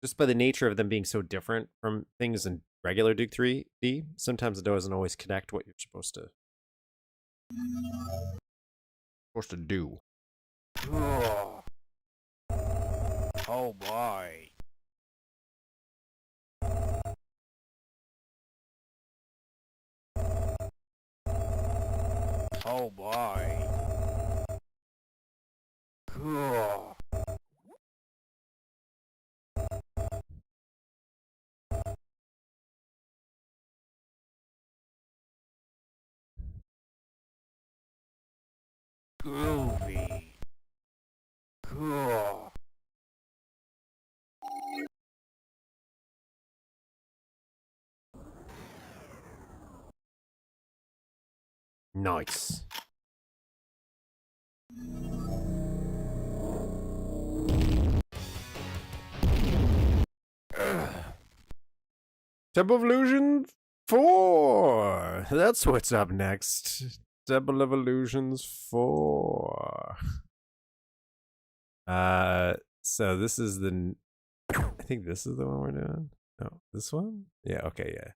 [SPEAKER 1] Just by the nature of them being so different from things in regular Duke 3D, sometimes it doesn't always connect what you're supposed to do.
[SPEAKER 3] Oh boy. Oh boy. Cool. Groovy. Cool.
[SPEAKER 1] Nice. Temple of Illusion 4. That's what's up next. Temple of Illusions 4. So this is the. I think this is the one we're doing. No, this one. Yeah. Okay. Yeah.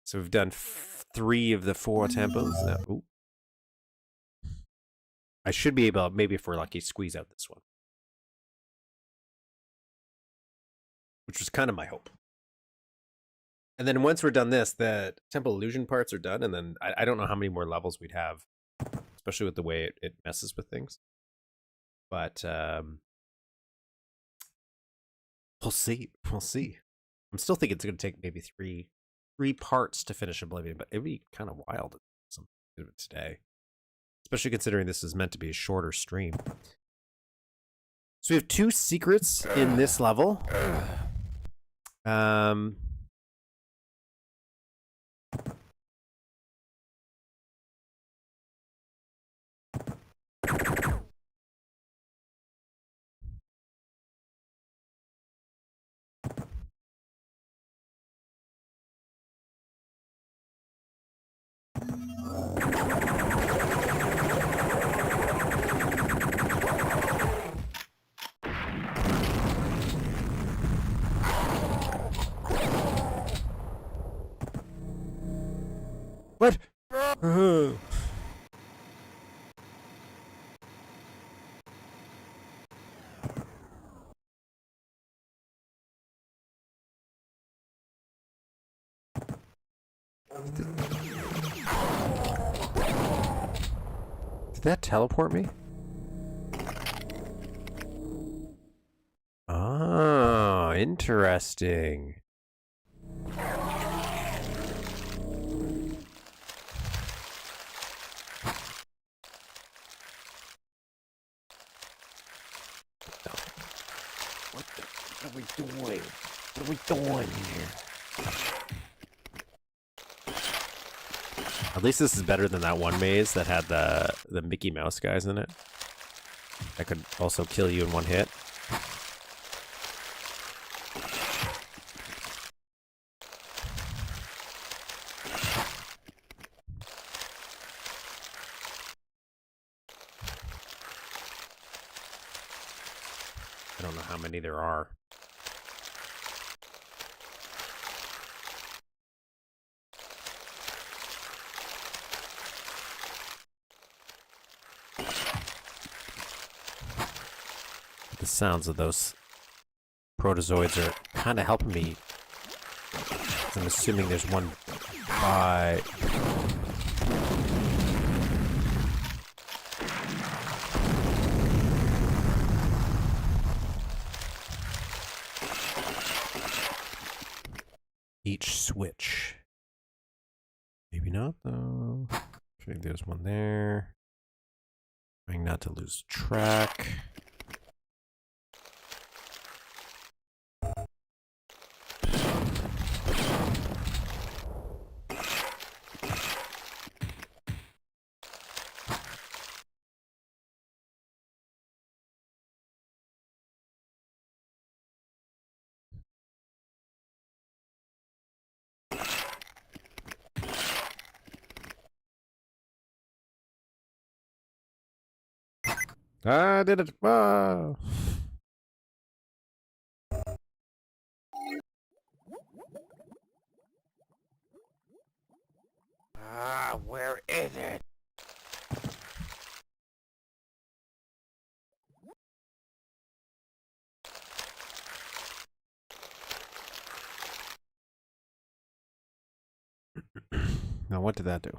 [SPEAKER 1] So we've done 3 of the 4 temples. Now, ooh. I should be able, maybe if we're lucky, squeeze out this one, which was kind of my hope. And then once we're done this, the Temple Illusion parts are done, and then I don't know how many more levels we'd have, especially with the way it messes with things. But we'll see. We'll see. I'm still thinking it's going to take maybe three parts to finish Oblivion, but it'd be kind of wild to do something today, especially considering this is meant to be a shorter stream. So we have 2 secrets in this level. What? Did that teleport me? Interesting.
[SPEAKER 3] What are we doing? What are we doing here?
[SPEAKER 1] At least this is better than that one maze that had the Mickey Mouse guys in it. That could also kill you in one hit. I don't know how many there are. The sounds of those protozoids are kind of helping me. I'm assuming there's one by... each switch. Maybe not, though. I think there's one there. Trying not to lose track. I did it! Wow!
[SPEAKER 3] Ah, where is it?
[SPEAKER 1] Now, what did that do?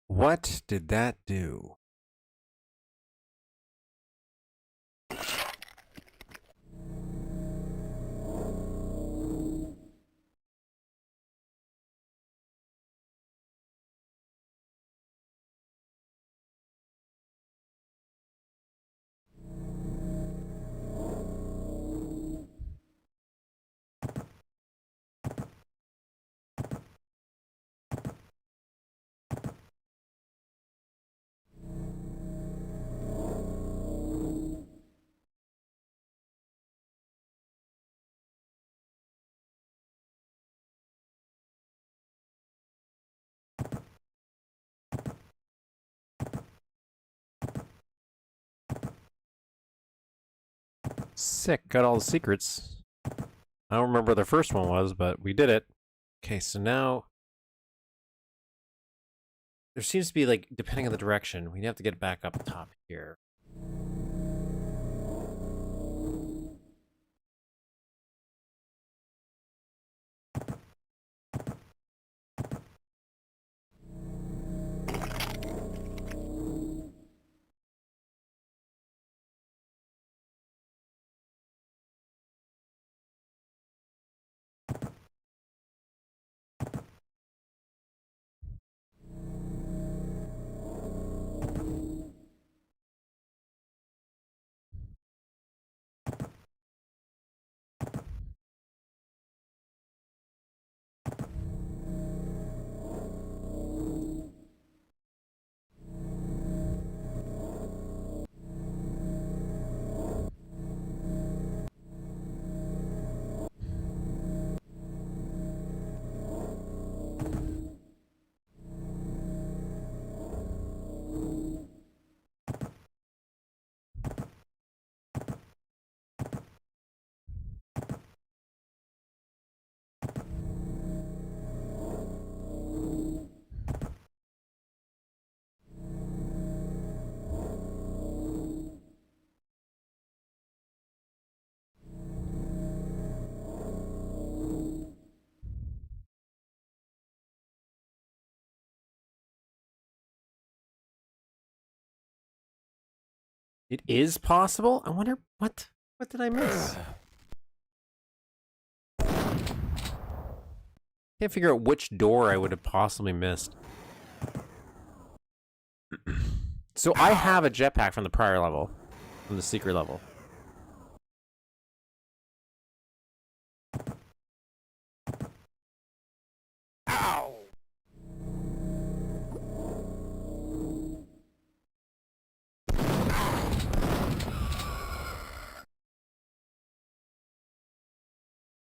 [SPEAKER 1] What did that do? Sick, got all the secrets. I don't remember what the first one was, but we did it. Okay, so now... there seems to be, like, depending on the direction, we have to get back up top here. It is possible? I wonder what did I miss? Can't figure out which door I would have possibly missed. So I have a jetpack from the prior level, from the secret level.
[SPEAKER 3] Ow!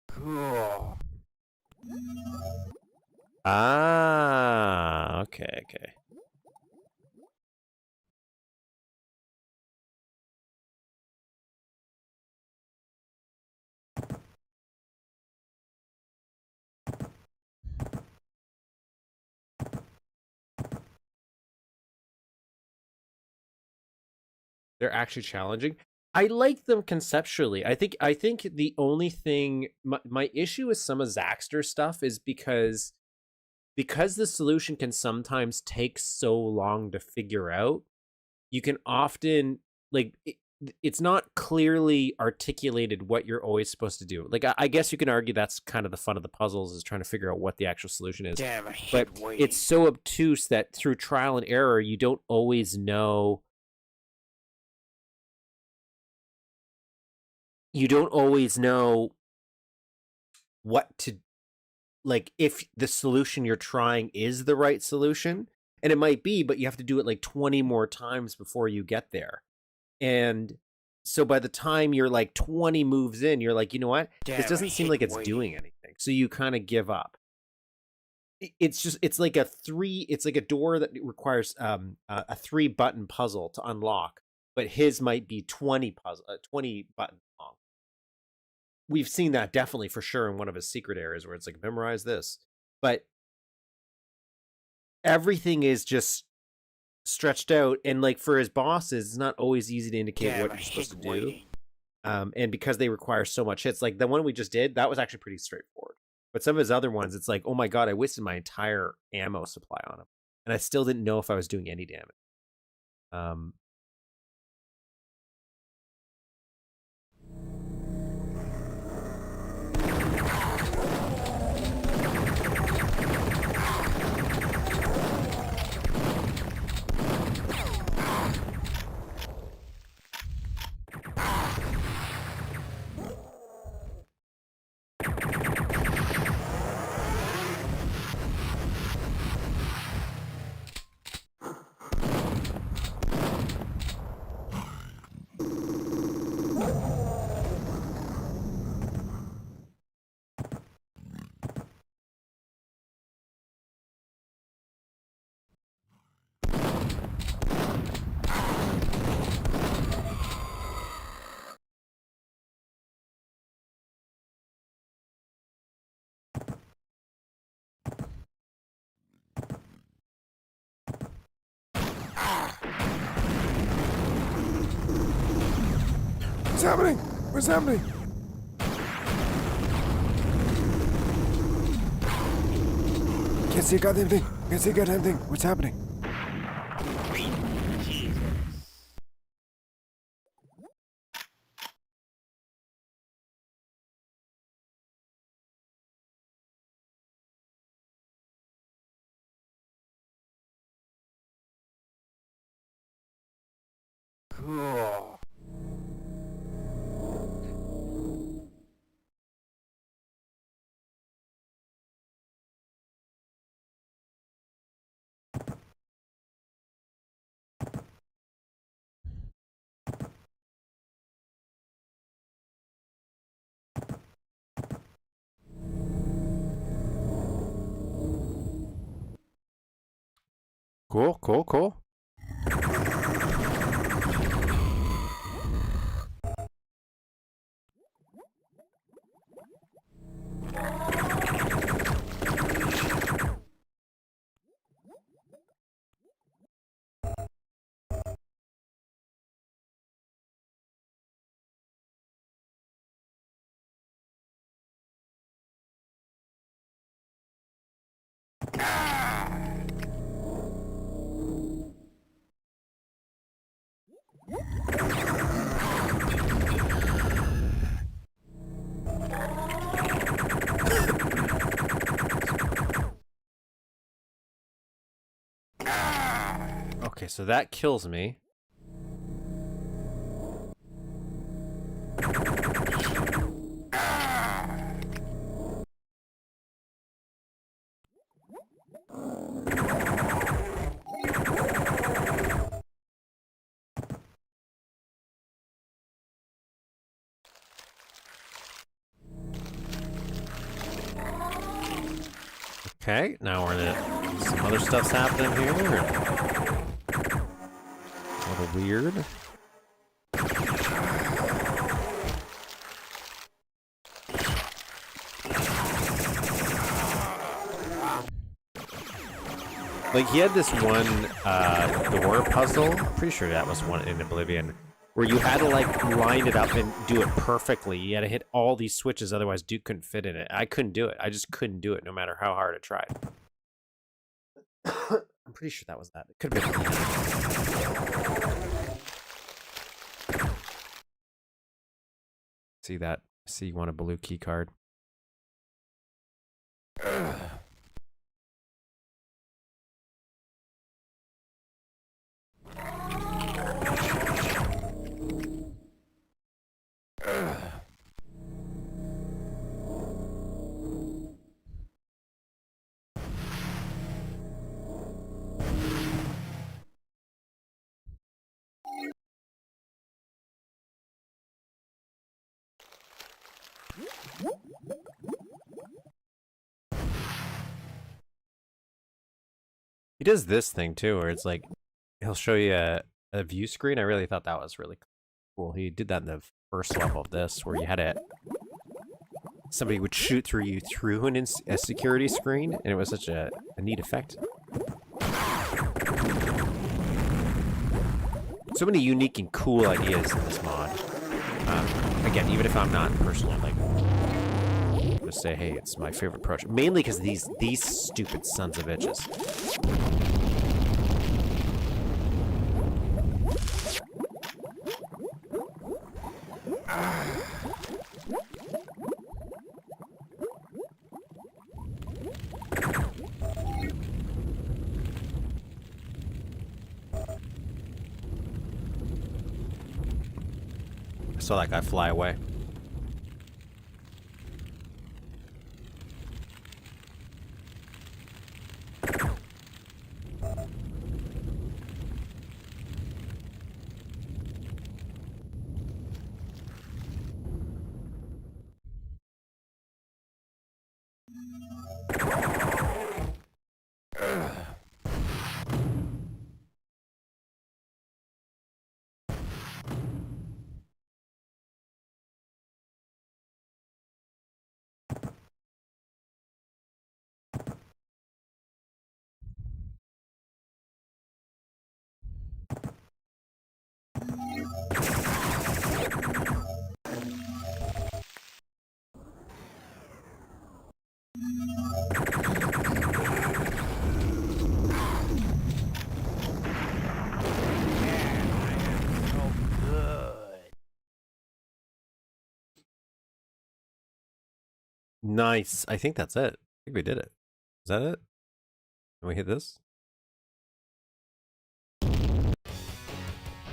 [SPEAKER 3] Cool.
[SPEAKER 1] Ah, okay. They're actually challenging. I like them conceptually. I think the only thing my issue with some of Zaxter stuff is because the solution can sometimes take so long to figure out. You can often like it's not clearly articulated what you're always supposed to do. Like I guess you can argue that's kind of the fun of the puzzles is trying to figure out what the actual solution is.
[SPEAKER 3] Damn, I hate
[SPEAKER 1] But
[SPEAKER 3] waiting.
[SPEAKER 1] it's so obtuse that through trial and error, you don't always know. You don't always know what to like if the solution you're trying is the right solution, and it might be, but you have to do it like 20 more times before you get there. And so by the time you're like 20 moves in, you're like, you know what,
[SPEAKER 3] Damn,
[SPEAKER 1] this doesn't
[SPEAKER 3] I
[SPEAKER 1] seem
[SPEAKER 3] hate
[SPEAKER 1] like it's
[SPEAKER 3] waiting.
[SPEAKER 1] doing anything, so you kind of give up. It's like a door that requires a 3-button puzzle to unlock, but his might be 20 buttons long. We've seen that definitely for sure in one of his secret areas where it's like memorize this, but everything is just stretched out, and like for his bosses it's not always easy to indicate
[SPEAKER 3] Damn,
[SPEAKER 1] what
[SPEAKER 3] I
[SPEAKER 1] you're supposed to
[SPEAKER 3] hate
[SPEAKER 1] do.
[SPEAKER 3] waiting.
[SPEAKER 1] And because they require so much hits, like the one we just did, that was actually pretty straightforward, but some of his other ones it's like, oh my god, I wasted my entire ammo supply on him and I still didn't know if I was doing any damage.
[SPEAKER 2] What's happening? What's happening? Can't see a goddamn thing. Can't see a goddamn thing. What's happening?
[SPEAKER 3] Jesus. Cool.
[SPEAKER 1] Cool. Okay, so that kills me. Okay, now we're in it. Some other stuff's happening here. A little weird. Like, he had this one door puzzle, pretty sure that was one in Oblivion, where you had to, like, line it up and do it perfectly. You had to hit all these switches, otherwise Duke couldn't fit in it. I couldn't do it. I just couldn't do it, no matter how hard I tried. I'm pretty sure that was that. It could have been. See that? See, you want a blue key card. He does this thing too, where it's like, he'll show you a view screen. I really thought that was really cool. He did that in the first level of this, where you had somebody would shoot through you through a security screen, and it was such a neat effect. So many unique and cool ideas in this mod. Again, even if I'm not personally like, just say, hey, it's my favorite project. Mainly because these stupid sons of bitches. I saw that guy fly away. Nice. I think that's it. I think we did it. Is that it? Can we hit this?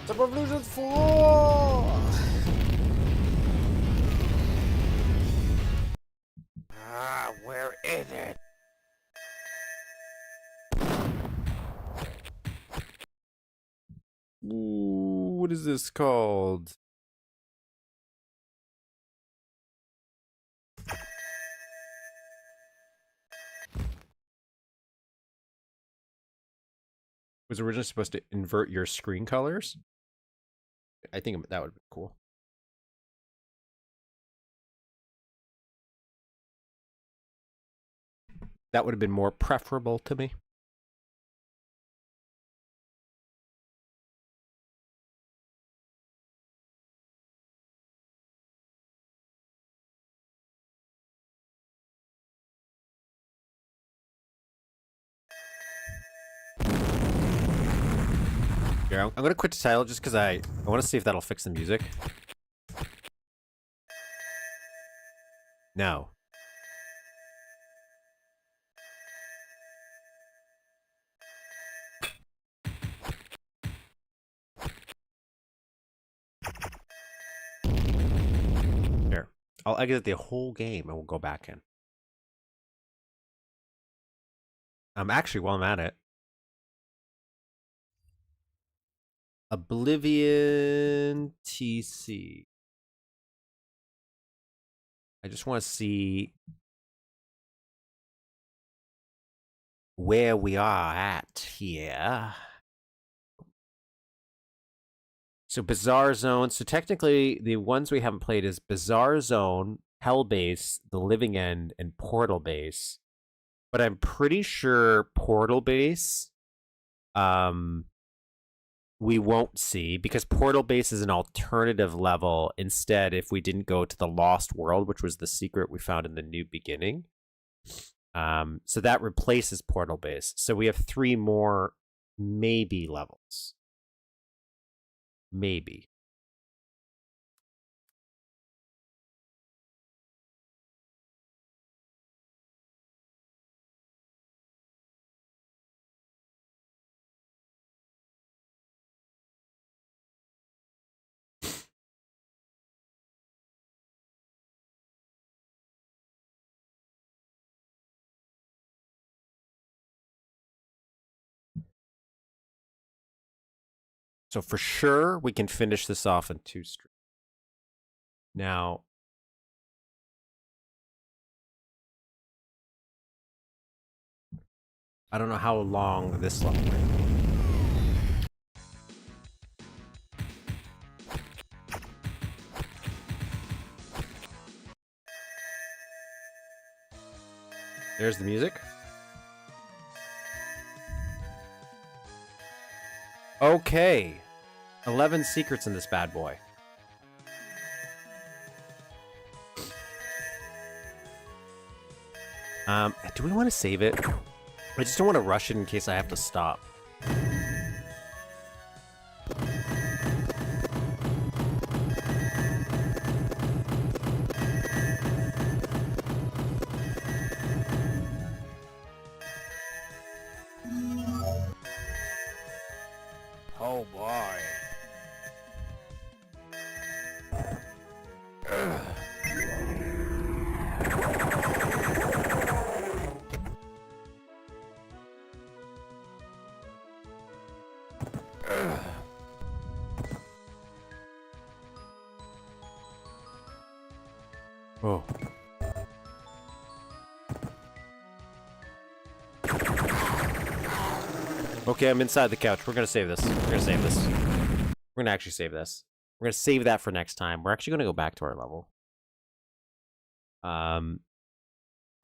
[SPEAKER 1] Top of Illusions 4!
[SPEAKER 3] Where is it?
[SPEAKER 1] Ooh, what is this called? Was originally supposed to invert your screen colors. I think that would be cool. That would have been more preferable to me. Yeah, I'm gonna quit the title just because I want to see if that'll fix the music. No. I'll exit the whole game and we'll go back in. Actually, while I'm at it, Oblivion TC. I just want to see where we are at here. So Bizarre Zone. So technically, the ones we haven't played is Bizarre Zone, Hell Base, The Living End, and Portal Base. But I'm pretty sure Portal Base, we won't see, because Portal Base is an alternative level. Instead, if we didn't go to the Lost World, which was the secret we found in the New Beginning. So that replaces Portal Base. So we have 3 more maybe levels. Maybe. So for sure, we can finish this off in 2 streams. Now, I don't know how long this level will be. There's the music. Okay. 11 secrets in this bad boy. Do we want to save it? I just don't want to rush it in case I have to stop.
[SPEAKER 3] Oh boy.
[SPEAKER 1] Oh. Okay, I'm inside the couch. We're gonna save this. We're gonna save this. We're gonna actually save this. We're gonna save that for next time. We're actually gonna go back to our level. Or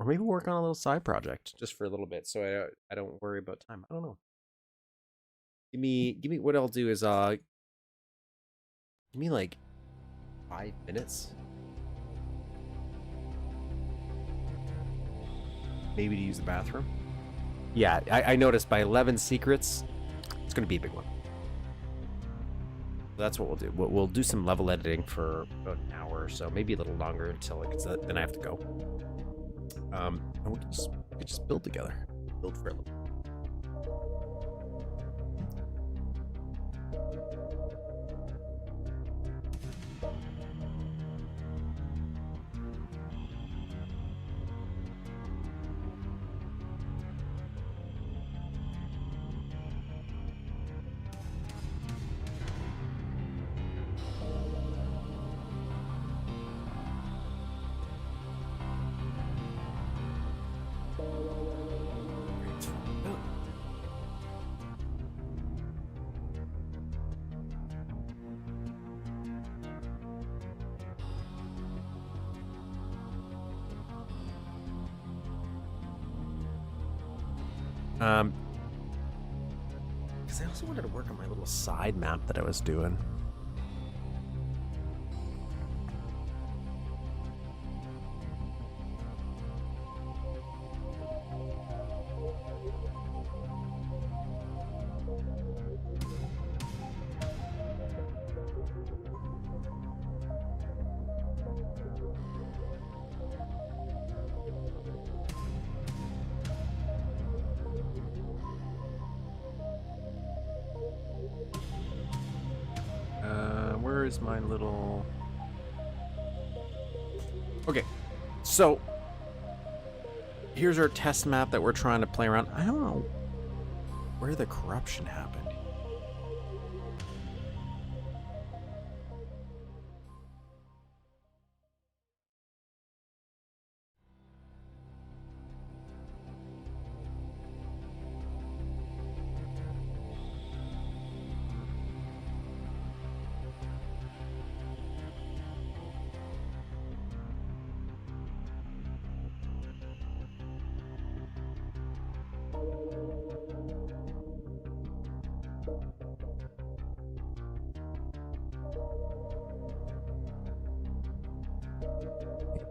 [SPEAKER 1] maybe work on a little side project just for a little bit, so I don't worry about time. I don't know. Give me. What I'll do is give me like 5 minutes. Maybe to use the bathroom. Yeah, I noticed by 11 secrets, it's going to be a big one. That's what we'll do. We'll do some level editing for about an hour or so, maybe a little longer until it gets then I have to go. And we can just build together. Build for a little. Because I also wanted to work on my little side map that I was doing. Where is my little...
[SPEAKER 4] Okay, so here's our test map that we're trying to play around. I don't know where the corruption happened.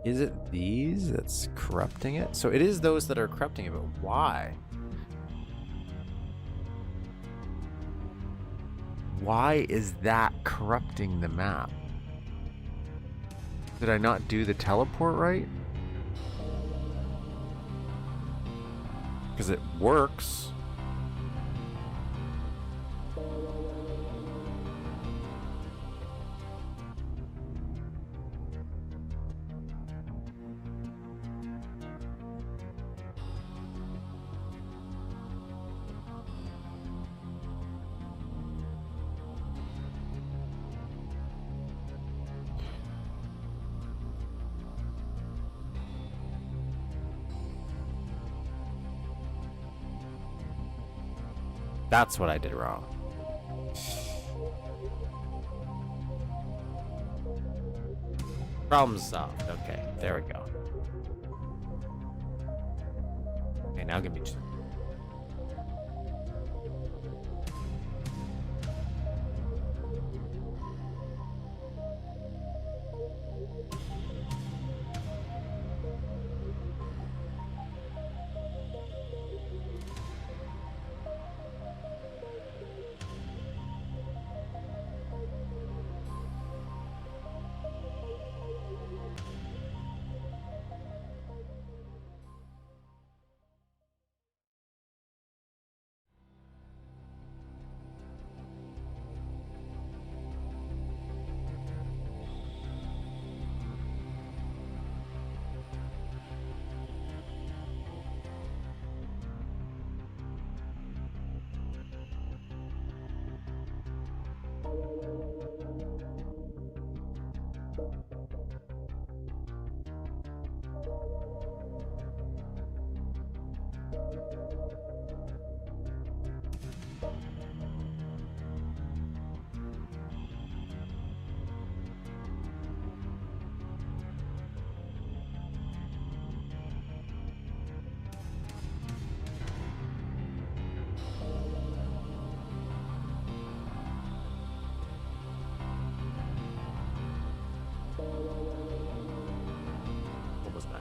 [SPEAKER 4] Is it these that's corrupting it? So it is those that are corrupting it, but why? Why is that corrupting the map? Did I not do the teleport right? Because it works. That's what I did wrong. Problem solved. Okay, there we go. Okay, now give me... What was that?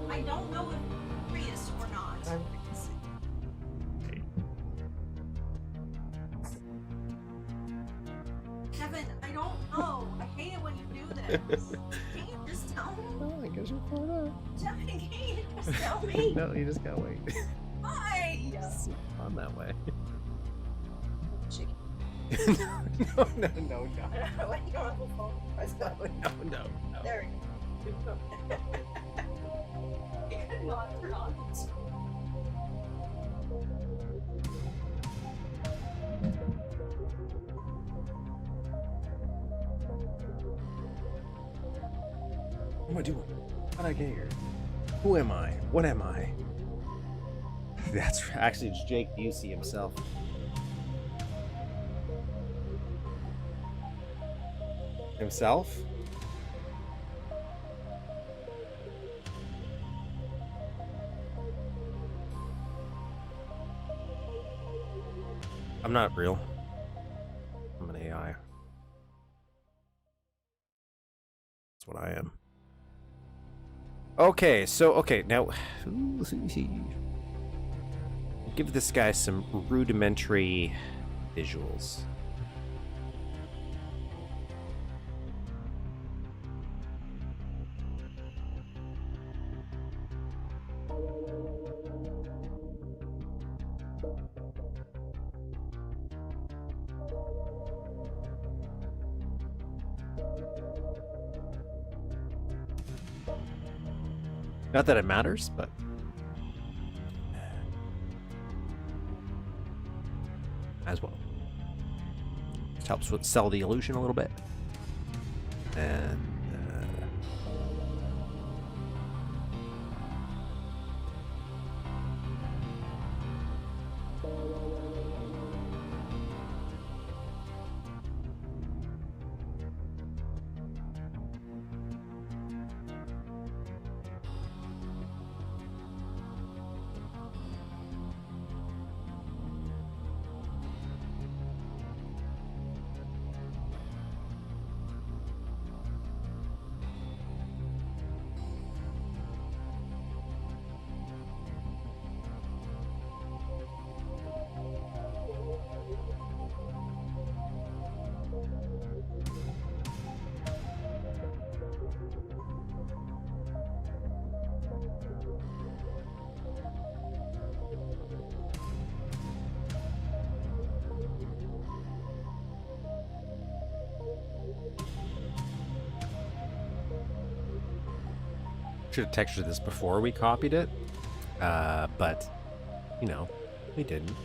[SPEAKER 5] I don't know if Prius or not. Kevin, I don't know. I hate it when you do this. Can you just tell me?
[SPEAKER 4] Oh, I guess you're far out.
[SPEAKER 5] Can you just tell me?
[SPEAKER 4] No, you just gotta wait.
[SPEAKER 5] Why?
[SPEAKER 4] On that way.
[SPEAKER 5] Chicken.
[SPEAKER 4] No.
[SPEAKER 5] Why you don't have a phone? Press that.
[SPEAKER 4] No.
[SPEAKER 5] There we go. It could not turn on.
[SPEAKER 4] What am I doing? How'd I get here? Who am I? What am I?
[SPEAKER 1] That's actually it's Jake Busey himself. Himself? I'm not real. I'm an AI. That's what I am. Okay, now give this guy some rudimentary visuals. Not that it matters, but as well. Just helps with sell the illusion a little bit. And Should have textured this before we copied it. But, you know, we didn't.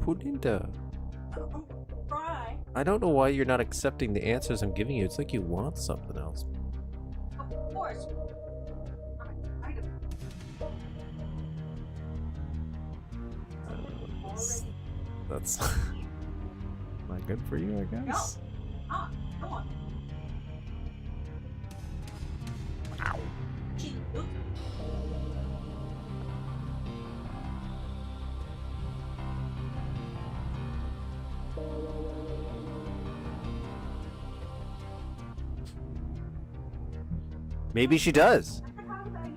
[SPEAKER 1] Puninda.
[SPEAKER 5] Try.
[SPEAKER 1] I don't know why you're not accepting the answers I'm giving you. It's like you want something else.
[SPEAKER 5] Of course. I don't. Already.
[SPEAKER 1] That's not good for you, I guess.
[SPEAKER 5] Ah, come on.
[SPEAKER 3] Ow.
[SPEAKER 5] Gee, oops.
[SPEAKER 1] Maybe she does.
[SPEAKER 5] How did I?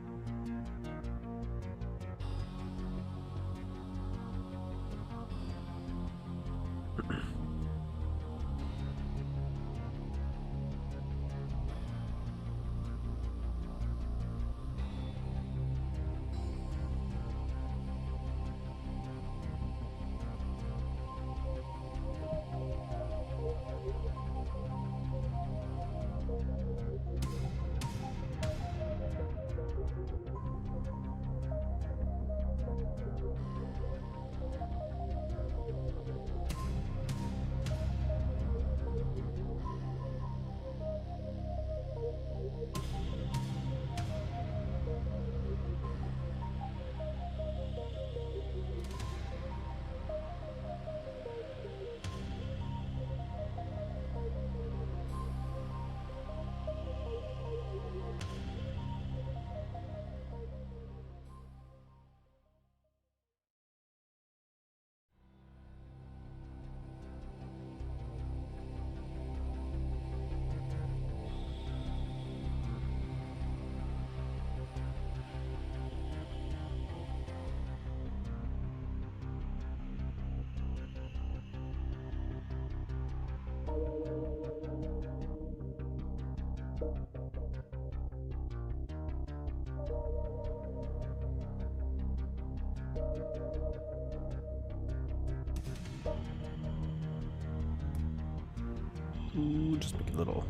[SPEAKER 1] Ooh, just make a little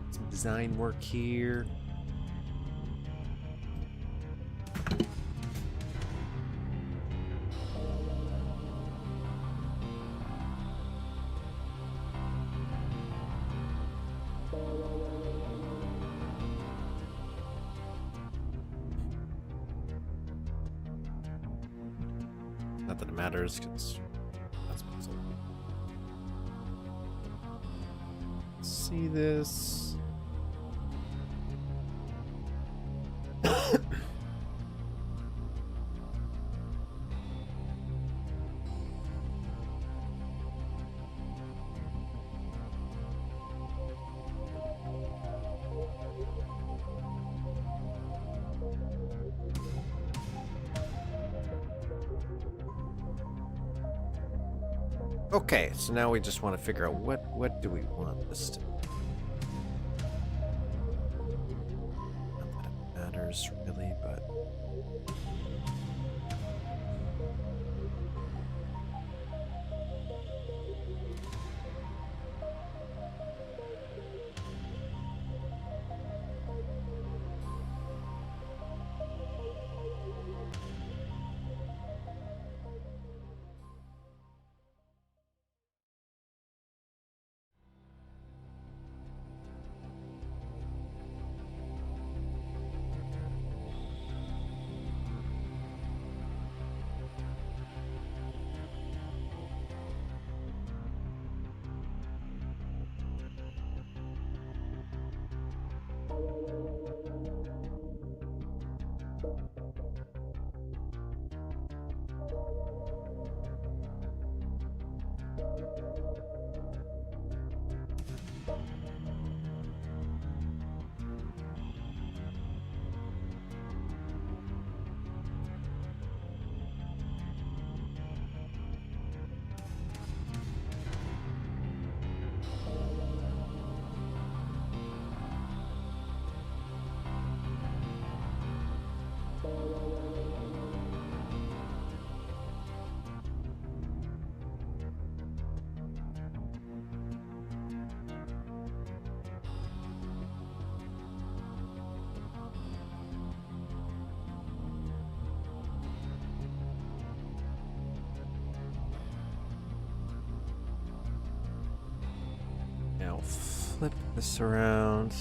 [SPEAKER 1] some design work here. Not that it matters, because that's what's up. See this. Okay, so now we just want to figure out what do we want this to be. Not that it matters really, but
[SPEAKER 4] Now flip this around.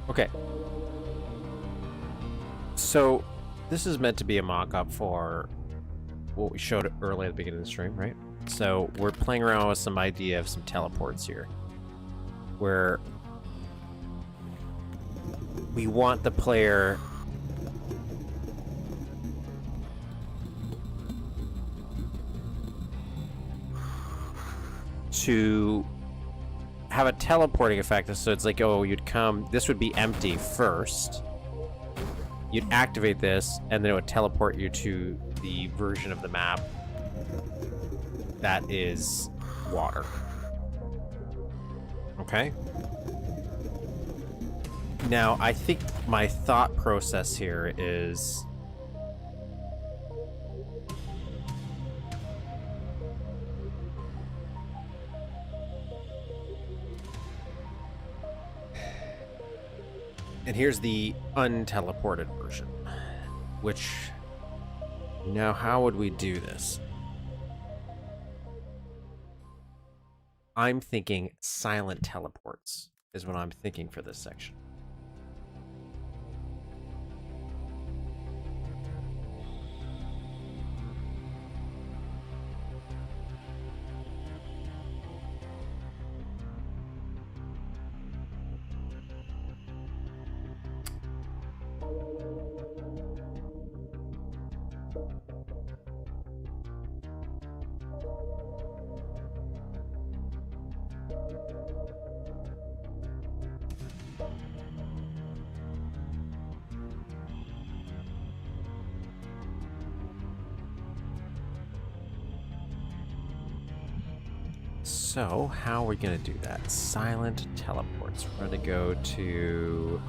[SPEAKER 1] Okay. So, this is meant to be a mock-up for what we showed early at the beginning of the stream, right? So, we're playing around with some idea of some teleports here. Where we want the player to have a teleporting effect. So it's like, oh, you'd come, this would be empty first. You'd activate this, and then it would teleport you to the version of the map that is water. Okay? Now, I think my thought process here is... And here's the unteleported version, which... Now, how would we do this? I'm thinking silent teleports is what I'm thinking for this section. So, how are we going to do that? Silent teleports. We're going to go to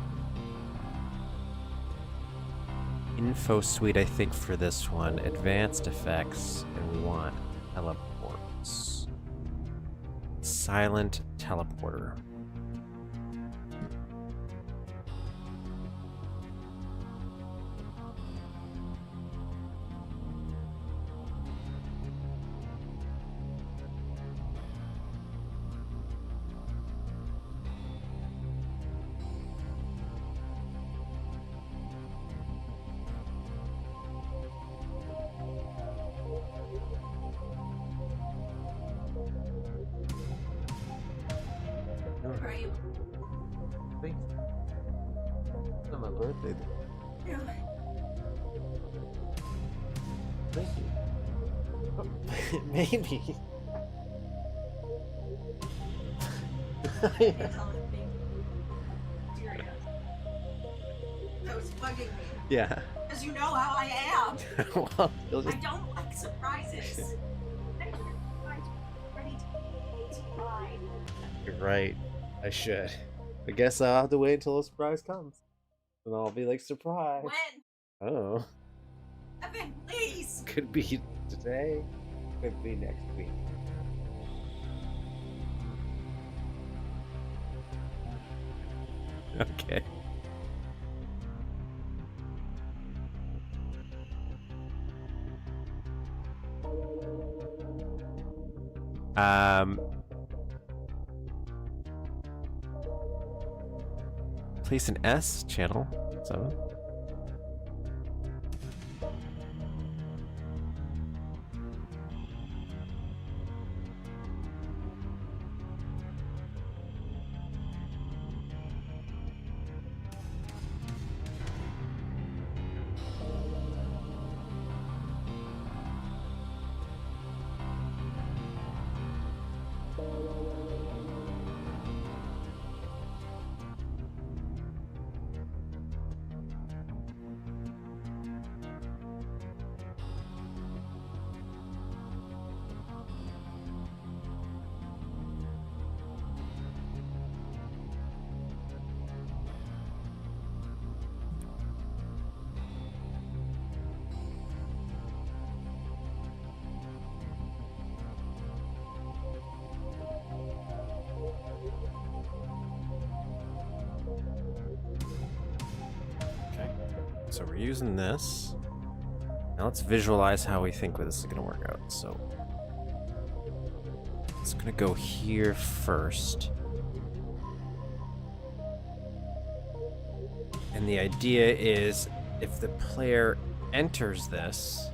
[SPEAKER 1] Info Suite, I think, for this one. Advanced effects, and we want teleports. Silent teleporter.
[SPEAKER 5] Where are you?
[SPEAKER 1] It's not my birthday.
[SPEAKER 5] Yeah.
[SPEAKER 1] Thank you. Maybe.
[SPEAKER 5] Can't tell anything. Serious. That was bugging me.
[SPEAKER 1] Yeah.
[SPEAKER 5] Because you know how I am.
[SPEAKER 1] Well, you'll
[SPEAKER 5] I
[SPEAKER 1] just...
[SPEAKER 5] don't like surprises. Ready to ride.
[SPEAKER 1] You're right. I should. I guess I'll have to wait until a surprise comes. And I'll be like, surprise.
[SPEAKER 5] When?
[SPEAKER 1] Oh.
[SPEAKER 5] Evan, please.
[SPEAKER 1] Could be today. Could be next week. Okay. Place an S channel 7. So we're using this. Now let's visualize how we think this is going to work out. So it's going to go here first. And the idea is if the player enters this,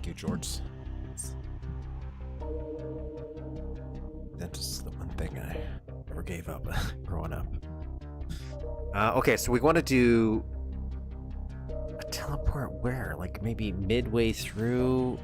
[SPEAKER 4] Thank you, George. That is the one thing I never gave up growing up.
[SPEAKER 1] Okay, so we want to do a teleport where? Like maybe midway through.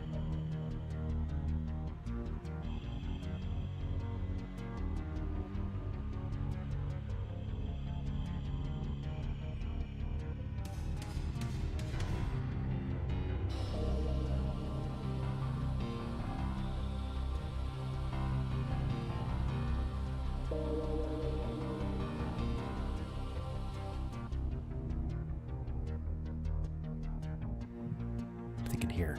[SPEAKER 1] I'm thinking here.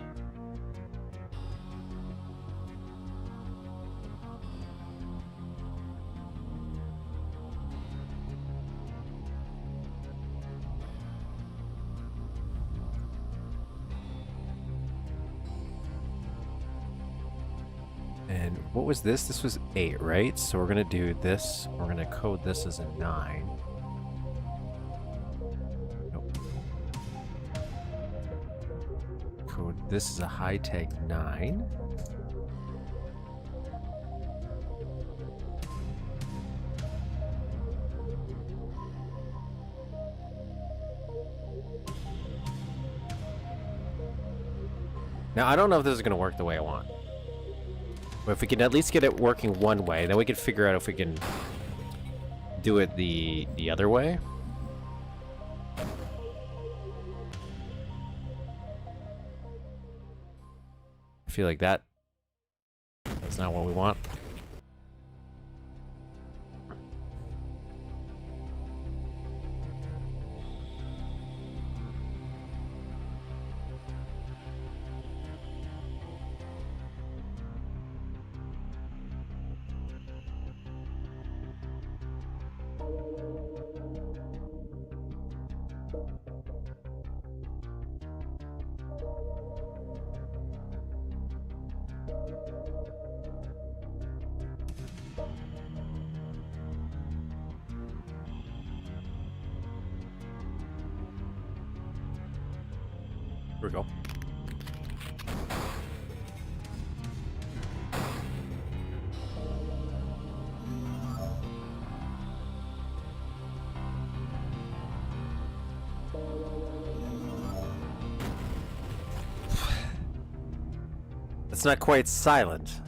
[SPEAKER 1] And what was this? This was 8, right? So we're going to do this. We're going to code this as a 9. Nope. Code this is a high tag 9. Now, I don't know if this is going to work the way I want. But if we can at least get it working one way, then we can figure out if we can do it the other way. I feel like that's not what we want. Here we go. It's not quite silent.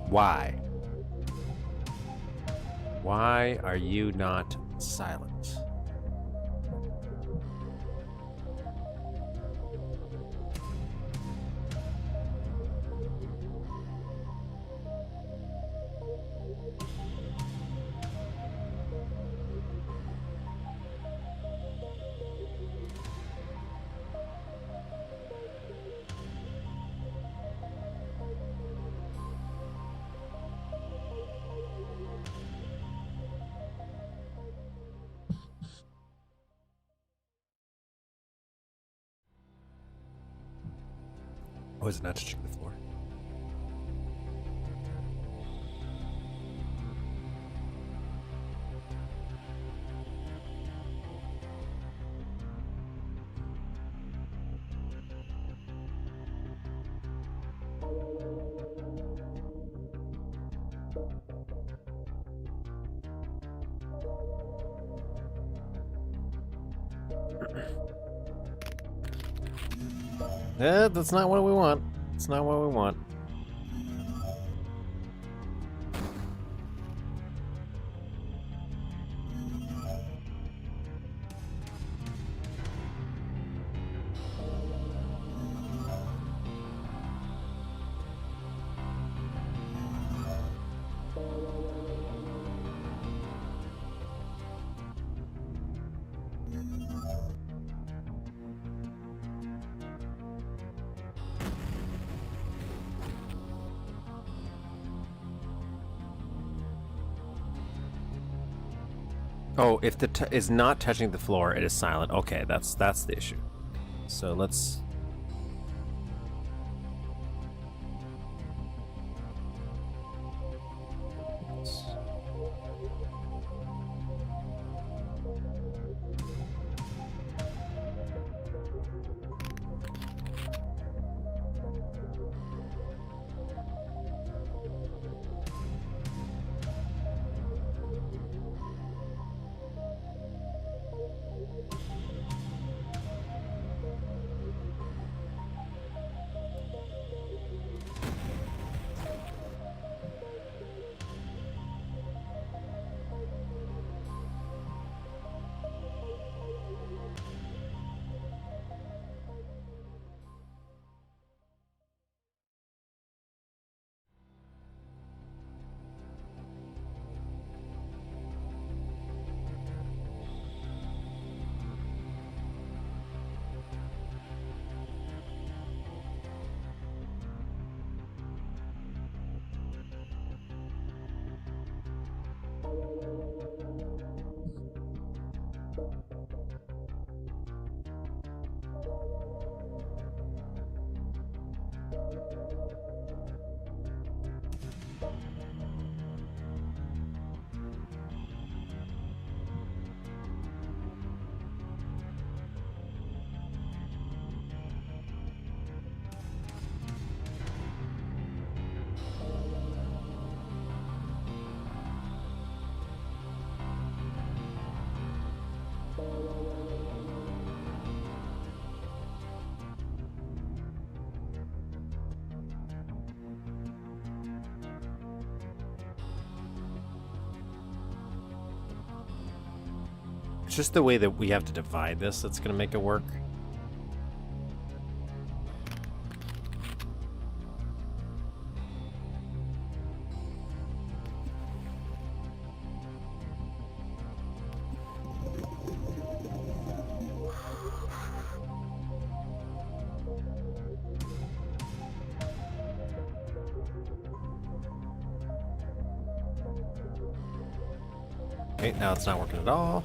[SPEAKER 1] Why? Why are you not silent? Oh, is it not touching the floor? That's not what we want. It's not what we want. Oh, if the is not touching the floor, it is silent. Okay, that's the issue. So let's. It's just the way that we have to divide this that's going to make it work. Okay, now it's not working at all.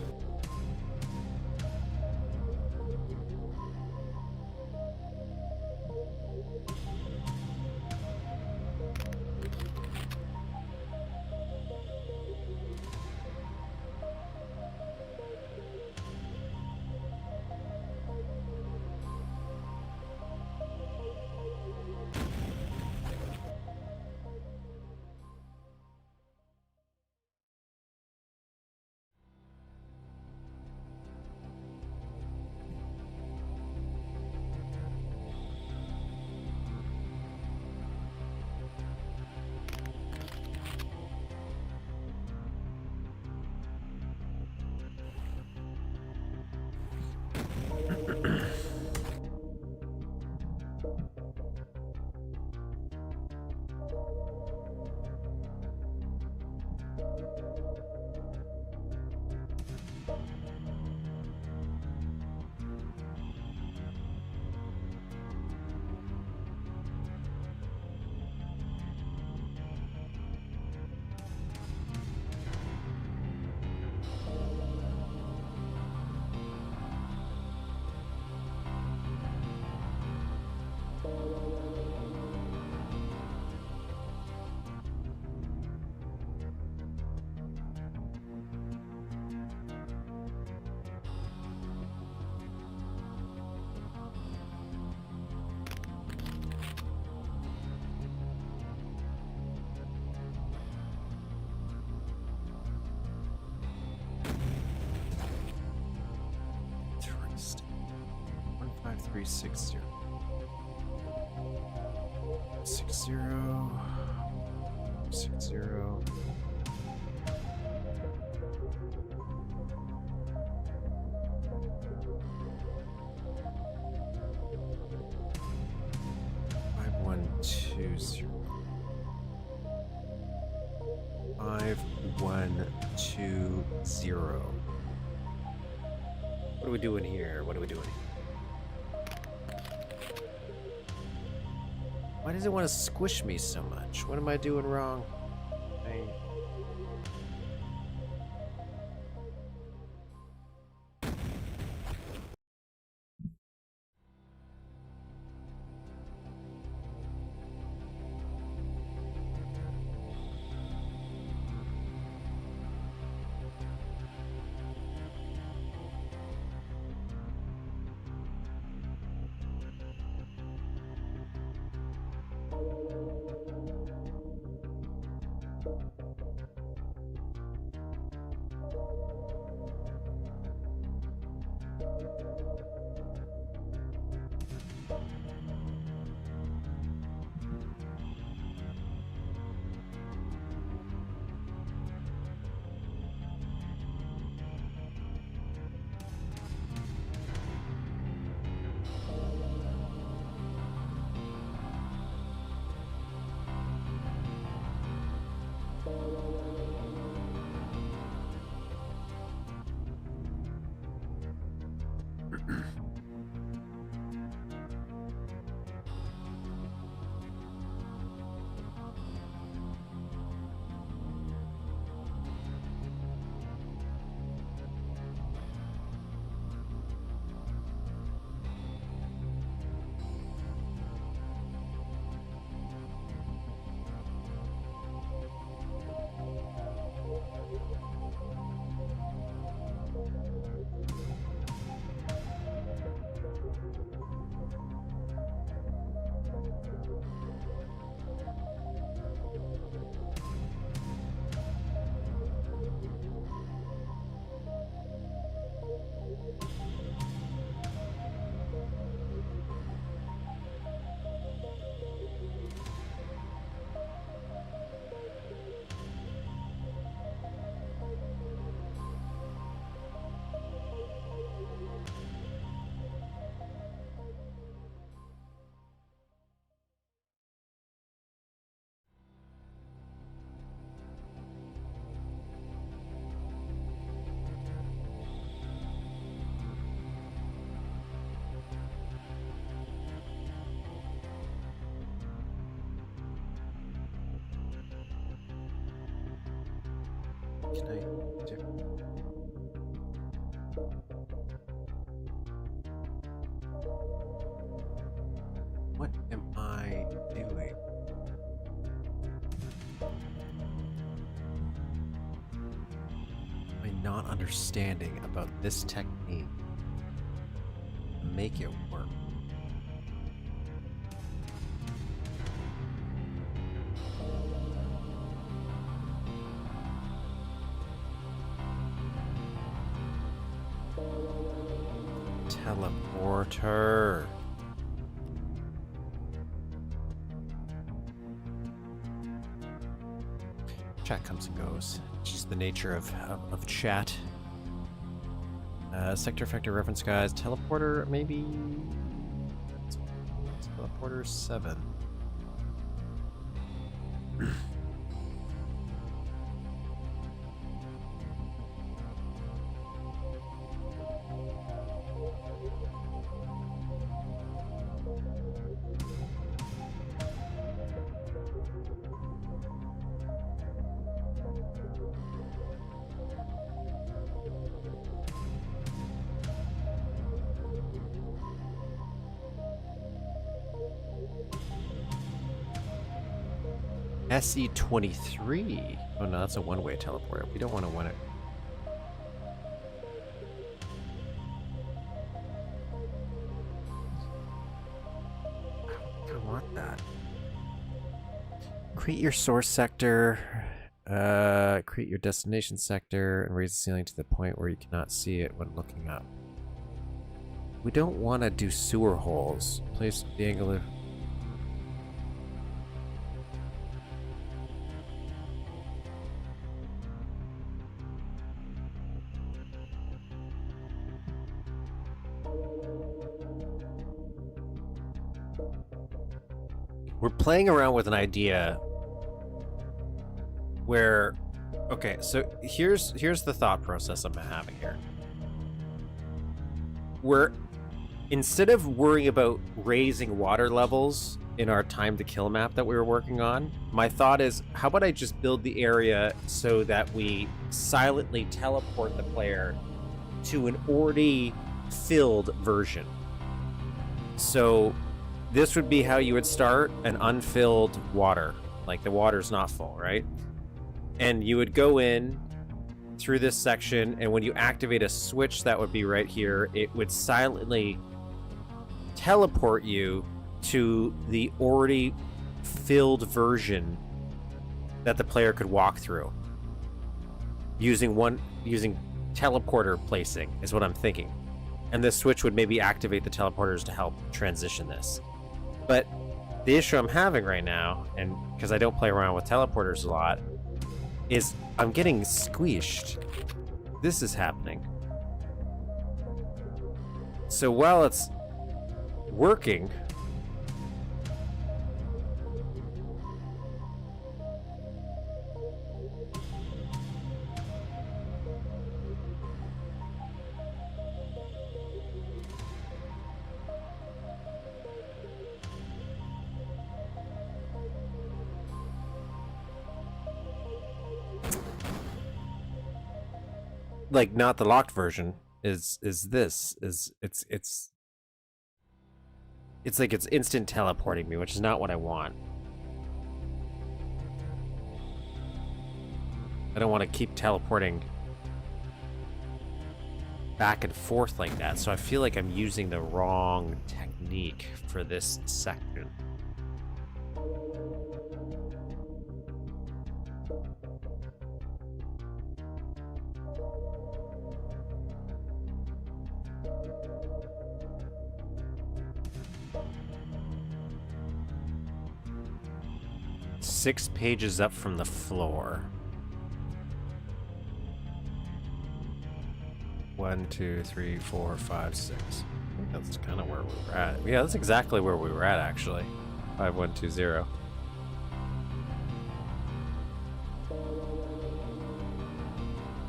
[SPEAKER 1] Interesting. 15360. 60. 60. Five, 1, 2, 0. 5, 1, 2, 0. What are we doing here? What are we doing here? Why does it want to squish me so much? What am I doing wrong?
[SPEAKER 4] can I do? What am I doing? Am I not understanding about this technique to make it work? Teleporter. Chat comes and goes. It's just the nature of chat. Sector effector reference guys. Teleporter, maybe. Teleporter 7. SE23. Oh no, that's a one-way teleporter. We don't want to win it. I don't want that. Create your source sector. Create your destination sector and raise the ceiling to the point where you cannot see it when looking up. We don't want to do sewer holes. Place the angle of... We're playing around with an idea where, okay, so here's the thought process I'm having here. We're, instead of worrying about raising water levels in our time to kill map that we were working on, my thought is, how about I just build the area so that we silently teleport the player to an already filled version. So this would be how you would start an unfilled water. Like the water's not full, right? And you would go in through this section, and when you activate a switch that would be right here, it would silently teleport you to the already filled version that the player could walk through. Using teleporter placing is what I'm thinking. And this switch would maybe activate the teleporters to help transition this. But the issue I'm having right now, and because I don't play around with teleporters a lot, is I'm getting squished. This is happening. So while it's working, like not the locked version is it's like it's instant teleporting me, which is not what I want. I don't want to keep teleporting back and forth like that, so I feel like I'm using the wrong technique for this section. Six pages up from the floor. 1, 2, 3, 4, 5, 6. I think that's kind of where we were at. Yeah, that's exactly where we were at, actually. 5, 1, 2, 0.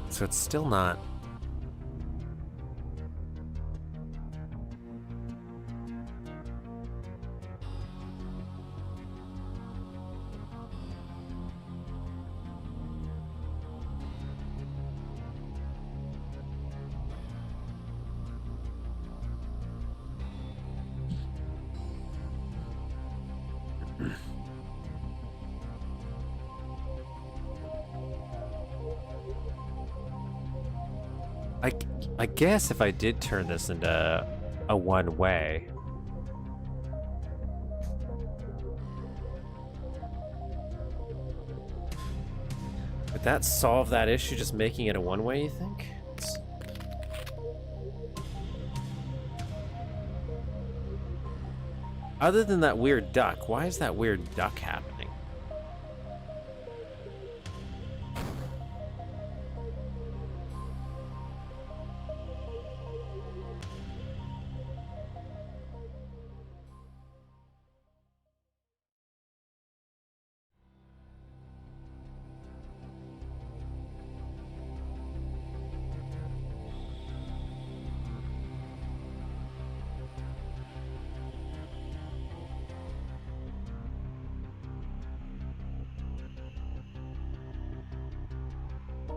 [SPEAKER 4] So it's still not...
[SPEAKER 1] I guess if I did turn this into a one-way... Would that solve that issue, just making it a one-way, you think? Other than that weird duck, why is that weird duck happening?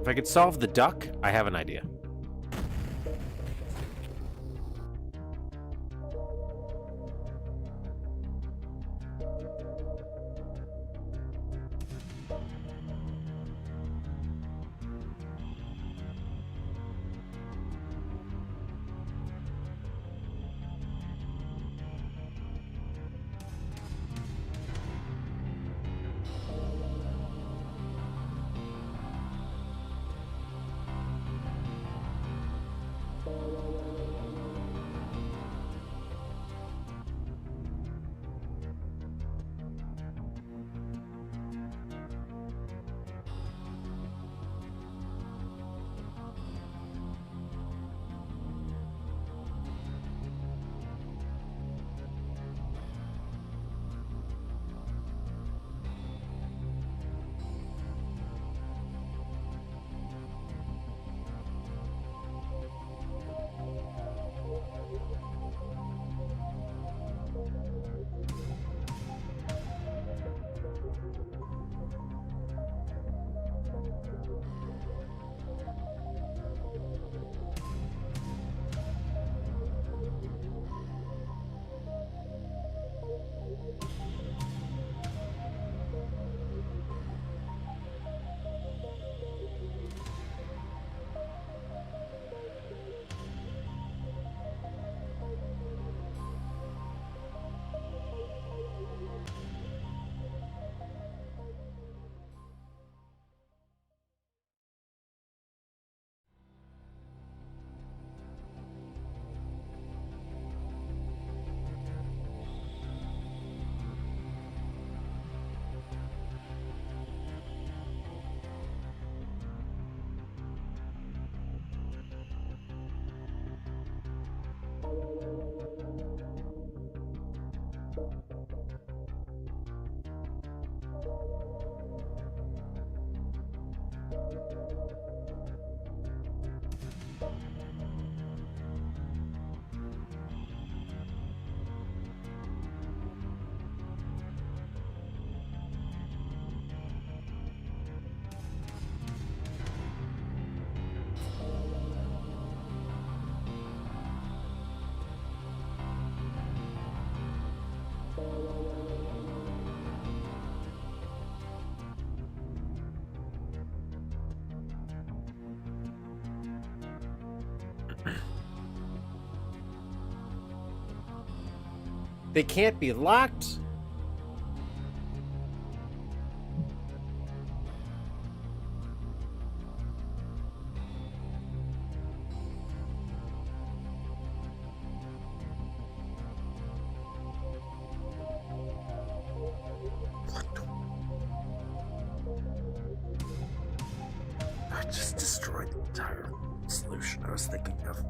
[SPEAKER 1] If I could solve the duck, I have an idea. They can't be locked?
[SPEAKER 2] I just destroyed the entire solution I was thinking of.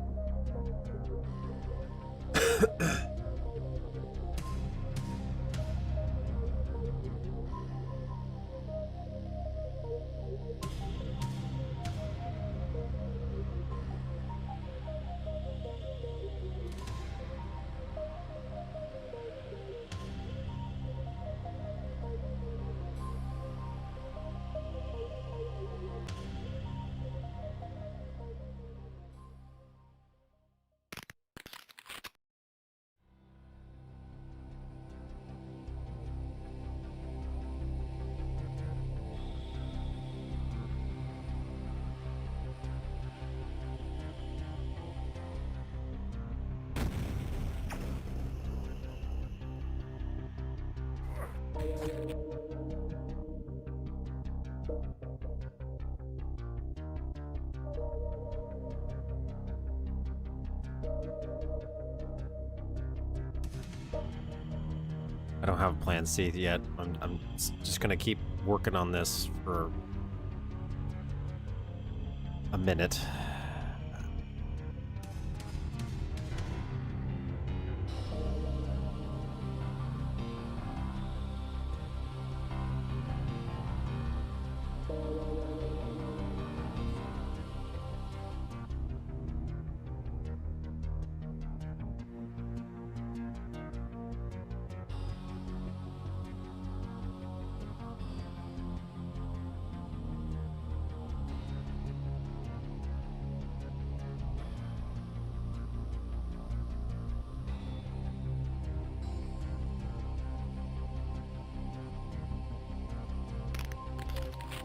[SPEAKER 4] don't have plan C yet. I'm just gonna keep working on this for a minute.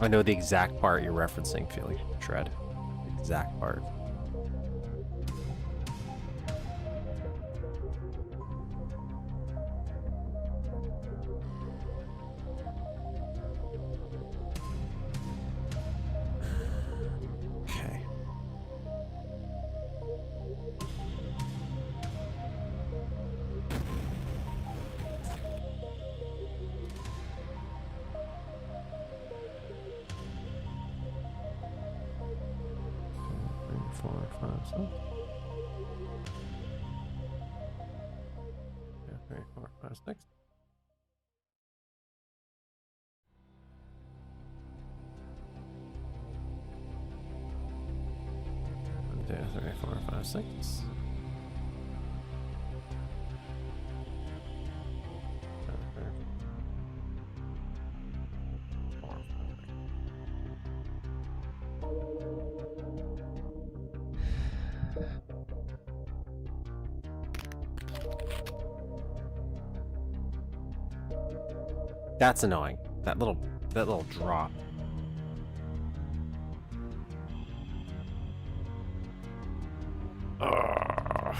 [SPEAKER 4] I know the exact part you're referencing, Felix Shred. Exact part. Okay. Four, five, six. Yeah, 3, 4, 5, 6. One, 2, 3, 4, 5, 6. That's annoying. That little drop. Ugh.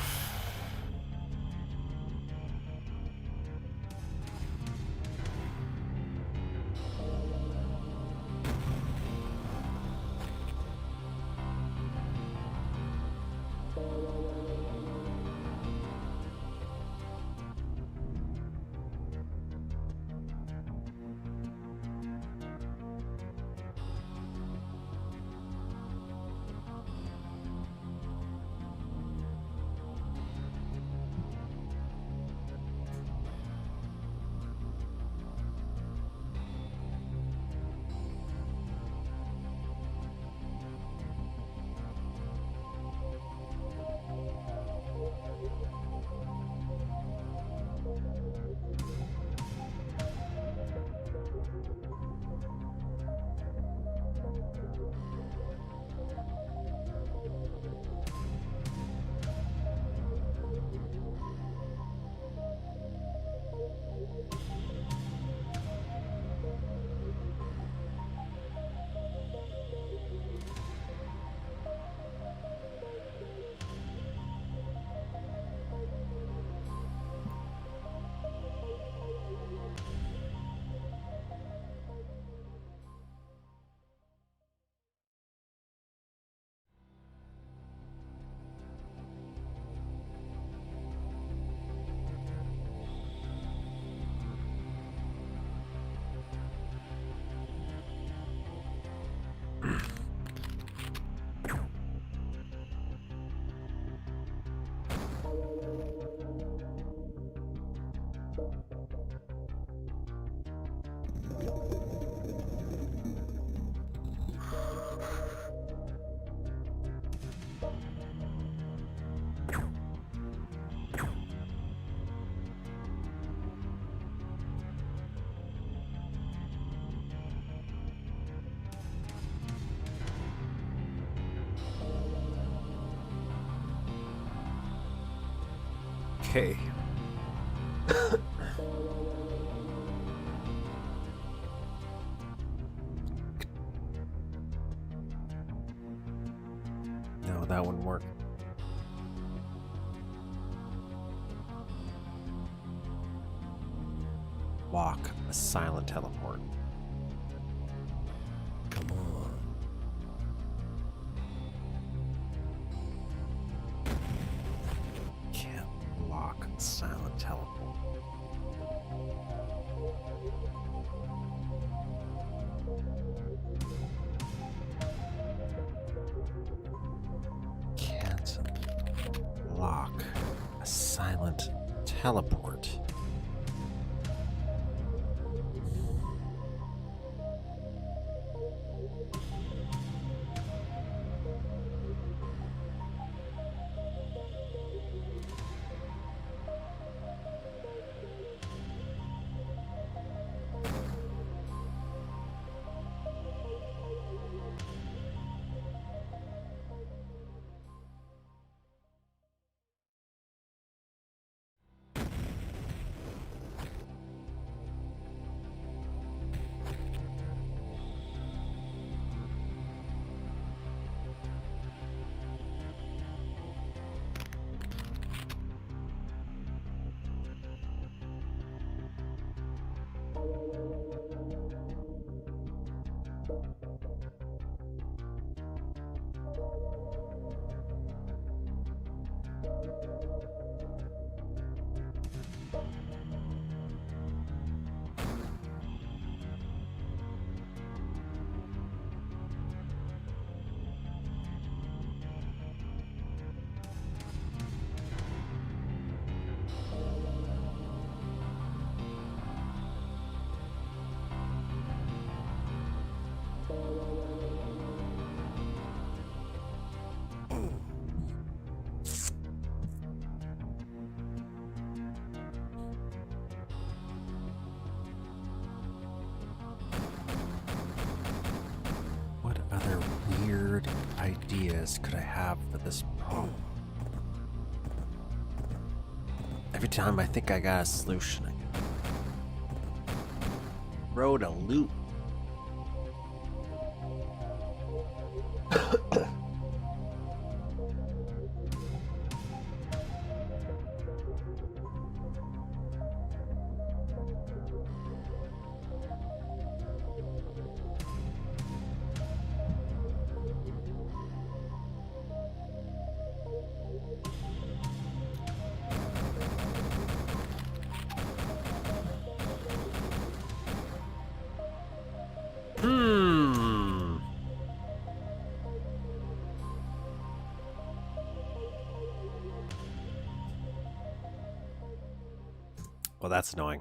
[SPEAKER 4] Okay. No, that wouldn't work. Lock a silent teleport. Come on. Can't lock silent teleport. Excellent. Teleport. What other weird ideas could I have for this problem? Every time I think I got a solution, I wrote a loop. Well, that's annoying.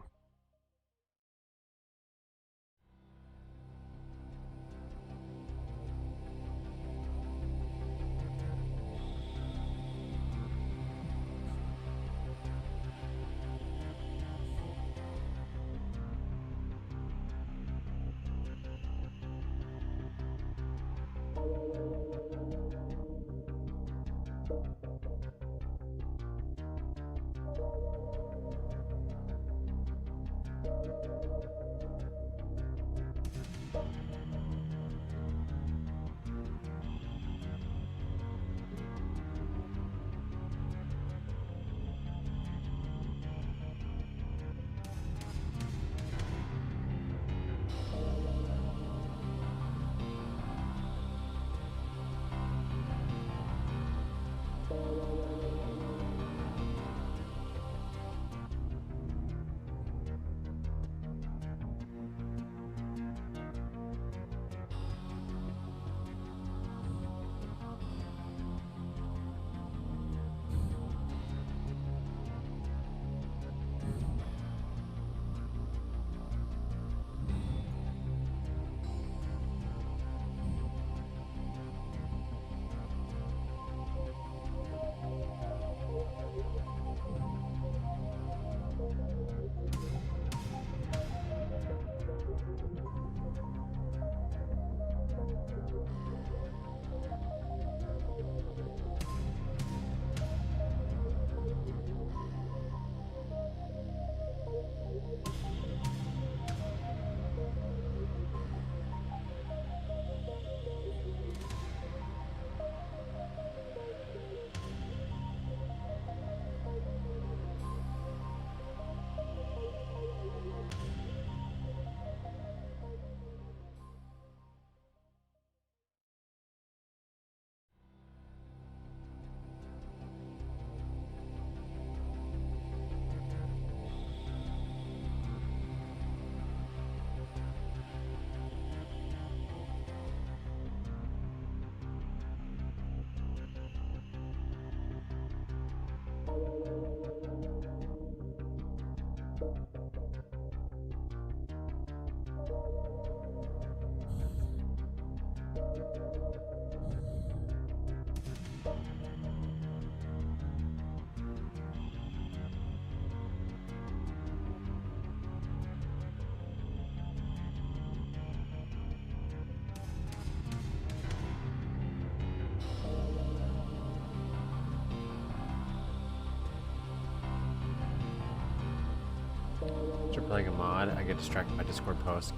[SPEAKER 1] playing a mod, I get distracted by Discord posts.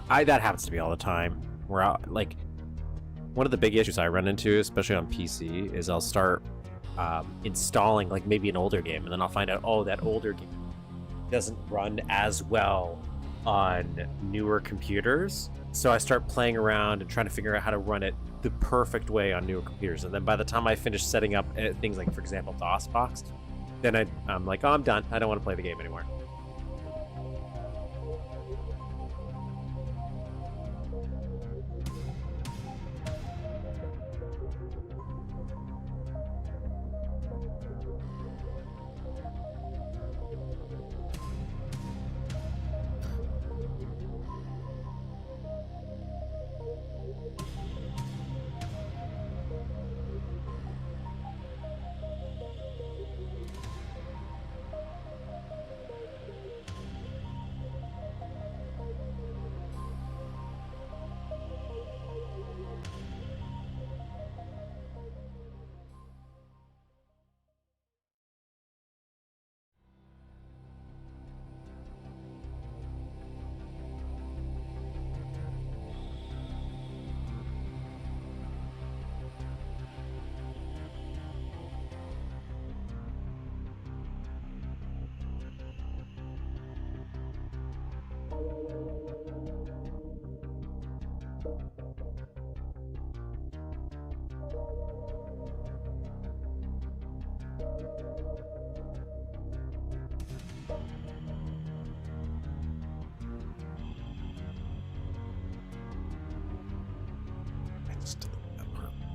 [SPEAKER 1] That happens to me all the time. Where like one of the big issues I run into, especially on PC, is I'll start installing like maybe an older game, and then I'll find out, oh, that older game doesn't run as well on newer computers. So I start playing around and trying to figure out how to run it the perfect way on newer computers. And then by the time I finish setting up things like, for example, DOSBox, then I'm like, oh, I'm done. I don't want to play the game anymore.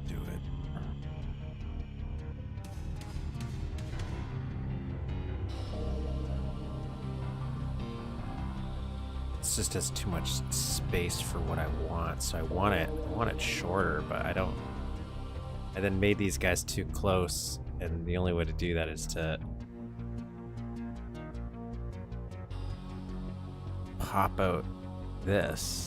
[SPEAKER 1] Do it. This just has too much space for what I want, so I want it shorter, but I don't. I then made these guys too close, and the only way to do that is to pop out this.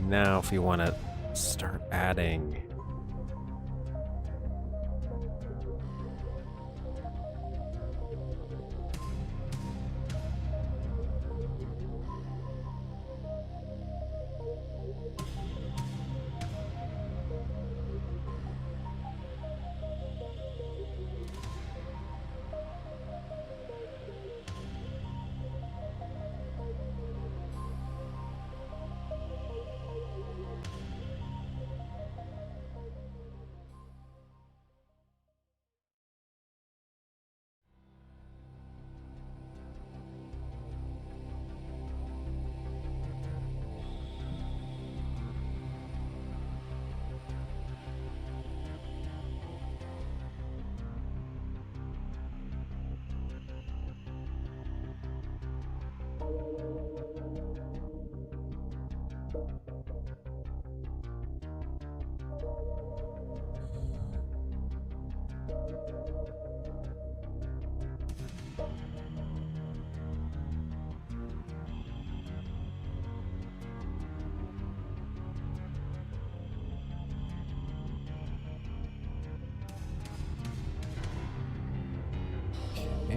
[SPEAKER 1] Now, if you want to start adding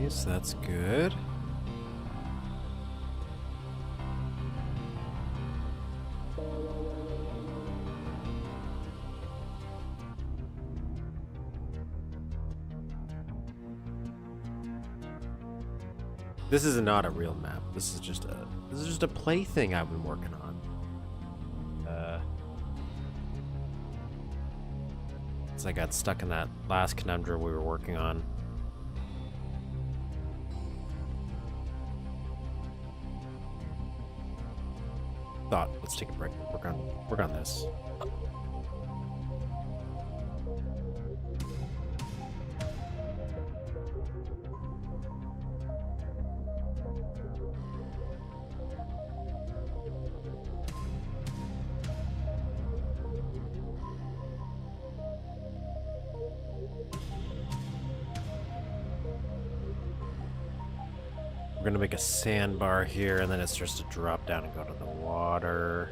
[SPEAKER 1] okay, so that's good. This is not a real map. This is just a plaything I've been working on. I got stuck in that last conundrum we were working on. Thought, let's take a break. Work on this.
[SPEAKER 4] gonna make a sandbar here, and then it starts to drop down and go to the water.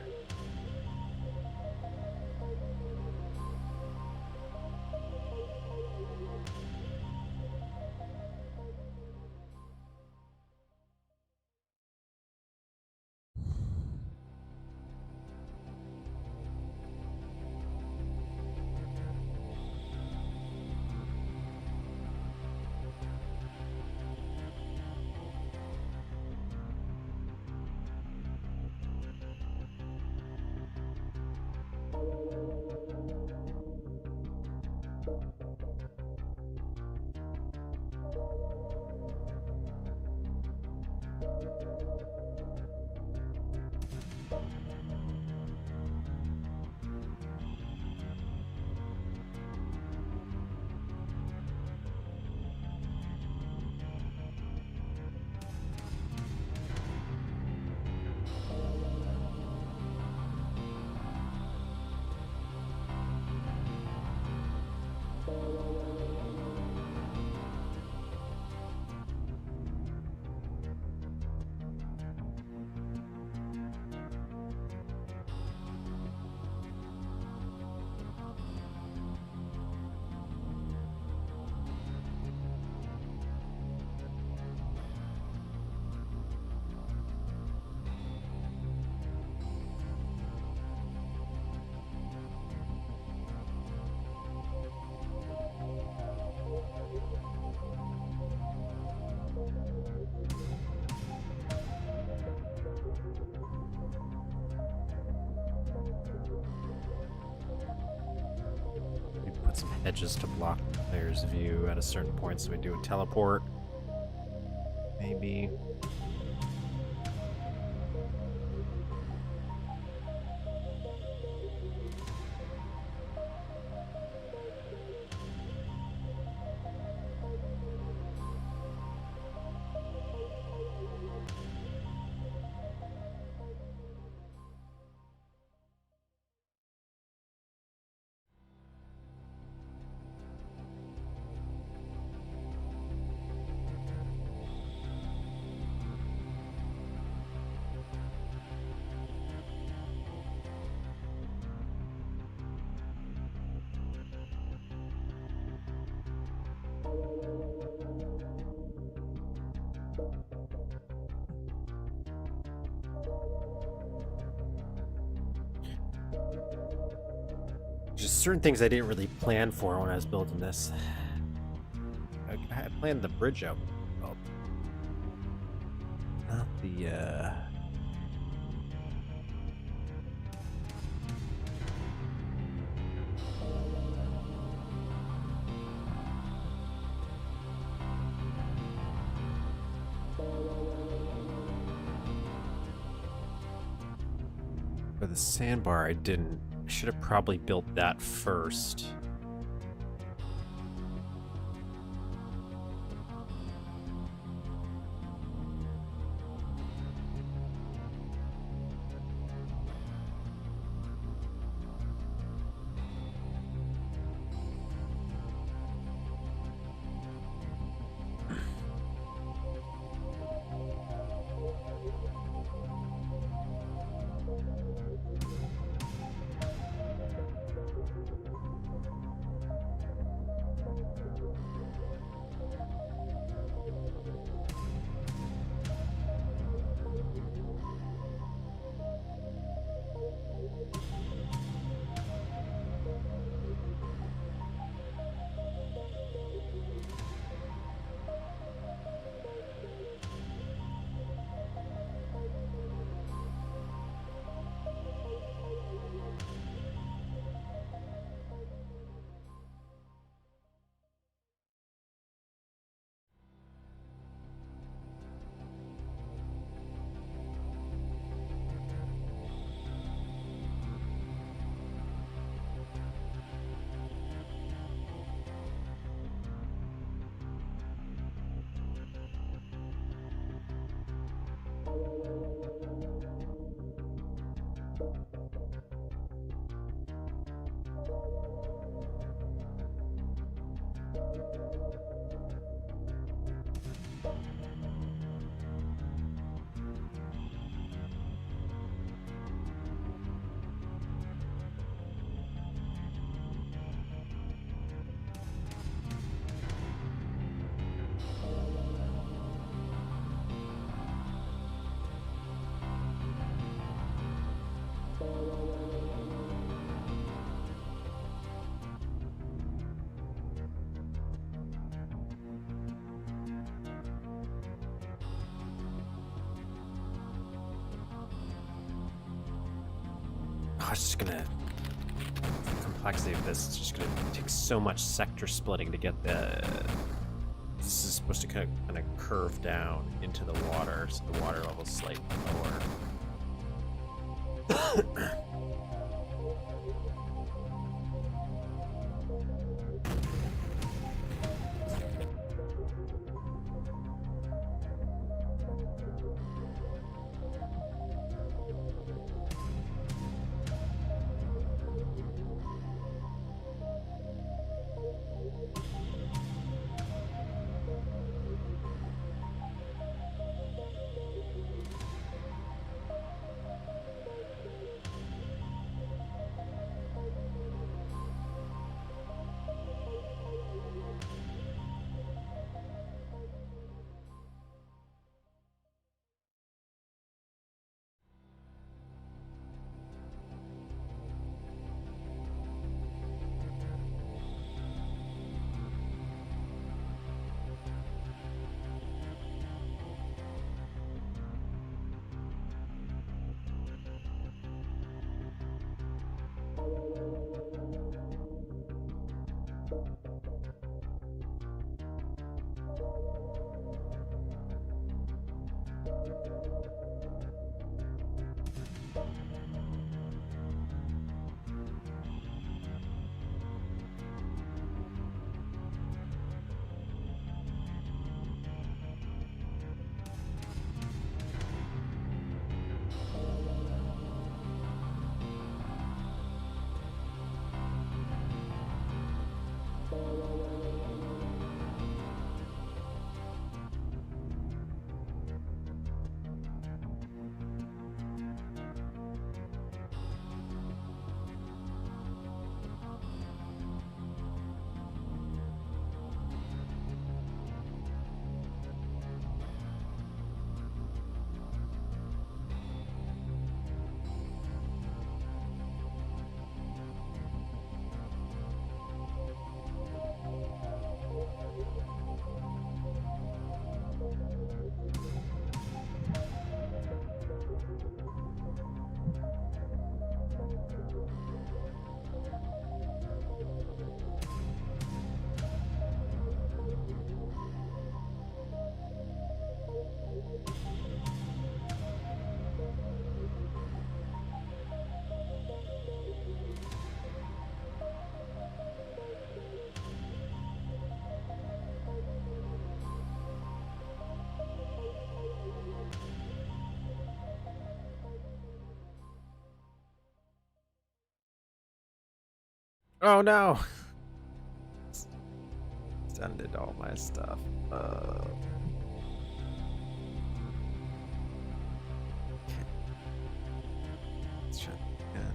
[SPEAKER 4] Put some hedges to block the player's view at a certain point, so we do a teleport. Maybe. Just certain things I didn't really plan for when I was building this. I planned the bridge out. Well, not the, For the sandbar, I didn't. I should have probably built that first.
[SPEAKER 1] it's just gonna... The complexity of this is just gonna take so much sector splitting to get the... This is supposed to kind of curve down into the water, so the water level's slightly lower. Oh no! It's ended all my stuff. Okay. Let's try again.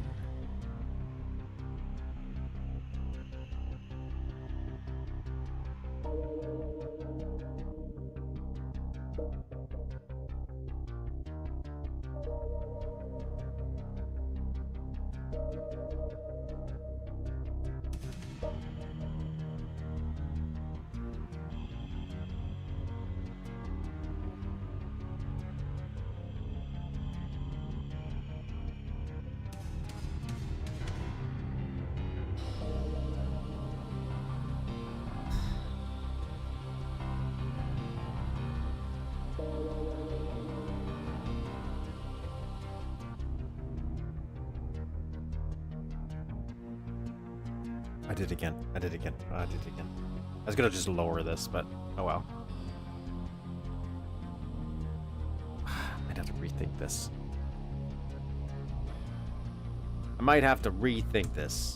[SPEAKER 1] I did again. I did again. I did again. I was gonna just lower this, but oh well. I'd have to rethink this. I might have to rethink this.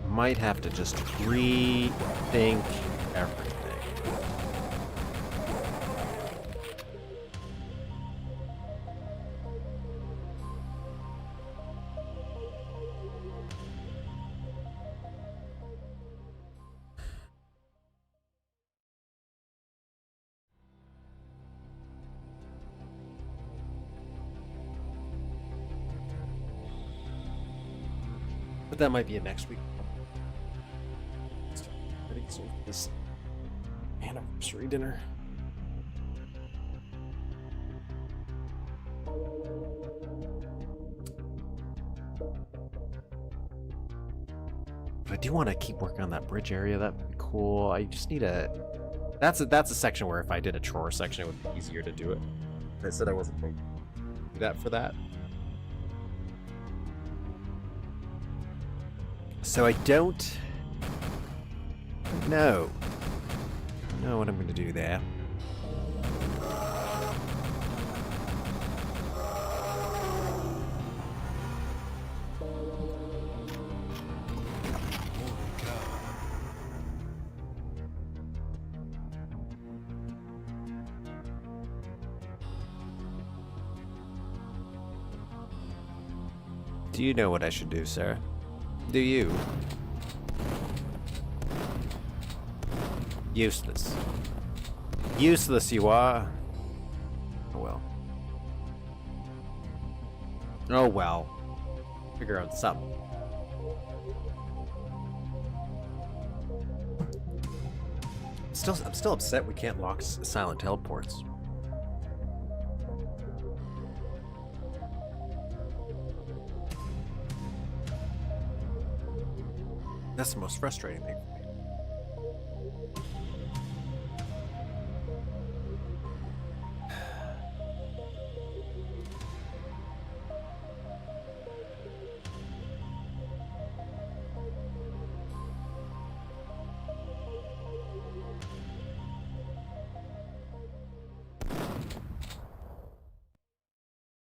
[SPEAKER 1] Might have to just rethink everything. that might be a next week. Ready for this anniversary dinner. But I do want to keep working on that bridge area. That would be cool. I just need a... That's a section where if I did a chore section, it would be easier to do it. I said I wasn't going to do that for that. So I don't know what I'm going to do there. Do you know what I should do, Sarah? Do you? Useless. Useless you are. Oh well. Oh well. Figure out something. I'm still upset we can't lock silent teleports. That's the most frustrating thing for me.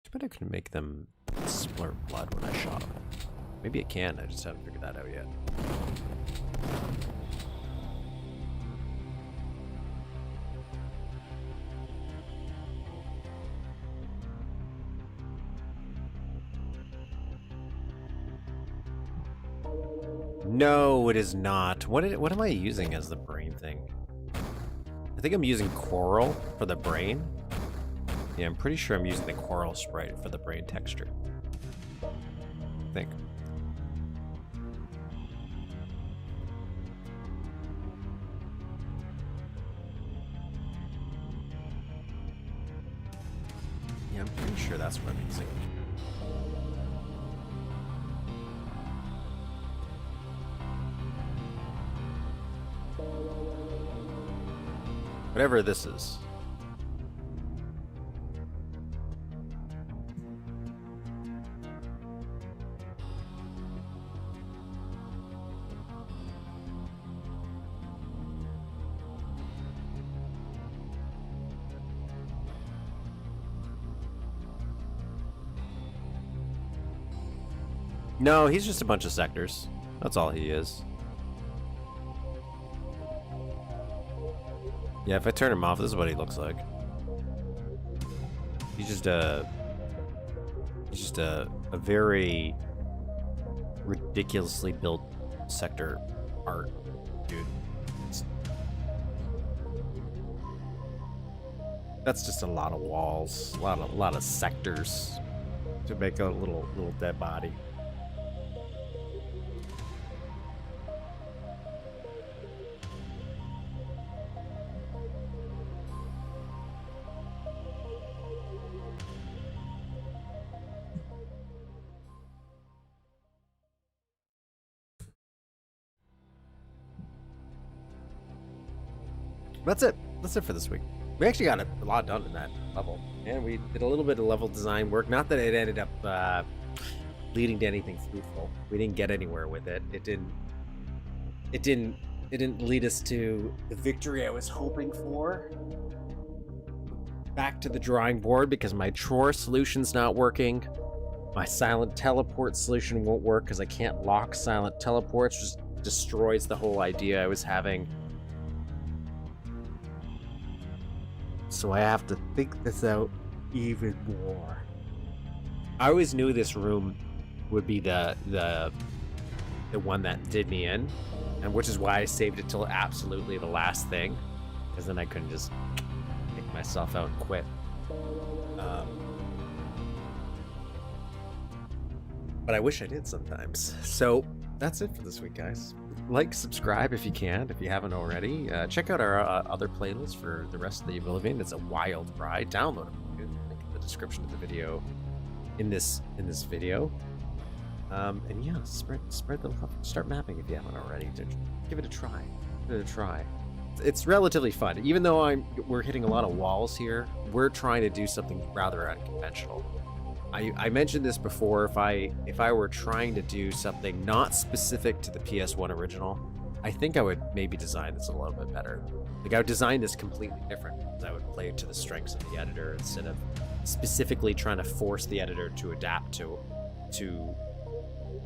[SPEAKER 1] I bet I can make them splurt blood when I shot them. Maybe it can, I just haven't figured that out yet. No, it is not. What am I using as the brain thing? I think I'm using coral for the brain. Yeah, I'm pretty sure I'm using the coral sprite for the brain texture. I think. Yeah, I'm pretty sure that's what I'm using. Whatever this is. No, he's just a bunch of sectors. That's all he is. Yeah, if I turn him off, this is what he looks like. He's just a very ridiculously built sector art, dude. That's just a lot of walls, a lot of sectors to make a little dead body. That's it. That's it for this week. We actually got a lot done in that level. And we did a little bit of level design work. Not that it ended up leading to anything fruitful. We didn't get anywhere with it. It didn't lead us to the victory I was hoping for. Back to the drawing board because my chore solution's not working. My silent teleport solution won't work because I can't lock silent teleports. Just destroys the whole idea I was having. So I have to think this out even more. I always knew this room would be the one that did me in, and which is why I saved it till absolutely the last thing, because then I couldn't just kick myself out and quit. But I wish I did sometimes. So that's it for this week, guys. Like, subscribe if you can, if you haven't already. Check out our other playlist for the rest of the Oblivion. It's a wild ride. Download it. Link in the description of the video. In this video. And yeah, spread the love. Start mapping if you haven't already. Give it a try. Give it a try. It's relatively fun. Even though we're hitting a lot of walls here, we're trying to do something rather unconventional. I mentioned this before. If I were trying to do something not specific to the PS1 original, I think I would maybe design this a little bit better. Like, I would design this completely different. I would play to the strengths of the editor instead of specifically trying to force the editor to adapt to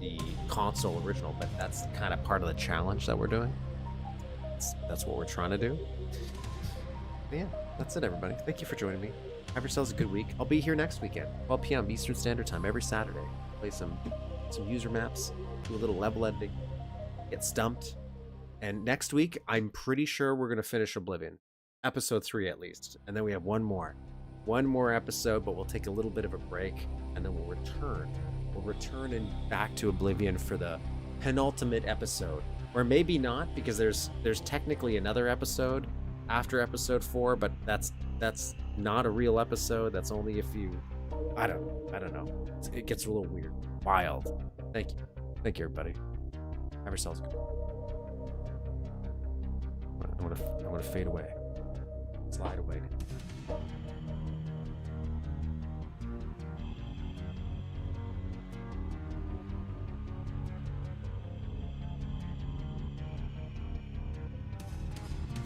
[SPEAKER 1] the console original. But that's kind of part of the challenge that we're doing. That's what we're trying to do. But yeah, that's it, everybody. Thank you for joining me. Have yourselves a good week. I'll be here next weekend, 12 p.m. Eastern Standard Time, every Saturday. Play some user maps, do a little level editing, get stumped. And next week, I'm pretty sure we're going to finish Oblivion. Episode 3 at least. And then we have one more episode, but we'll take a little bit of a break, and then we'll return. We'll return back to Oblivion for the penultimate episode. Or maybe not, because there's technically another episode after episode 4, but that's not a real episode. That's only if you... I don't know. It gets a little weird. Wild. Thank you, everybody. Have yourselves good. I'm gonna fade away. Slide away.